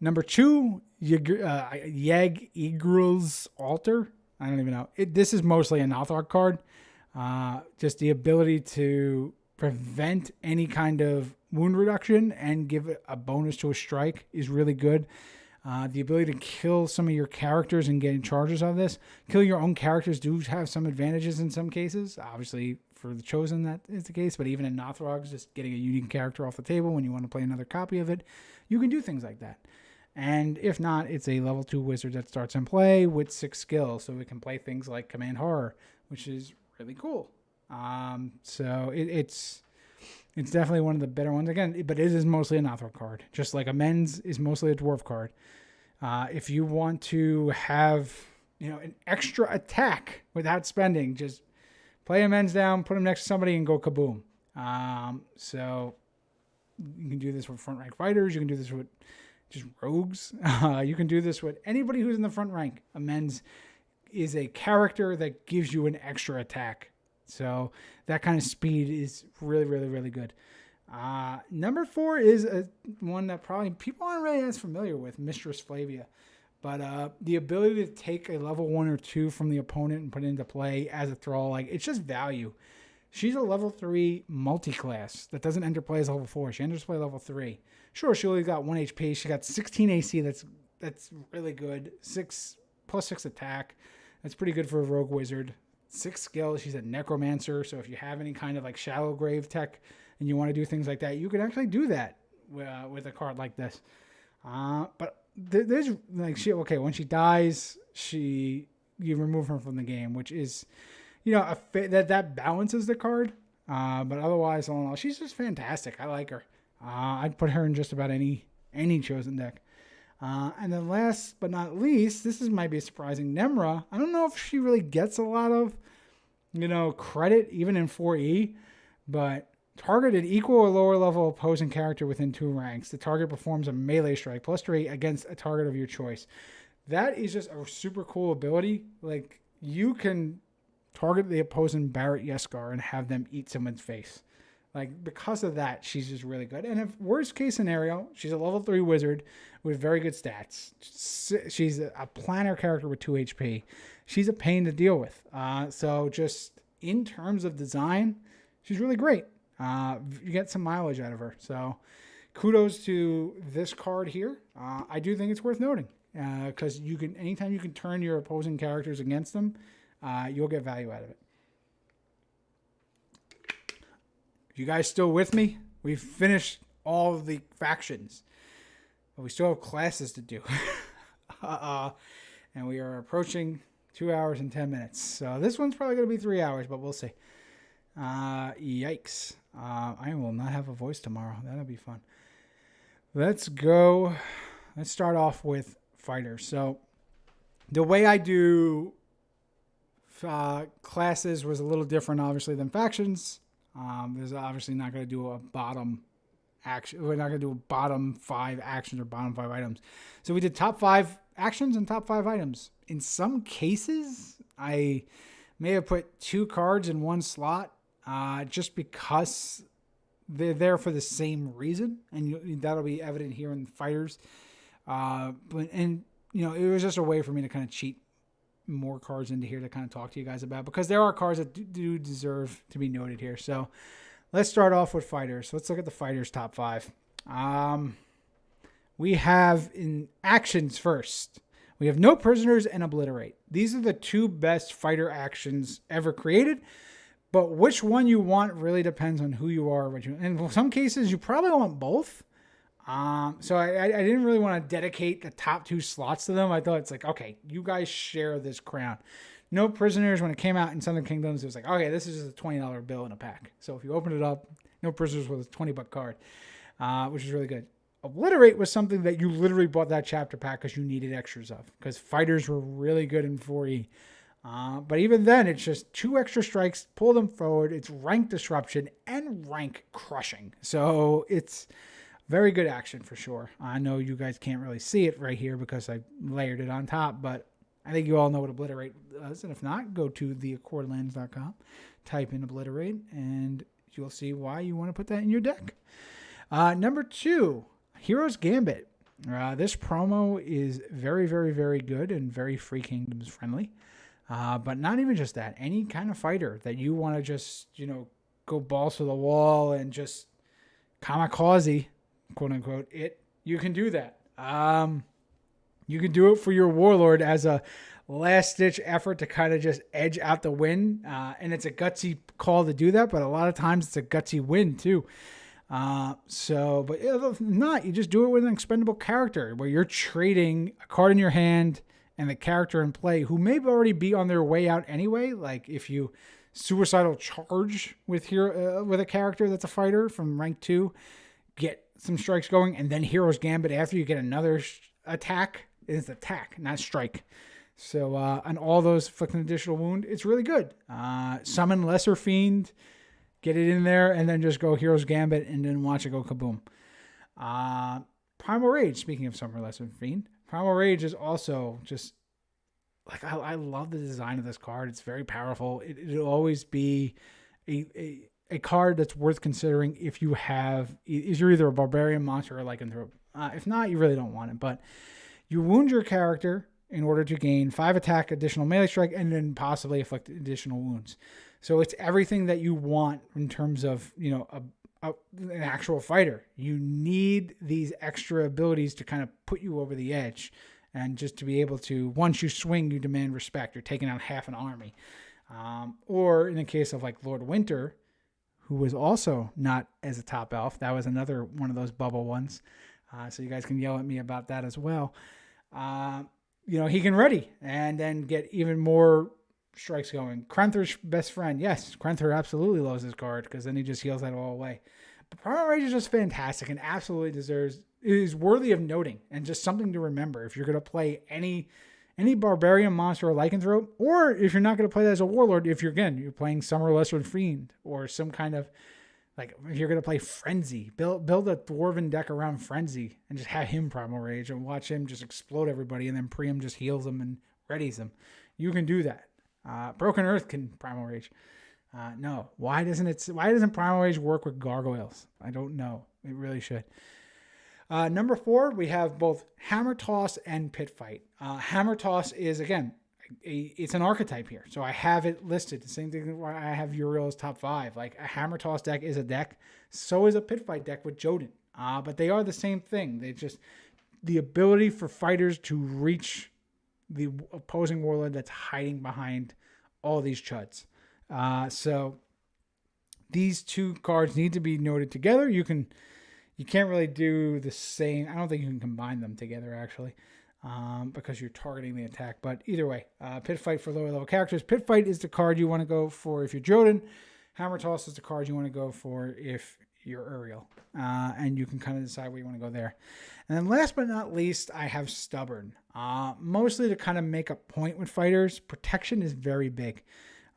Number 2, Yeg Igrul's Altar. I don't even know. This is mostly a Nothog card. Just the ability to prevent any kind of wound reduction and give it a bonus to a strike is really good. The ability to kill some of your characters and get charges out of this. Kill your own characters do have some advantages in some cases. Obviously, for the Chosen, that is the case. But even in Nothrogs, just getting a unique character off the table when you want to play another copy of it, you can do things like that. And if not, it's a level 2 wizard that starts in play with 6 skills. So it can play things like Command Horror, which is really cool. So it's definitely one of the better ones. Again, but it is mostly a Nothrog card. Just like Amends is mostly a Dwarf card. If you want to have, an extra attack without spending, just play Amends down, put them next to somebody, and go kaboom. So you can do this with front rank fighters. You can do this with just rogues. You can do this with anybody who's in the front rank. Amends is a character that gives you an extra attack. So that kind of speed is really, really, really good. Number 4 is one that probably people aren't really as familiar with, Mistress Flavia. But the ability to take a level 1 or 2 from the opponent and put it into play as a thrall, like, it's just value. She's a level 3 multi-class that doesn't enter play as level 4. She enters play level 3. Sure, she only got 1 HP. She got 16 AC. That's really good. 6 attack. That's pretty good for a rogue wizard. 6 skills. She's a necromancer. So if you have any kind of like shallow grave tech and you want to do things like that, you can actually do that with a card like this. But there's like when she dies, you remove her from the game, which is, that balances the card. But otherwise, all in all, she's just fantastic. I like her. I'd put her in just about any Chosen deck. And then last but not least, might be surprising, Nemra. I don't know if she really gets a lot of, credit even in 4E, but targeted equal or lower level opposing character within 2 ranks. The target performs a melee strike +3 against a target of your choice. That is just a super cool ability. Like, you can target the opposing Barrett Yeskar and have them eat someone's face. Like, because of that, she's just really good. And if worst case scenario, she's a level 3 wizard with very good stats. She's a planner character with 2 HP. She's a pain to deal with. So just in terms of design, she's really great. You get some mileage out of her. So kudos to this card here. I do think it's worth noting because anytime you can turn your opposing characters against them, you'll get value out of it. You guys still with me? We've finished all of the factions, but we still have classes to do. And we are approaching 2 hours and 10 minutes. So this one's probably going to be 3 hours, but we'll see. Yikes. I will not have a voice tomorrow. That'll be fun. Let's go. Let's start off with fighters. So the way I do classes was a little different, obviously, than factions. There's obviously not going to do a bottom action. We're not going to do a bottom 5 actions or bottom 5 items. So we did top 5 actions and top 5 items. In some cases, I may have put 2 cards in one slot just because they're there for the same reason, and that'll be evident here in fighters. It was just a way for me to kind of cheat more cards into here to kind of talk to you guys about, because there are cards that do deserve to be noted here. So let's start off with fighters. Let's look at the fighters top 5. We have in actions first. We have no prisoners and obliterate. These are the 2 best fighter actions ever created. But which one you want really depends on who you are. And in some cases, you probably want both. So I didn't really want to dedicate the top 2 slots to them. I thought it's like, okay, you guys share this crown. No prisoners, when it came out in Southern Kingdoms, it was like, okay, this is just a $20 bill in a pack. So if you open it up, no prisoners with a $20 card, which is really good. Obliterate was something that you literally bought that chapter pack because you needed extras of, because fighters were really good in 4E. But even then, it's just 2 extra strikes, pull them forward. It's rank disruption and rank crushing. So it's very good action for sure. I know you guys can't really see it right here because I layered it on top, but I think you all know what obliterate does. And if not, go to theaccordlands.com, type in obliterate, and you'll see why you want to put that in your deck. Number 2, Hero's Gambit. This promo is very, very, very good and very Free Kingdoms friendly. But not even just that. Any kind of fighter that you want to just, go balls to the wall and just kamikaze, quote unquote, you can do that. You can do it for your Warlord as a last-ditch effort to kind of just edge out the win. And it's a gutsy call to do that, but a lot of times it's a gutsy win too. But if not, you just do it with an expendable character where you're trading a card in your hand and the character in play who may already be on their way out anyway. Like if you suicidal charge with a character that's a fighter from rank 2, get some strikes going, and then Hero's Gambit after you get another attack. It's attack, not strike. So on all those inflict an additional wound, it's really good. Summon Lesser Fiend, get it in there, and then just go Hero's Gambit and then watch it go kaboom. Primal Rage, speaking of Summon Lesser Fiend, Primal Rage is also just like I love the design of this card. It's very powerful. It'll always be a card that's worth considering if you're either a barbarian monster or a lycanthrope. If not, you really don't want it. But you wound your character in order to gain 5 attack, additional melee strike, and then possibly inflict additional wounds. So it's everything that you want in terms of an actual fighter. You need these extra abilities to kind of put you over the edge, and just to be able to, once you swing, you demand respect. You're taking out half an army. Or in the case of like Lord Winter, who was also not as a top elf. That was another one of those bubble ones. So you guys can yell at me about that as well. He can ready and then get even more strikes going. Krenther's best friend. Yes, Krenther absolutely loves this card because then he just heals that all away. But Primal Rage is just fantastic and absolutely is worthy of noting and just something to remember if you're going to play any barbarian monster or lycanthrope, or if you're not going to play that as a warlord, if you're playing Summer Lesser Fiend or some kind of, like, if you're going to play Frenzy, build a dwarven deck around Frenzy and just have him Primal Rage and watch him just explode everybody, and then Priam just heals them and readies them. You can do that. Broken Earth can Primal Rage. No. Why doesn't Primal Rage work with gargoyles? I don't know. It really should. Number 4, we have both Hammer Toss and Pit Fight. Hammer Toss is, again, it's an archetype here. So I have it listed. The same thing where I have Uriel's top 5. Like, a Hammer Toss deck is a deck. So is a Pit Fight deck with Jodin. But they are the same thing. They just, the ability for fighters to reach the opposing warlord that's hiding behind all these chuds. So these 2 cards need to be noted together. You can't really do the same. I don't think you can combine them together, actually, because you're targeting the attack. But either way, Pit Fight for lower level characters. Pit Fight is the card you want to go for if you're Jodin. Hammer Toss is the card you want to go for if your Uriel. And you can kind of decide where you want to go there. And then last but not least, I have Stubborn. Mostly to kind of make a point with fighters. Protection is very big.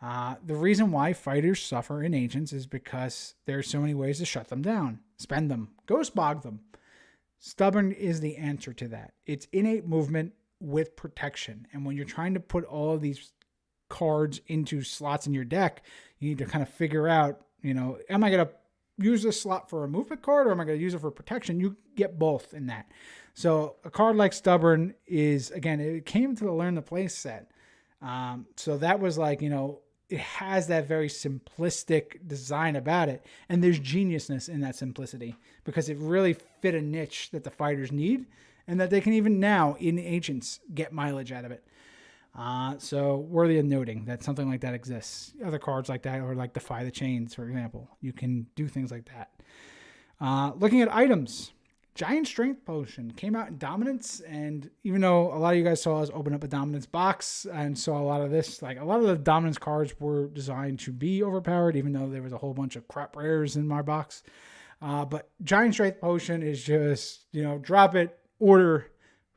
The reason why fighters suffer in Ancients is because there's so many ways to shut them down, spend them, ghost bog them. Stubborn is the answer to that. It's innate movement with protection. And when you're trying to put all of these cards into slots in your deck, you need to kind of figure out, am I going to use this slot for a movement card or am I going to use it for protection? You get both in that. So a card like Stubborn is, again, it came to the Learn the Play set. So that was like, it has that very simplistic design about it. And there's geniusness in that simplicity because it really fit a niche that the fighters need and that they can even now in Ancients get mileage out of it. So worthy of noting that something like that exists. Other cards like that, or like Defy the Chains, for example, you can do things like that. Looking at items, Giant Strength Potion came out in Dominance, and even though a lot of you guys saw us open up a Dominance box and saw a lot of this, like a lot of the Dominance cards were designed to be overpowered, even though there was a whole bunch of crap rares in my box. But Giant Strength Potion is just, drop it, order,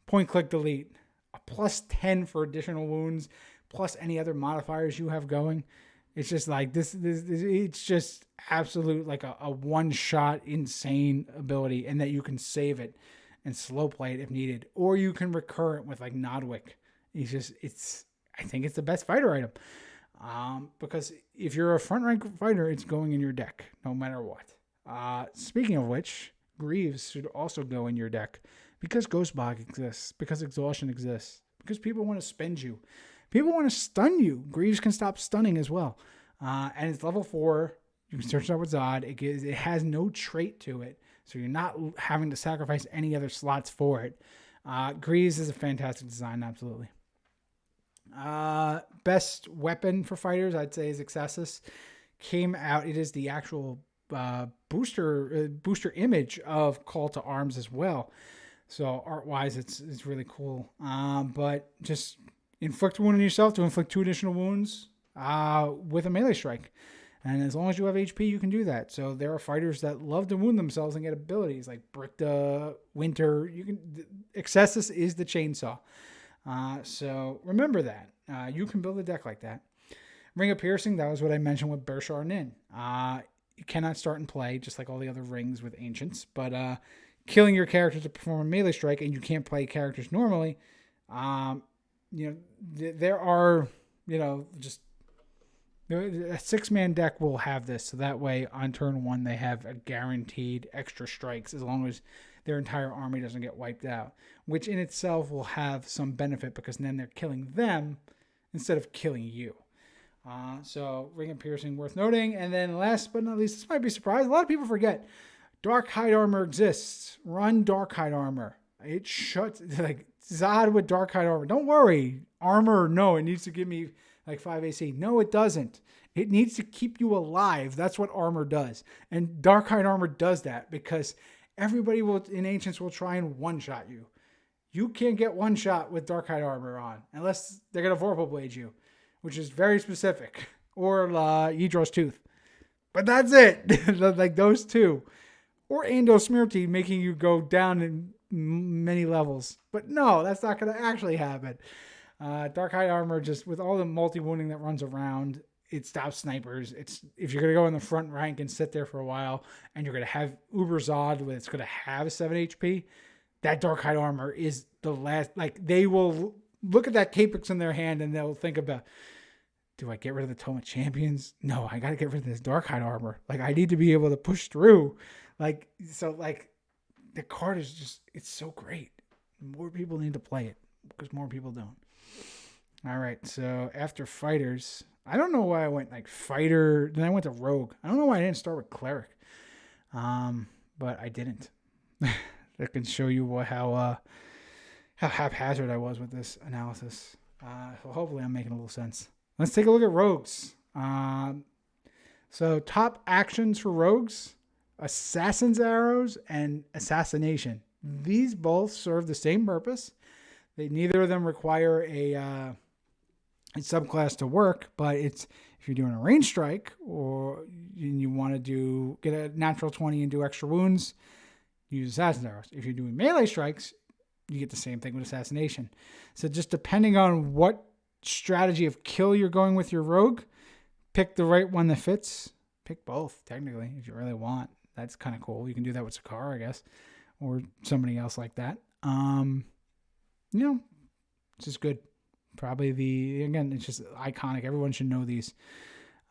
point, click, delete. A plus 10 for additional wounds, plus any other modifiers you have going. It's just like this it's just absolute like a one-shot insane ability, and that you can save it and slow play it if needed. Or you can recur it with like Nodwick. I think it's the best fighter item. Because if you're a front rank fighter, it's going in your deck, no matter what. Speaking of which, Greaves should also go in your deck. Because Ghostbog exists, because Exhaustion exists, because people want to spend you. People want to stun you. Greaves can stop stunning as well. And it's level 4. You can search it out with Zod. It has no trait to it, so you're not having to sacrifice any other slots for it. Greaves is a fantastic design, absolutely. Best weapon for fighters, I'd say, is Excessus. Came out, it is the actual booster image of Call to Arms as well. So art-wise, it's really cool. But just inflict a wound on yourself to inflict 2 additional wounds with a melee strike. And as long as you have HP, you can do that. So there are fighters that love to wound themselves and get abilities like Britta, Winter. Excessus is the chainsaw. So remember that. You can build a deck like that. Ring of Piercing, that was what I mentioned with Bershar Nin. You cannot start and play, just like all the other rings with Ancients. But killing your character to perform a melee strike, and you can't play characters normally, there are, just a 6-man deck will have this. So that way on turn 1, they have a guaranteed extra strikes as long as their entire army doesn't get wiped out, which in itself will have some benefit because then they're killing them instead of killing you. So Ring of Piercing worth noting. And then last but not least, this might be a surprise. A lot of people forget Dark Hide Armor exists. Run Dark Hide Armor. It shuts, like Zod with Dark Hide Armor. Don't worry. Armor, no, it needs to give me like 5 AC. No, it doesn't. It needs to keep you alive. That's what armor does. And Dark Hide Armor does that because everybody in Ancients will try and one-shot you. You can't get one shot with Dark Hide Armor on unless they're going to Vorpal Blade you, which is very specific. Or Ydra's Tooth. But that's it. Like those two. Or Ando Smearty making you go down in many levels. But no, that's not going to actually happen. Dark Hide Armor, just with all the multi-wounding that runs around, it stops snipers. If you're going to go in the front rank and sit there for a while, and you're going to have Uber Zod, it's going to have 7 HP, that Dark Hide Armor is the last. Like, they will look at that Capex in their hand, and they'll think about, do I get rid of the Tome of Champions? No, I got to get rid of this Dark Hide Armor. Like, I need to be able to push through. Like, so, like, the card is just, it's so great. More people need to play it because more people don't. All right, so after fighters, I don't know why I went like fighter, then I went to rogue. I don't know why I didn't start with cleric, but I didn't. That can show you how haphazard I was with this analysis. So hopefully I'm making a little sense. Let's take a look at rogues. So top actions for rogues: Assassin's Arrows and Assassination. These both serve the same purpose. Neither of them require a subclass to work, but it's if you're doing a range strike or you want to get a natural 20 and do extra wounds, use assassin's arrows. If you're doing melee strikes, you get the same thing with assassination. So just depending on what strategy of kill you're going with your rogue, pick the right one that fits. Pick both, technically, if you really want. That's kind of cool. You can do that with Saga, I guess, or somebody else like that. It's just good. Probably again, it's just iconic. Everyone should know these.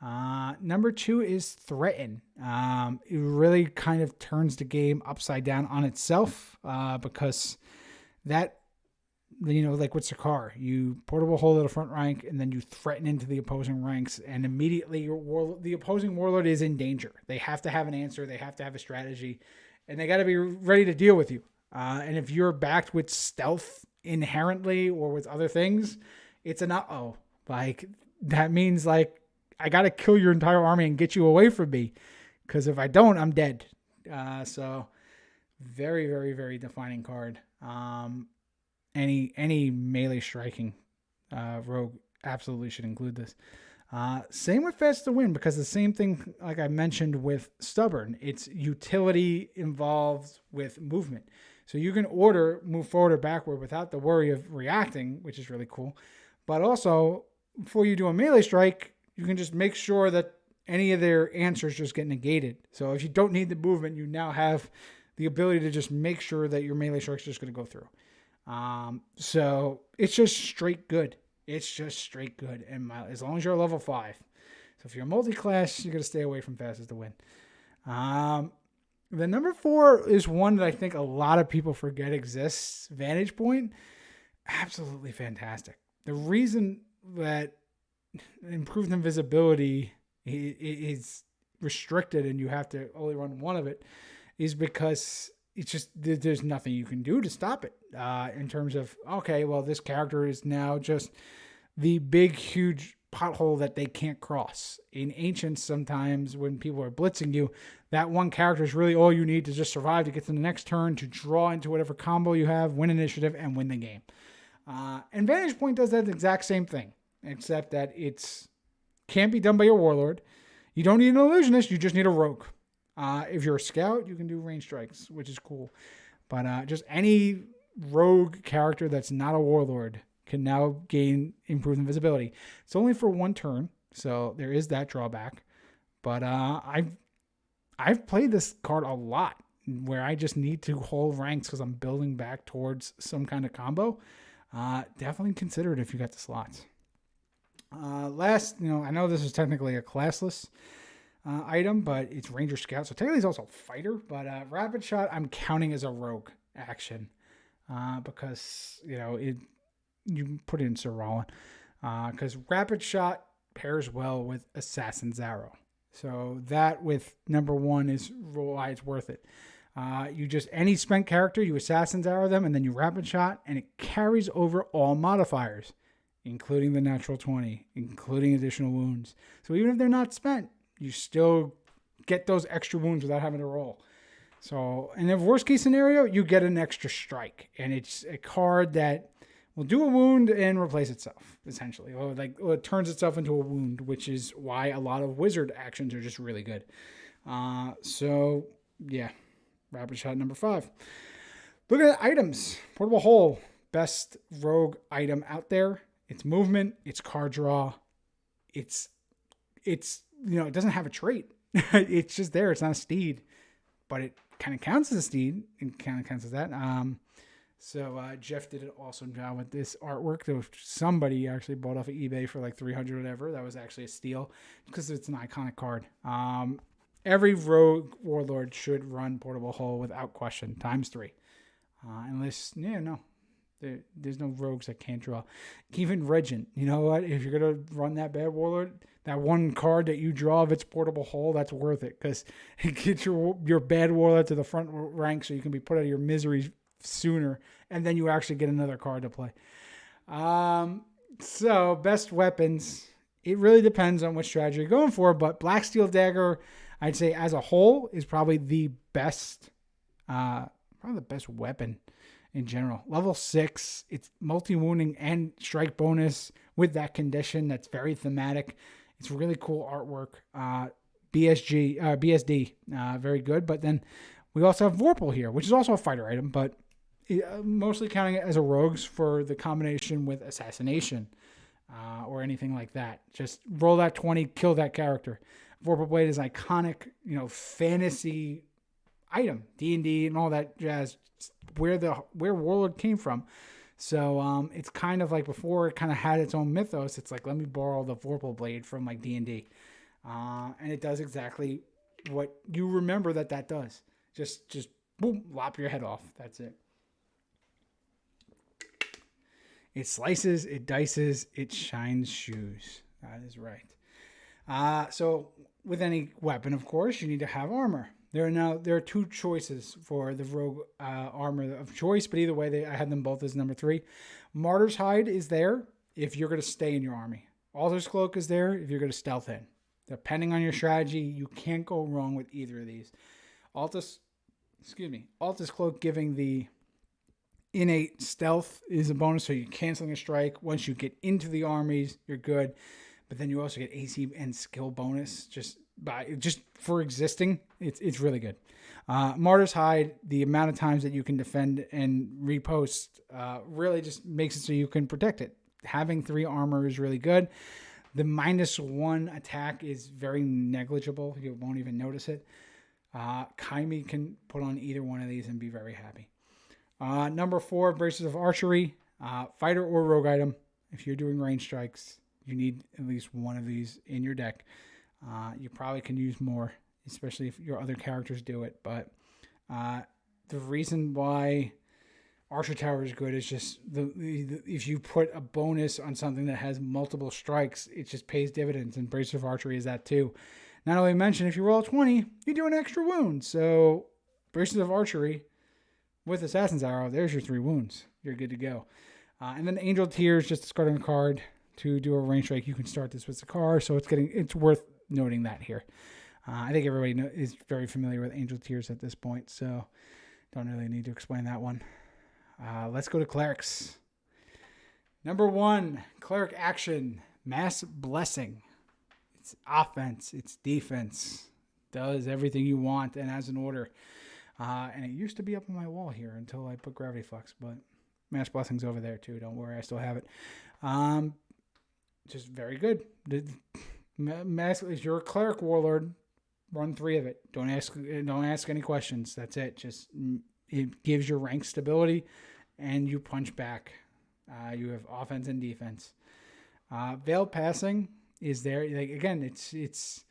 Number 2 is Threaten. It really kind of turns the game upside down on itself because that, like with Sakar, you portable hold at the front rank and then you threaten into the opposing ranks, and immediately the opposing warlord is in danger. They have to have an answer. They have to have a strategy, and they got to be ready to deal with you. And if you're backed with stealth inherently or with other things, it's an uh-oh. Like, that means, like, I got to kill your entire army and get you away from me, because if I don't, I'm dead. So very, very, very defining card. Any melee striking rogue absolutely should include this. Same with Fast to Win, because the same thing, like I mentioned with Stubborn, it's utility involved with movement. So you can move forward or backward without the worry of reacting, which is really cool. But also, before you do a melee strike, you can just make sure that any of their answers just get negated. So if you don't need the movement, you now have the ability to just make sure that your melee strike is just going to go through. So it's just straight good. It's just straight good. And as long as you're level 5. So if you're multi-class, you're going to stay away from Fastest to Win. The number 4 is one that I think a lot of people forget exists. Vantage Point. Absolutely fantastic. The reason that improved invisibility is restricted and you have to only run one of it is because it's just, there's nothing you can do to stop it in terms of, okay, well, this character is now just the big, huge pothole that they can't cross. In Ancients, sometimes when people are blitzing you, that one character is really all you need to just survive to get to the next turn, to draw into whatever combo you have, win initiative, and win the game. And Vantage Point does that exact same thing, except that it's can't be done by your Warlord. You don't need an Illusionist, you just need a Rogue. If you're a Scout, you can do range strikes, which is cool. But just any Rogue character that's not a Warlord can now gain improved invisibility. It's only for one turn, so there is that drawback. But I've played this card a lot, where I just need to hold ranks because I'm building back towards some kind of combo. Definitely consider it if you got the slots. Last, I know this is technically a classless item, but it's Ranger Scout, so technically it's also Fighter. But Rapid Shot, I'm counting as a Rogue action because you put it in Sir Rollin because Rapid Shot pairs well with Assassin's Arrow. So that with number 1 is why it's worth it. You just, any spent character, you Assassin's Arrow them, and then you Rapid Shot, and it carries over all modifiers, including the natural 20, including additional wounds. So even if they're not spent, you still get those extra wounds without having to roll. So, and if worst case scenario, you get an extra strike, and it's a card that will do a wound and replace itself, essentially. Or it turns itself into a wound, which is why a lot of wizard actions are just really good. So, yeah. Rapid Shot number 5. Look at items. Portable Hole. Best rogue item out there. It's movement. It's card draw. It's it doesn't have a trait. It's just there. It's not a steed. But it kind of counts as a steed. It kind of counts as that. So Jeff did an awesome job with this artwork that somebody actually bought off of eBay for like $300 or whatever. That was actually a steal because it's an iconic card. Every rogue warlord should run Portable Hole without question, ×3. Unless, there's no rogues that can't draw. Even Regent, you know what? If you're going to run that bad warlord, that one card that you draw of its Portable Hole, that's worth it because it gets your bad warlord to the front rank so you can be put out of your misery sooner, and then you actually get another card to play. So, best weapons, it really depends on what strategy you're going for, but Black Steel Dagger, I'd say as a whole, is probably the best weapon in general. Level 6, it's multi-wounding and strike bonus with that condition. That's very thematic. It's really cool artwork. BSD, very good. But then we also have Vorpal here, which is also a fighter item, but mostly counting it as a rogues for the combination with assassination or anything like that. Just roll that 20, kill that character. Vorpal Blade is iconic, fantasy item, D&D and all that jazz, where Warlord came from. So it's kind of like before it kind of had its own mythos. It's like, let me borrow the Vorpal Blade from like D&D. And it does exactly what you remember that does. Just boom, lop your head off. That's it. It slices, it dices, it shines shoes. That is right. So with any weapon, of course, you need to have armor. There are two choices for the rogue armor of choice, but either way, I had them both as number 3. Martyr's Hide is there if you're going to stay in your army. Altar's Cloak is there if you're going to stealth in. Depending on your strategy, you can't go wrong with either of these. Altar's Cloak giving the innate stealth is a bonus, so you're canceling a strike. Once you get into the armies, you're good. But then you also get AC and skill bonus just for existing. It's really good. Martyr's Hide, the amount of times that you can defend and repost really just makes it so you can protect it. Having 3 armor is really good. The -1 attack is very negligible. You won't even notice it. Kaimi can put on either one of these and be very happy. Number 4, Braces of Archery. Fighter or rogue item. If you're doing range strikes, you need at least one of these in your deck. You probably can use more, especially if your other characters do it. But the reason why Archer Tower is good is just if you put a bonus on something that has multiple strikes, it just pays dividends. And Brace of Archery is that too. Not only mention, if you roll a 20, you do an extra wound. So Braces of Archery with Assassin's Arrow, there's your 3 wounds. You're good to go. And then Angel Tears, just discarding a card to do a range strike. You can start this with the card, so it's worth noting that here. I think everybody is very familiar with Angel Tears at this point, so don't really need to explain that one. Let's go to Clerics. Number 1, Cleric Action, Mass Blessing. It's offense, it's defense, does everything you want and has an order. And it used to be up on my wall here until I put Gravity Flux, but Mass Blessing's over there too. Don't worry, I still have it. Just very good. If you're a Cleric Warlord, run 3 of it. Don't ask any questions. That's it. Just it gives your rank stability, and you punch back. You have offense and defense. Veiled Passing is there. Like, again, it's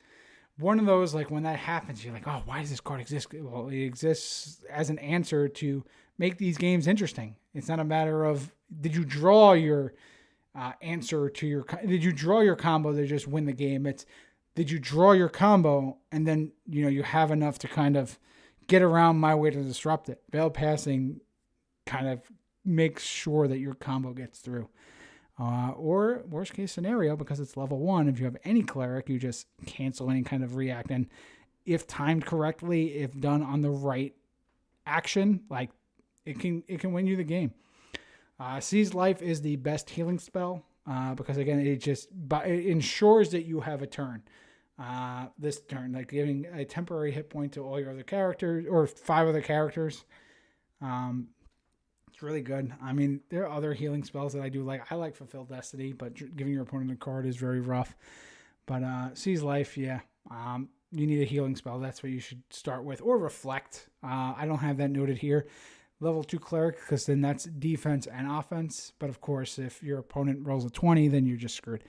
one of those, like, when that happens, you're like, oh, why does this card exist? Well, it exists as an answer to make these games interesting. It's not a matter of did you draw your did you draw your combo to just win the game. It's did you draw your combo and then you have enough to kind of get around my way to disrupt it. Veiled Passing kind of makes sure that your combo gets through. Or worst case scenario, because it's level 1, if you have any cleric, you just cancel any kind of react. And if timed correctly, if done on the right action, like it can win you the game. Seize Life is the best healing spell because again, it ensures that you have a turn. This turn, like giving a temporary hit point to all your other characters or 5 other characters. It's really good. I mean, there are other healing spells that I do like. I like Fulfill Destiny, but giving your opponent a card is very rough. But Seize Life, yeah. You need a healing spell. That's what you should start with. Or Reflect. I don't have that noted here. Level 2 Cleric, because then that's defense and offense. But of course, if your opponent rolls a 20, then you're just screwed.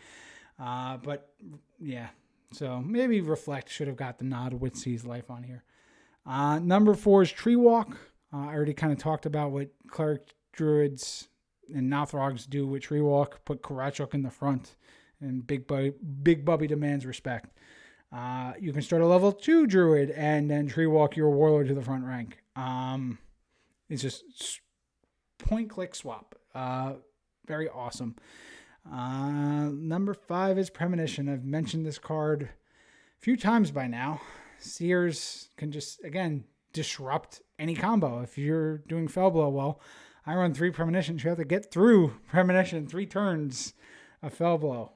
But yeah, so maybe Reflect should have got the nod with Seize Life on here. Number 4 is Tree Walk. I already kind of talked about what Cleric Druids and Nothrogs do with Tree Walk. Put Karachuk in the front, and Big Bubby demands respect. You can start a level 2 Druid and then Tree Walk your Warlord to the front rank. It's just point-click swap. Very awesome. Number 5 is Premonition. I've mentioned this card a few times by now. Seers can just, again, disrupt any combo. If you're doing Fellblow well, I run 3 premonitions. You have to get through premonition 3 turns of Fell Blow.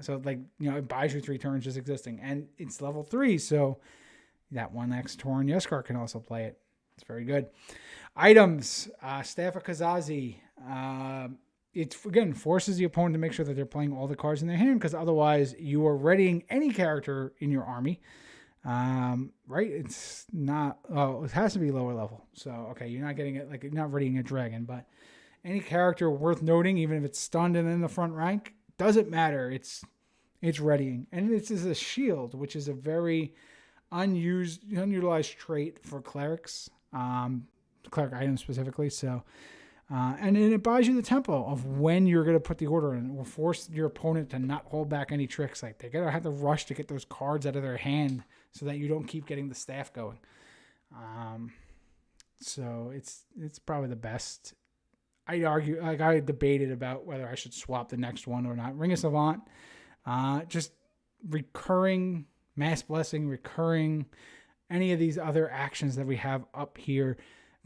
So like, it buys you 3 turns just existing, and it's level 3. So that 1x Tauren Yeskar can also play it. It's very good. Items, Staff of Kazazi. It, again, forces the opponent to make sure that they're playing all the cards in their hand, because otherwise you are readying any character in your army. Right? It's not, it has to be lower level. So, okay, you're not getting it, like, you're not readying a dragon, but any character worth noting, even if it's stunned and in the front rank, doesn't matter. It's readying. And this is a shield, which is a very unutilized trait for clerics, cleric items specifically. So, and it buys you the tempo of when you're going to put the order in. It will force your opponent to not hold back any tricks. Like, they're going to have to rush to get those cards out of their hand so that you don't keep getting the staff going. So it's probably the best. I'd argue, like, I debated about whether I should swap the next one or not. Ring of Savant, just recurring Mass Blessing, recurring any of these other actions that we have up here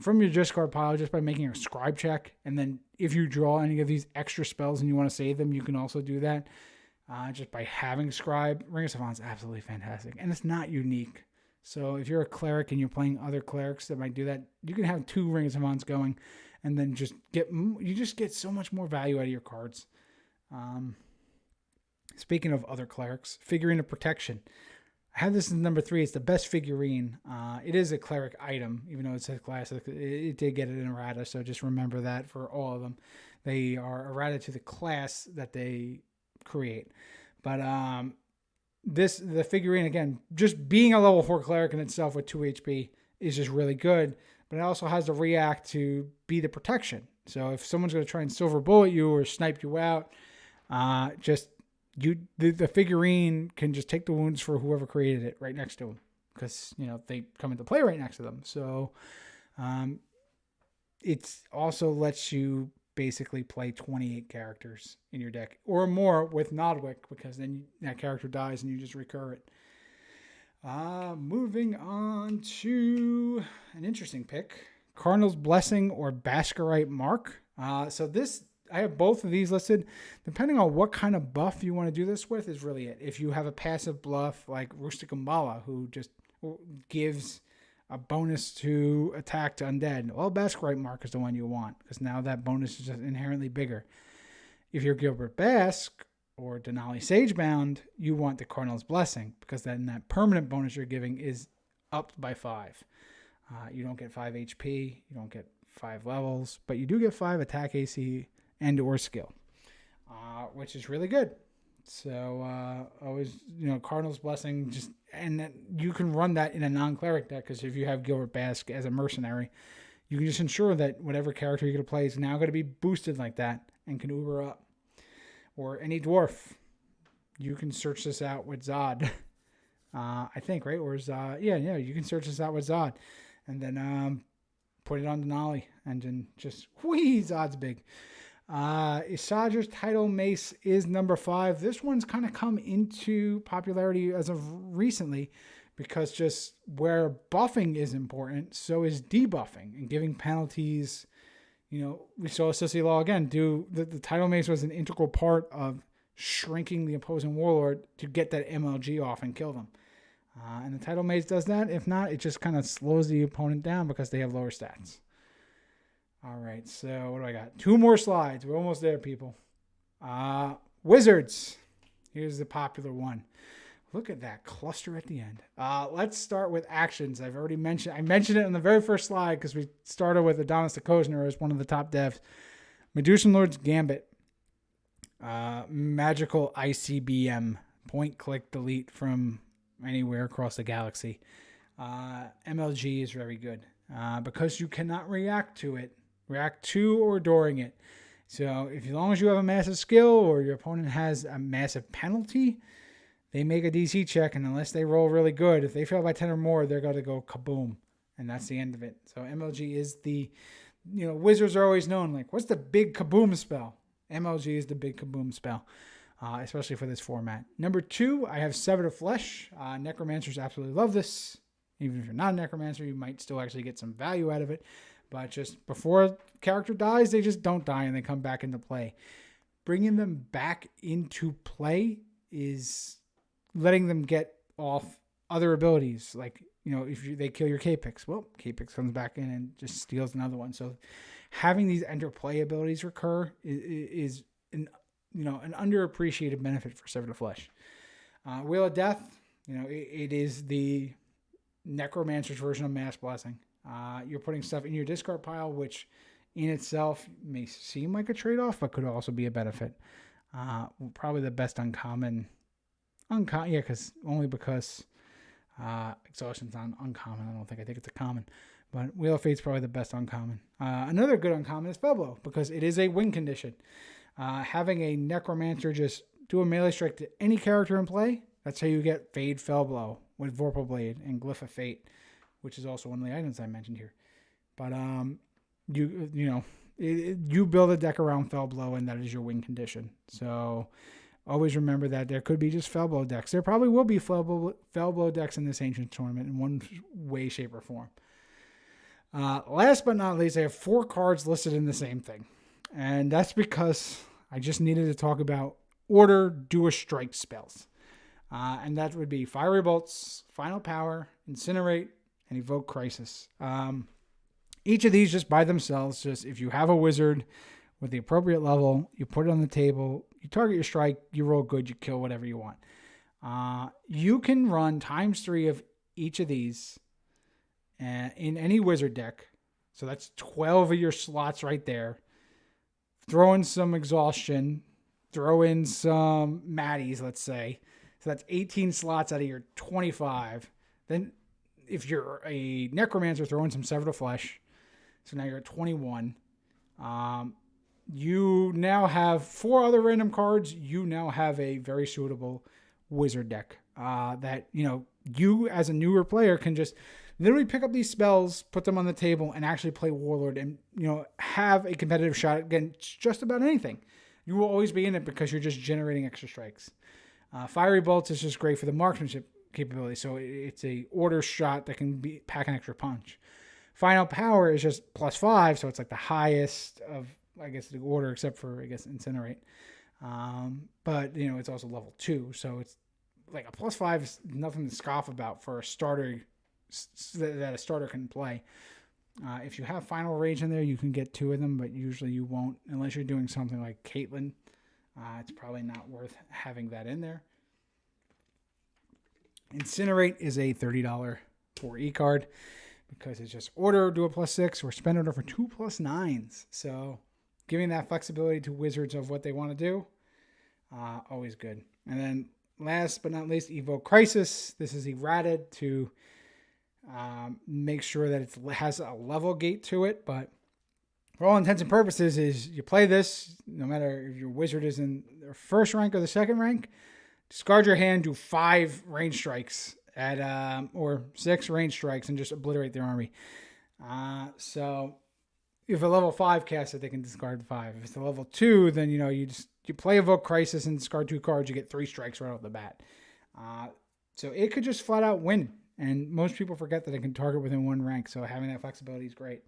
from your discard pile just by making a scribe check. And then if you draw any of these extra spells and you want to save them, you can also do that just by having scribe. Ring of Savant's absolutely fantastic, and it's not unique. So if you're a cleric and you're playing other clerics that might do that, you can have 2 Ring of Savants going, and then you just get so much more value out of your cards. Speaking of other clerics, Figurine of Protection. I have this in number 3. It's the best figurine. It is a cleric item, even though it says classic. It did get it in errata, so just remember that for all of them. They are errata to the class that they create. But the figurine, again, just being a level 4 cleric in itself with 2 HP is just really good. But it also has to react to be the protection. So if someone's going to try and silver bullet you or snipe you out, the figurine can just take the wounds for whoever created it right next to them, because they come into play right next to them. So it also lets you basically play 28 characters in your deck or more with Nodwick, because then that character dies and you just recur it. Moving on to an interesting pick, Cardinal's Blessing or Baskerite Mark. So this, I have both of these listed. Depending on what kind of buff you want to do this with is really it. If you have a passive bluff like Rustic Umbala, who just gives a bonus to attack to undead, well, Baskerite Mark is the one you want, because now that bonus is just inherently bigger. If you're Gilbert Bask or Denali Sagebound, you want the Cardinal's Blessing, because then that permanent bonus you're giving is upped by 5. You don't get 5 HP, you don't get 5 levels, but you do get 5 attack AC and or skill, which is really good. So always, Cardinal's Blessing, just, and then you can run that in a non-cleric deck, because if you have Gilbert Bask as a mercenary, you can just ensure that whatever character you're going to play is now going to be boosted like that and can Uber up. Or any dwarf, you can search this out with Zod, I think, right? Or Zod, yeah, you can search this out with Zod, and then put it on Denali, and then just Zod's big. Isadra's Tidal Mace is number 5. This one's kind of come into popularity as of recently, because just where buffing is important, so is debuffing and giving penalties. We saw Sissy Law again do the Tidal Mace was an integral part of shrinking the opposing Warlord to get that MLG off and kill them. And the Tidal Mace does that. If not, it just kind of slows the opponent down because they have lower stats. All right, so what do I got? 2 more slides. We're almost there, people. Wizards. Here's the popular one. Look at that cluster at the end. Let's start with actions. I mentioned it on the very first slide because we started with Adonis the Kozner as one of the top devs. Medusan Lord's Gambit. Magical ICBM. Point, click, delete from anywhere across the galaxy. MLG is very good because you cannot react to or during it. So as long as you have a massive skill or your opponent has a massive penalty, they make a DC check, and unless they roll really good, if they fail by 10 or more, they're going to go kaboom, and that's the end of it. So MLG is the, wizards are always known, like, what's the big kaboom spell? MLG is the big kaboom spell, especially for this format. Number 2, I have Severed of Flesh. Necromancers absolutely love this. Even if you're not a Necromancer, you might still actually get some value out of it. But just before a character dies, they just don't die and they come back into play. Bringing them back into play is letting them get off other abilities. Like, if they kill your K-Pix, well, K-Pix comes back in and just steals another one. So having these enter play abilities recur is an underappreciated benefit for Sever the Flesh. Wheel of Death, it is the Necromancer's version of Mass Blessing. You're putting stuff in your discard pile, which in itself may seem like a trade-off, but could also be a benefit. Probably the best uncommon. Because Exhaustion's on uncommon. I think it's a common. But Wheel of Fate's probably the best uncommon. Another good uncommon is Felblow, because it is a win condition. Having a Necromancer just do a melee strike to any character in play, that's how you get Fade Felblow with Vorpal Blade and Glyph of Fate, which is also one of the items I mentioned here. But you build a deck around Felblow, and that is your win condition. So always remember that there could be just Felblow decks. There probably will be Felblow decks in this Ancient Tournament in one way, shape, or form. Last but not least, I have 4 cards listed in the same thing. And that's because I just needed to talk about Order Do a Strike spells. And that would be Fiery Bolts, Final Power, Incinerate, and Evoke Crisis. Each of these just by themselves, just if you have a wizard with the appropriate level, you put it on the table, you target your strike, you roll good, you kill whatever you want. You can run ×3 of each of these in any wizard deck. So that's 12 of your slots right there. Throw in some Exhaustion, throw in some Maddies, let's say. So that's 18 slots out of your 25. Then if you're a Necromancer, throw in some Sever the Flesh. So now you're at 21. You now have 4 other random cards. You now have a very suitable wizard deck that, you as a newer player can just literally pick up these spells, put them on the table, and actually play Warlord and, have a competitive shot against just about anything. You will always be in it because you're just generating extra strikes. Fiery Bolts is just great for the marksmanship capability. So it's a order shot that can pack an extra punch. Final Power is just +5, so it's like the highest of, I guess, the order, except for, Incinerate. But, it's also level 2, so it's like a +5 is nothing to scoff about for a starter that a starter can play. If you have Final Rage in there, you can get 2 of them, but usually you won't, unless you're doing something like Caitlyn. It's probably not worth having that in there. Incinerate is a $30 4E card because it's just order, do a +6, or spend order for 2 +9s. So giving that flexibility to wizards of what they want to do, always good. And then last but not least, Evoke Crisis. This is errated to make sure that it has a level gate to it, but for all intents and purposes is you play this, no matter if your wizard is in the first rank or the second rank, discard your hand, do 5 range strikes or 6 range strikes and just obliterate their army. So if a level 5 casts it, they can discard 5. If it's a level 2, then you play Evoke Crisis and discard 2 cards, you get 3 strikes right off the bat. So it could just flat out win. And most people forget that it can target within 1 rank, so having that flexibility is great.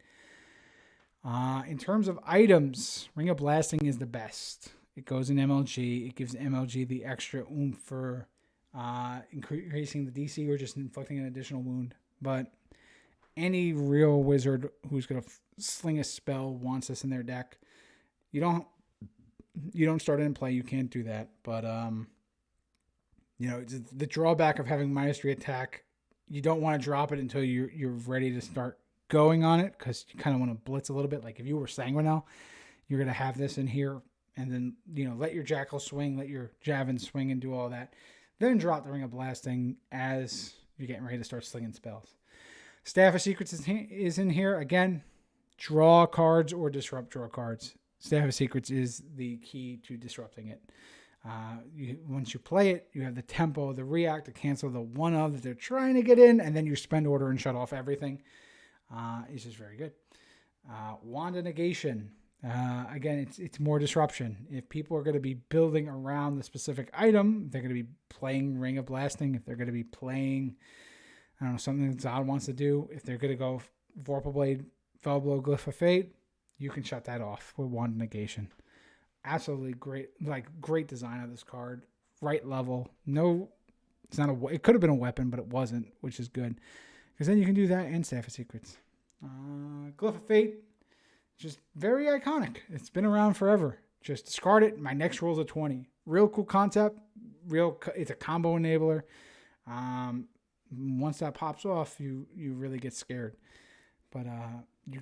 In terms of items, Ring of Blasting is the best. It goes in MLG. It gives MLG the extra oomph for increasing the DC or just inflicting an additional wound. But any real wizard who's going to sling a spell wants this in their deck. You don't start it in play. You can't do that. But the drawback of having -3 attack, you don't want to drop it until you're ready to start going on it, because you kind of want to blitz a little bit. Like if you were Sanguinel, you're going to have this in here, and then let your Jackal swing, let your Javin swing, and do all that. Then drop the Ring of Blasting as you're getting ready to start slinging spells. Staff of Secrets is in here again. Draw cards or disrupt draw cards. Staff of Secrets is the key to disrupting it. Once you play it, you have the tempo, the react, to cancel the one of that they're trying to get in, and then you spend order and shut off everything. It's just very good. Wand of Negation. Again, it's more disruption. If people are going to be building around the specific item, they're going to be playing Ring of Blasting. If they're going to be playing, something Zod wants to do, if they're going to go Vorpal Blade, Velblow Glyph of Fate, you can shut that off with one negation. Absolutely great, great design of this card. Right level. No, it's not a. It could have been a weapon, but it wasn't, which is good. Because then you can do that and Staff of Secrets. Glyph of Fate, just very iconic. It's been around forever. Just discard it. My next roll's a 20. Real cool concept. It's a combo enabler. Once that pops off, you really get scared. But you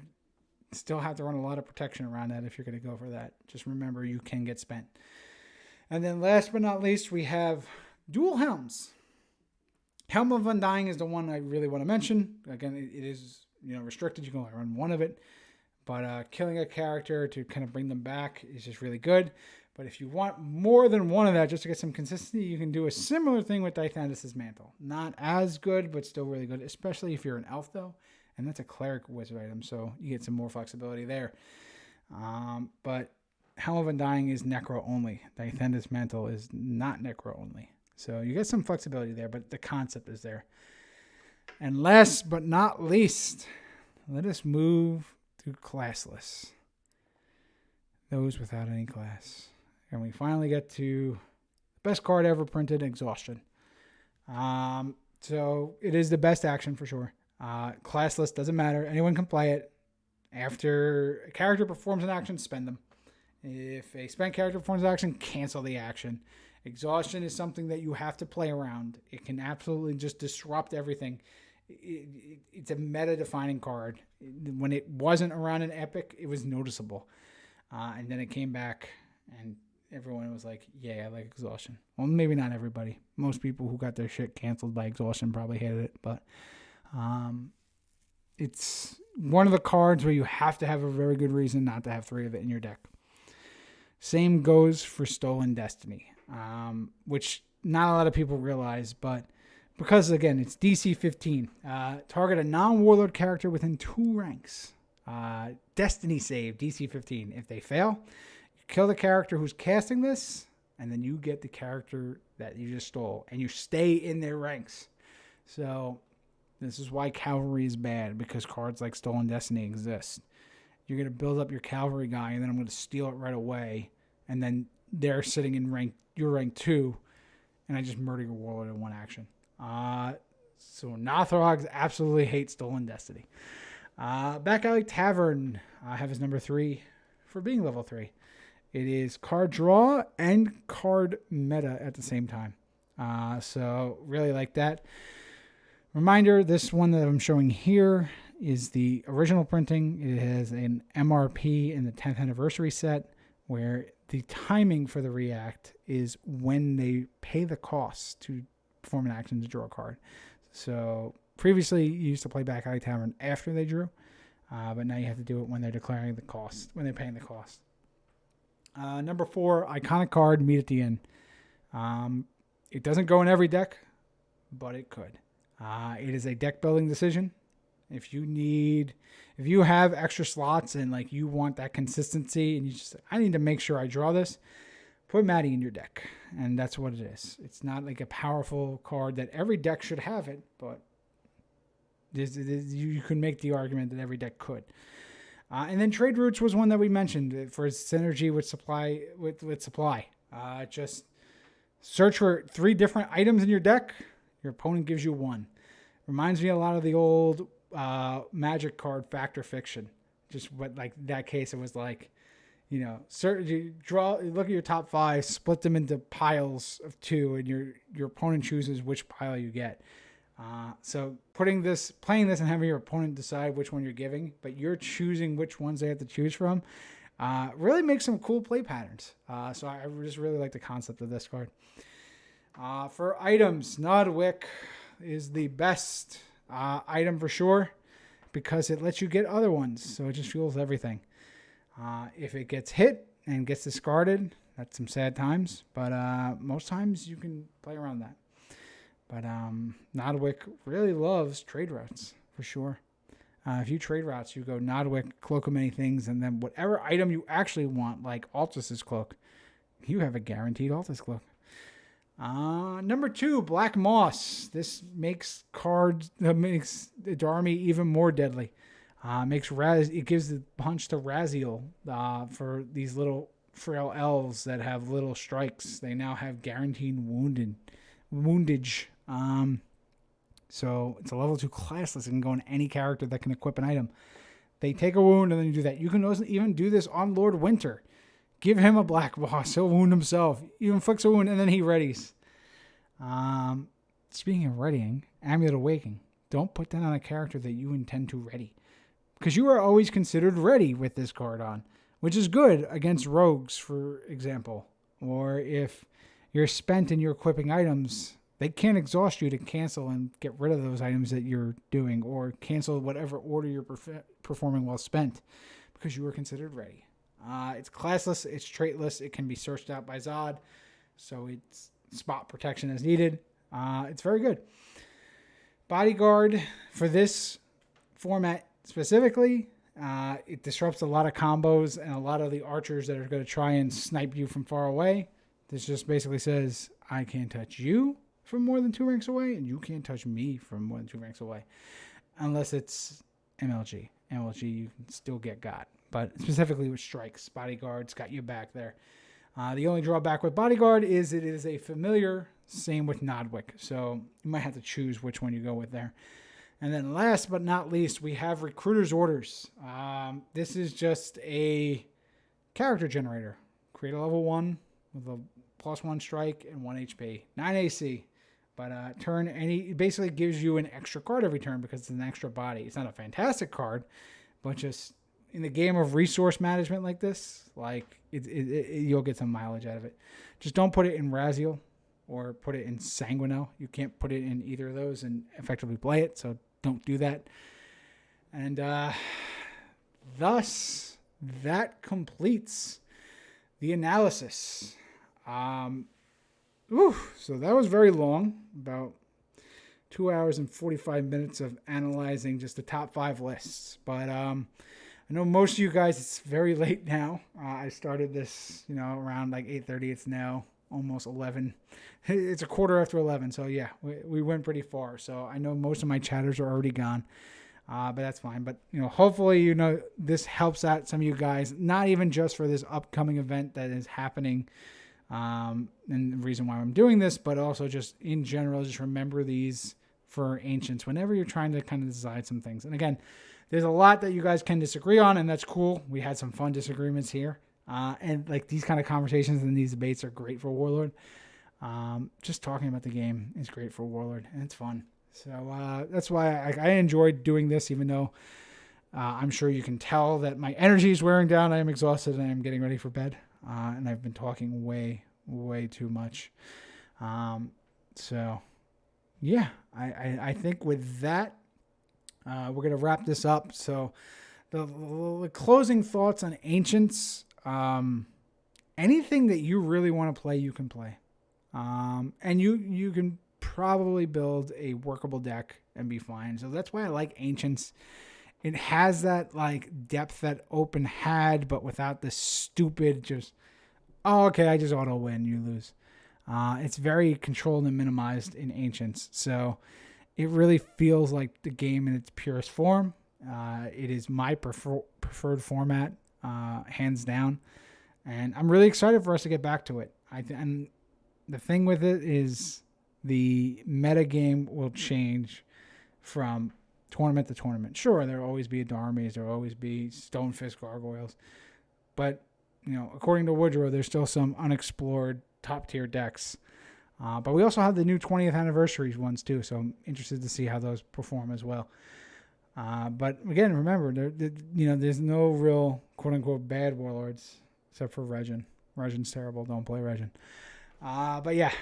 still have to run a lot of protection around that if you're going to go for that. Just remember, you can get spent. And then last but not least, we have Dual Helms. Helm of Undying is the one I really want to mention. Again, it is restricted. You can only run one of it. But killing a character to kind of bring them back is just really good. But if you want more than one of that just to get some consistency, you can do a similar thing with Tithandus' Mantle. Not as good, but still really good, especially if you're an elf, though. And that's a cleric wizard item, so you get some more flexibility there. But Helm of Undying is necro only. Tithandus' Mantle is not necro only. So you get some flexibility there, but the concept is there. And last but not least, let us move to classless. Those without any class. And we finally get to the best card ever printed, Exhaustion. So it is the best action for sure. Classless, doesn't matter. Anyone can play it. After a character performs an action, spend them. If a spent character performs an action, cancel the action. Exhaustion is something that you have to play around. It can absolutely just disrupt everything. It's a meta-defining card. When it wasn't around in Epic, it was noticeable. And then it came back, and everyone was like, yeah, I like Exhaustion. Well, maybe not everybody. Most people who got their shit canceled by Exhaustion probably hated it. But it's one of the cards where you have to have a very good reason not to have 3 of it in your deck. Same goes for Stolen Destiny, which not a lot of people realize, but because, again, it's DC 15. Target a non-Warlord character within 2 ranks. Destiny save, DC 15. If they fail, you kill the character who's casting this, and then you get the character that you just stole, and you stay in their ranks. So this is why Cavalry is bad, because cards like Stolen Destiny exist. You're going to build up your Cavalry guy, and then I'm going to steal it right away, and then they're sitting in your rank 2, and I just murder your Warlord in one action. So Nothrogs absolutely hate Stolen Destiny. Back Alley Tavern, I have his number 3 for being level 3. It is card draw and card meta at the same time. So really like that. Reminder, this one that I'm showing here is the original printing. It has an MRP in the 10th anniversary set where the timing for the react is when they pay the cost to perform an action to draw a card. So previously, you used to play Back Alley Tavern after they drew, but now you have to do it when they're declaring the cost, when they're paying the cost. Number 4, iconic card, Meet at the End. It doesn't go in every deck, but it could. It is a deck building decision. If you have extra slots and like you want that consistency, and I need to make sure I draw this, put Maddie in your deck, and that's what it is. It's not like a powerful card that every deck should have it, but you can make the argument that every deck could. And then Trade Routes was one that we mentioned for its synergy with supply. Just search for 3 different items in your deck. Your opponent gives you 1. Reminds me a lot of the old Magic card Fact or Fiction. Just what, like that case, it was like, you look at your top 5, split them into piles of 2, and your opponent chooses which pile you get. So playing this and having your opponent decide which one you're giving, but you're choosing which ones they have to choose from, really makes some cool play patterns. So I just really like the concept of this card. For items, Nodwick is the best item for sure because it lets you get other ones. So it just fuels everything. If it gets hit and gets discarded, that's some sad times. But most times you can play around that. But Nodwick really loves trade routes for sure. If you trade routes, you go Nodwick, Cloak of Many Things, and then whatever item you actually want, like Altus's Cloak, you have a guaranteed Altus Cloak. Number 2, Black Moss. This makes the Darmy even more deadly. It gives the punch to Raziel for these little frail elves that have little strikes. They now have guaranteed woundage. So it's a level 2 classless. It can go on any character that can equip an item. They take a wound and then you do that. You can even do this on Lord Winter. Give him a black boss. He'll wound himself. You inflicts a wound and then he readies. Speaking of readying, Amulet of Waking. Don't put that on a character that you intend to ready. Because you are always considered ready with this card on. Which is good against rogues, for example. Or if you're spent in your equipping items, they can't exhaust you to cancel and get rid of those items that you're doing. Or cancel whatever order you're performing while spent. Because you are considered ready. It's classless, it's traitless, it can be searched out by Zod. So it's spot protection as needed. It's very good. Bodyguard, for this format specifically, it disrupts a lot of combos and a lot of the archers that are going to try and snipe you from far away. This just basically says, I can't touch you from more than 2 ranks away, and you can't touch me from more than 2 ranks away. Unless it's MLG. MLG, you can still get got. But specifically with strikes, Bodyguard's got you back there. The only drawback with Bodyguard is it is a familiar, same with Nodwick. So you might have to choose which one you go with there. And then last but not least, we have Recruiter's Orders. This is just a character generator. Create a level 1 with a +1 strike and 1 HP. 9 AC. But it basically gives you an extra card every turn because it's an extra body. It's not a fantastic card, but just in the game of resource management like this, you'll get some mileage out of it. Just don't put it in Raziel or put it in Sanguinel. You can't put it in either of those and effectively play it, so don't do that. And thus, that completes the analysis. So that was very long, about 2 hours and 45 minutes of analyzing just the top 5 lists. But I know most of you guys, it's very late now. I started this, around like 8:30. It's now almost 11. It's a quarter after 11. So yeah, we went pretty far. So I know most of my chatters are already gone, but that's fine. But hopefully, this helps out some of you guys, not even just for this upcoming event that is happening. And the reason why I'm doing this, but also just in general, just remember these for Ancients whenever you're trying to kind of decide some things. And again, there's a lot that you guys can disagree on, and that's cool. We had some fun disagreements here. And like these kind of conversations and these debates are great for Warlord. Just talking about the game is great for Warlord, and it's fun. So that's why I enjoyed doing this, even though I'm sure you can tell that my energy is wearing down. I am exhausted, and I am getting ready for bed. And I've been talking way, way too much. So, yeah, I think with that, we're going to wrap this up. So the closing thoughts on Ancients, anything that you really want to play, you can play. And you can probably build a workable deck and be fine. So that's why I like Ancients. It has that depth that Open had, but without the stupid I just auto win, you lose. It's very controlled and minimized in Ancients. So it really feels like the game in its purest form. It is my preferred format, hands down. And I'm really excited for us to get back to it. And the thing with it is the meta game will change from tournament to tournament. Sure, there will always be Darmies, there will always be Stonefist Gargoyles. But, according to Woodrow, there's still some unexplored top-tier decks. But we also have the new 20th anniversary ones, too, so I'm interested to see how those perform as well. But, again, remember, there's no real, quote-unquote, bad Warlords, except for Regin. Regin's terrible. Don't play Regin. But, yeah,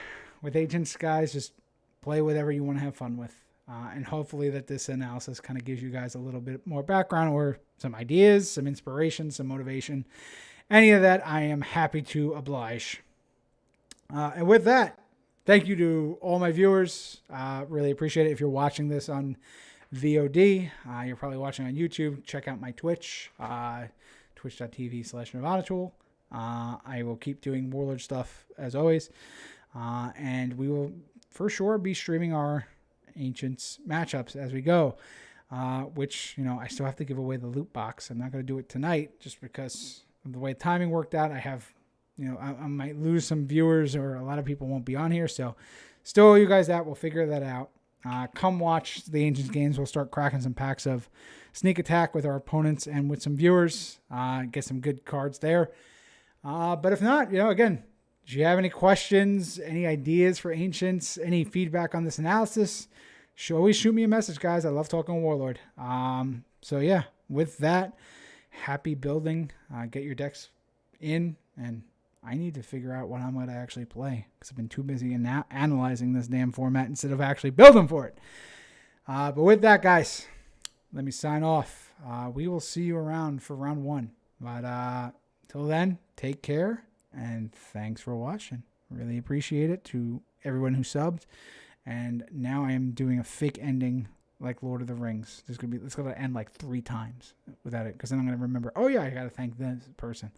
with Ancients, guys, just play whatever you want to have fun with. And hopefully that this analysis kind of gives you guys a little bit more background or some ideas, some inspiration, some motivation. Any of that, I am happy to oblige. And with that, thank you to all my viewers. Really appreciate it. If you're watching this on VOD, you're probably watching on YouTube. Check out my Twitch, twitch.tv/NirvanaTool. I will keep doing Warlord stuff as always. And we will for sure be streaming our Ancients matchups as we go. which, you know, I still have to give away the loot box. I'm not going to do it tonight just because of the way timing worked out. I have, you know, I might lose some viewers or a lot of people won't be on here. So still owe you guys that. We'll figure that out. Come watch the Ancients games. We'll start cracking some packs of Sneak Attack with our opponents and with some viewers. Get some good cards there. But if not, you know, again, do you have any questions, any ideas for Ancients, any feedback on this analysis? Always shoot me a message, guys. I love talking Warlord. So yeah, with that, happy building. Get your decks in, and I need to figure out what I'm going to actually play because I've been too busy analyzing this damn format instead of actually building for it. But with that, guys, let me sign off. We will see you around for round 1. But till then, take care, and thanks for watching. Really appreciate it to everyone who subbed. And now I am doing a fake ending like Lord of the Rings. It's gonna end like 3 times without it, because then I'm gonna remember, oh yeah, I gotta thank this person.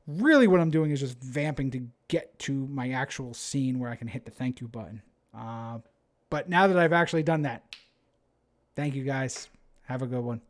Really what I'm doing is just vamping to get to my actual scene where I can hit the thank you button. But now that I've actually done that, thank you guys. Have a good one.